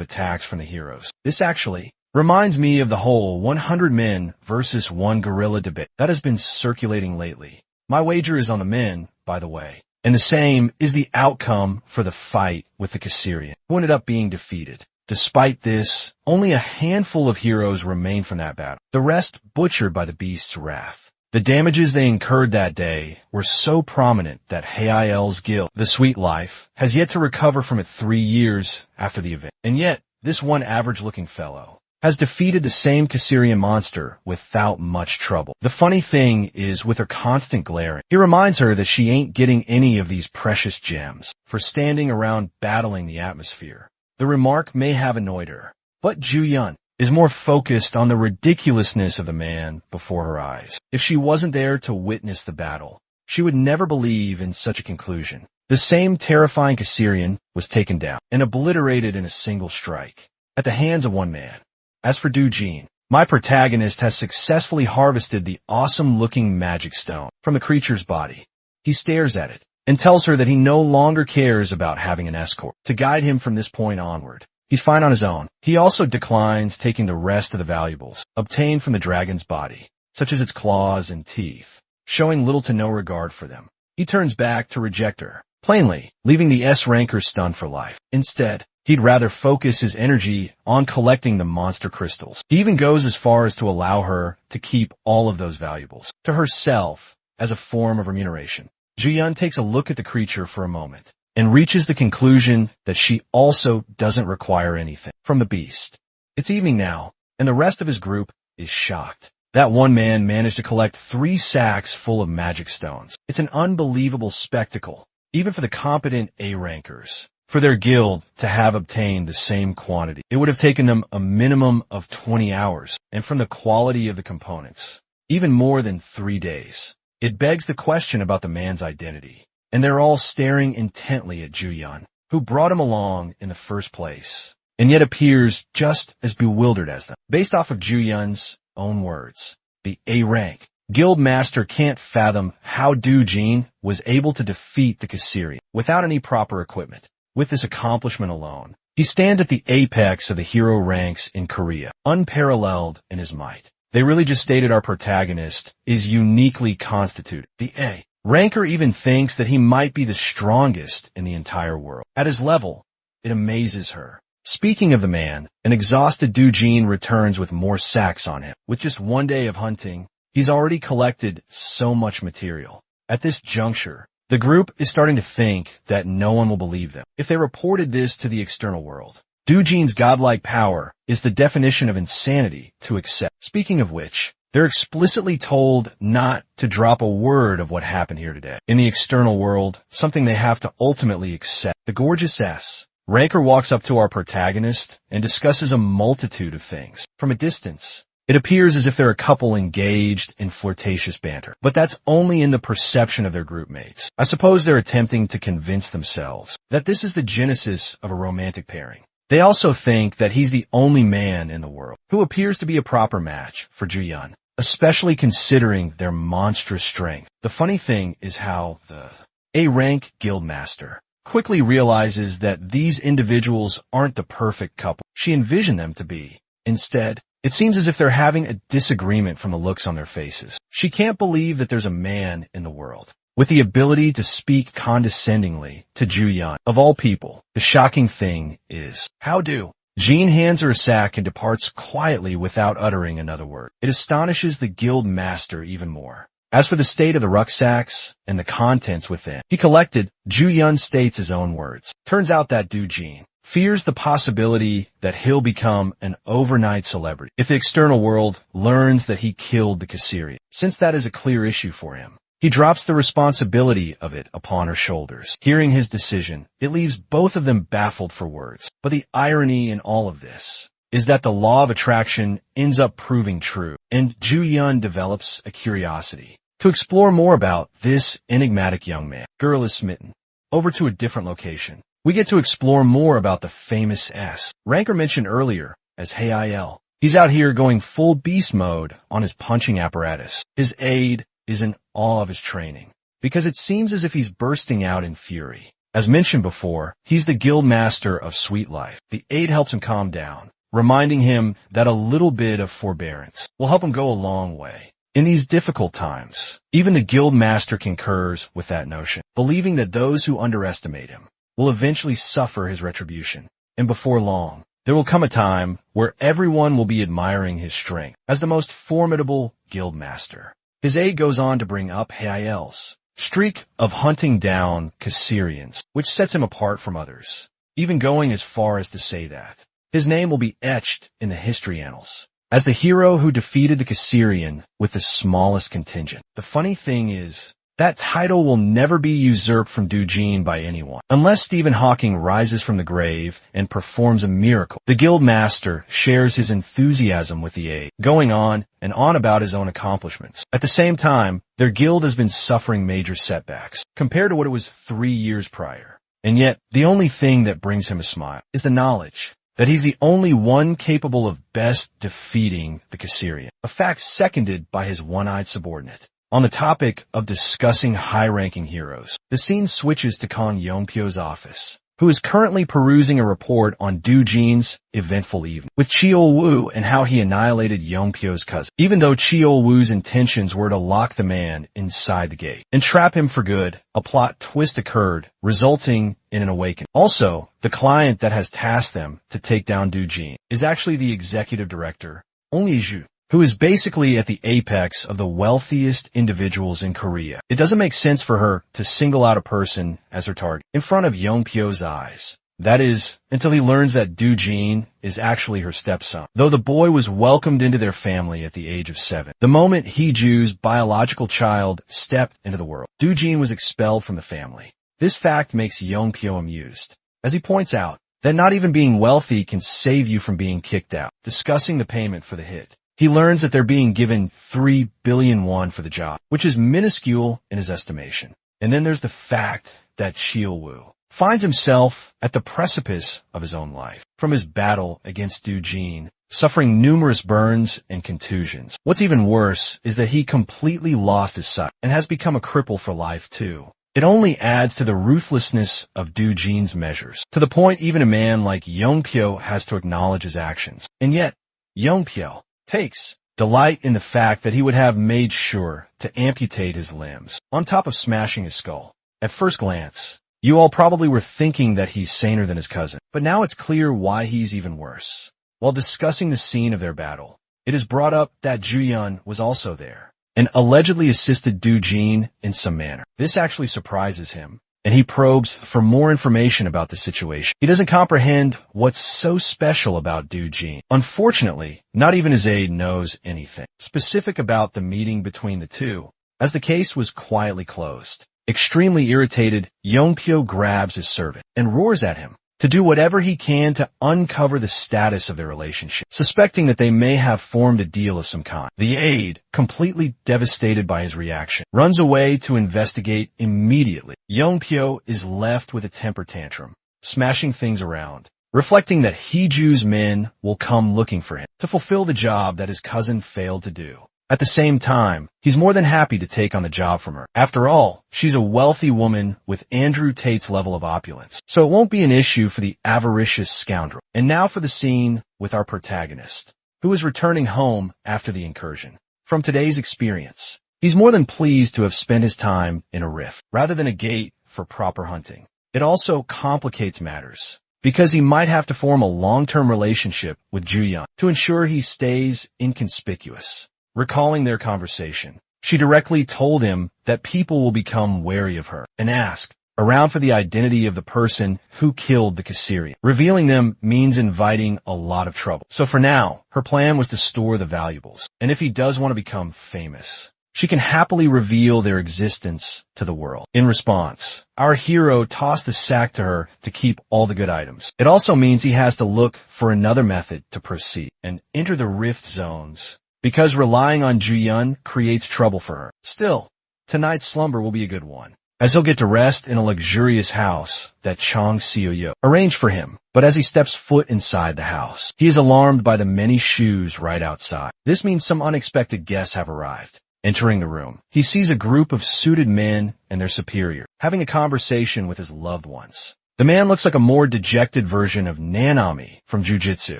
attacks from the heroes. This actually reminds me of the whole 100 men versus 1 gorilla debate that has been circulating lately. My wager is on the men, by the way. And the same is the outcome for the fight with the Caesarian, who ended up being defeated. Despite this, only a handful of heroes remained from that battle, the rest butchered by the beast's wrath. The damages they incurred that day were so prominent that Yahello's guild, the Sweet Life, has yet to recover from it 3 years after the event. And yet, this one average-looking fellow has defeated the same Caesarian monster without much trouble. The funny thing is, with her constant glaring, he reminds her that she ain't getting any of these precious gems for standing around battling the atmosphere. The remark may have annoyed her, but Ju-yun is more focused on the ridiculousness of the man before her eyes. If she wasn't there to witness the battle, she would never believe in such a conclusion. The same terrifying Caesarian was taken down and obliterated in a single strike at the hands of one man. As for Du-jin, my protagonist has successfully harvested the awesome-looking magic stone from the creature's body. He stares at it and tells her that he no longer cares about having an escort to guide him from this point onward. He's fine on his own. He also declines taking the rest of the valuables obtained from the dragon's body, such as its claws and teeth, showing little to no regard for them. He turns back to reject her, plainly leaving the S-ranker stunned for life. Instead, he'd rather focus his energy on collecting the monster crystals. He even goes as far as to allow her to keep all of those valuables to herself as a form of remuneration. Ju-yun takes a look at the creature for a moment and reaches the conclusion that she also doesn't require anything from the beast. It's evening now, and the rest of his group is shocked. That one man managed to collect 3 sacks full of magic stones. It's an unbelievable spectacle, even for the competent A-rankers. For their guild to have obtained the same quantity, it would have taken them a minimum of 20 hours, and from the quality of the components, even more than 3 days. It begs the question about the man's identity, and they're all staring intently at Ju-yun, who brought him along in the first place, and yet appears just as bewildered as them. Based off of Ju-yun's own words, the A-rank guild master can't fathom how Du-jin was able to defeat the Caesarian without any proper equipment. With this accomplishment alone, he stands at the apex of the hero ranks in Korea, unparalleled in his might. They really just stated our protagonist is uniquely constituted. The A-ranker even thinks that he might be the strongest in the entire world. At his level, it amazes her. Speaking of the man, an exhausted Du-jin returns with more sacks on him. With just 1 day of hunting, he's already collected so much material. At this juncture, the group is starting to think that no one will believe them if they reported this to the external world. Du-jin's godlike power is the definition of insanity to accept. Speaking of which, they're explicitly told not to drop a word of what happened here today. In the external world, something they have to ultimately accept. The gorgeous S-ranker walks up to our protagonist and discusses a multitude of things. From a distance, it appears as if they're a couple engaged in flirtatious banter, but that's only in the perception of their group mates. I suppose they're attempting to convince themselves that this is the genesis of a romantic pairing. They also think that he's the only man in the world who appears to be a proper match for Ju-yun, especially considering their monstrous strength. The funny thing is how the A-rank guildmaster quickly realizes that these individuals aren't the perfect couple she envisioned them to be. Instead, it seems as if they're having a disagreement from the looks on their faces. She can't believe that there's a man in the world with the ability to speak condescendingly to Ju-yun. Of all people, the shocking thing is, how do? Jean hands her a sack and departs quietly without uttering another word. It astonishes the guild master even more. As for the state of the rucksacks and the contents within, he collected, Ju-yun states his own words. Turns out that Du-jin fears the possibility that he'll become an overnight celebrity if the external world learns that he killed the Caesarian. Since that is a clear issue for him, he drops the responsibility of it upon her shoulders. Hearing his decision, it leaves both of them baffled for words. But the irony in all of this is that the law of attraction ends up proving true, and Ju-yun develops a curiosity to explore more about this enigmatic young man. Girl is smitten. Over to a different location. We get to explore more about the famous S-ranker mentioned earlier as Yahello. He's out here going full beast mode on his punching apparatus. His aide is in awe of his training, because it seems as if he's bursting out in fury As mentioned before, he's the guild master of Sweet Life. The aide helps him calm down, reminding him that a little bit of forbearance will help him go a long way. In these difficult times, even the guild master concurs with that notion, believing that those who underestimate him will eventually suffer his retribution. And before long, there will come a time where everyone will be admiring his strength as the most formidable guild master. His aide goes on to bring up Yahello's streak of hunting down Caesarians, which sets him apart from others, even going as far as to say that his name will be etched in the history annals as the hero who defeated the Caesarian with the smallest contingent. The funny thing is, that title will never be usurped from Dujin by anyone, unless Stephen Hawking rises from the grave and performs a miracle. The guild master shares his enthusiasm with the aide, going on and on about his own accomplishments. At the same time, their guild has been suffering major setbacks compared to what it was 3 years prior. And yet, the only thing that brings him a smile is the knowledge that he's the only one capable of best defeating the Caesarian, a fact seconded by his one-eyed subordinate. On the topic of discussing high-ranking heroes, the scene switches to Kong Yongpyo's office, who is currently perusing a report on Dujin's eventful evening with Cheol-woo and how he annihilated Yongpyo's cousin, even though Cheol-woo's intentions were to lock the man inside the gate and trap him for good. A plot twist occurred, resulting in an awakening. Also, the client that has tasked them to take down Dujin is actually the executive director, Ong Iju, who is basically at the apex of the wealthiest individuals in Korea. It doesn't make sense for her to single out a person as her target in front of Yongpyo's eyes. That is, until he learns that Dujin is actually her stepson, though the boy was welcomed into their family at the age of 7. The moment Heeju's biological child stepped into the world, Dujin was expelled from the family. This fact makes Yongpyo amused, as he points out that not even being wealthy can save you from being kicked out. Discussing the payment for the hit, he learns that they're being given 3 billion won for the job, which is minuscule in his estimation. And then there's the fact that Cheol-woo finds himself at the precipice of his own life from his battle against Dujin, suffering numerous burns and contusions. What's even worse is that he completely lost his sight and has become a cripple for life too. It only adds to the ruthlessness of Dujin's measures, to the point even a man like Yongpyo has to acknowledge his actions. And yet, Yongpyo takes delight in the fact that he would have made sure to amputate his limbs, on top of smashing his skull. At first glance, you all probably were thinking that he's saner than his cousin, but now it's clear why he's even worse. While discussing the scene of their battle, it is brought up that Ju-yeon was also there, and allegedly assisted Dujin in some manner. This actually surprises him, and he probes for more information about the situation. He doesn't comprehend what's so special about Dujin. Unfortunately, not even his aide knows anything specific about the meeting between the two, as the case was quietly closed. Extremely irritated, Yongpyo grabs his servant and roars at him to do whatever he can to uncover the status of their relationship, suspecting that they may have formed a deal of some kind. The aide, completely devastated by his reaction, runs away to investigate immediately. Yongpyo is left with a temper tantrum, smashing things around, reflecting that Heeju's men will come looking for him to fulfill the job that his cousin failed to do. At the same time, he's more than happy to take on the job from her. After all, she's a wealthy woman with Andrew Tate's level of opulence, so it won't be an issue for the avaricious scoundrel. And now for the scene with our protagonist, who is returning home after the incursion. From today's experience, he's more than pleased to have spent his time in a rift, rather than a gate for proper hunting. It also complicates matters, because he might have to form a long-term relationship with Ju-yeon to ensure he stays inconspicuous. Recalling their conversation, she directly told him that people will become wary of her and ask around for the identity of the person who killed the Caesarian. Revealing them means inviting a lot of trouble. So for now, her plan was to store the valuables. And if he does want to become famous, she can happily reveal their existence to the world. In response, our hero tossed the sack to her to keep all the good items. It also means he has to look for another method to proceed and enter the rift zones, because relying on Ju-yeon creates trouble for her. Still, tonight's slumber will be a good one, as he'll get to rest in a luxurious house that Chong Seo-yo arranged for him. But as he steps foot inside the house, he is alarmed by the many shoes right outside. This means some unexpected guests have arrived, Entering the room, he sees a group of suited men and their superior having a conversation with his loved ones. The man looks like a more dejected version of Nanami from Jujutsu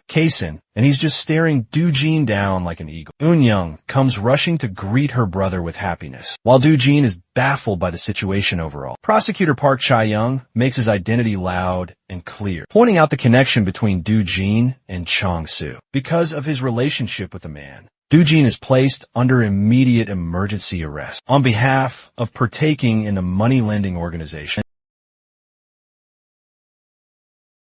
Kaisen, and he's just staring Doojin down like an eagle. Eunyoung comes rushing to greet her brother with happiness, while Doojin is baffled by the situation overall. Prosecutor Park Chae-young makes his identity loud and clear, pointing out the connection between Doojin and Chong-soo. Because of his relationship with the man, Doojin is placed under immediate emergency arrest on behalf of partaking in the money-lending organization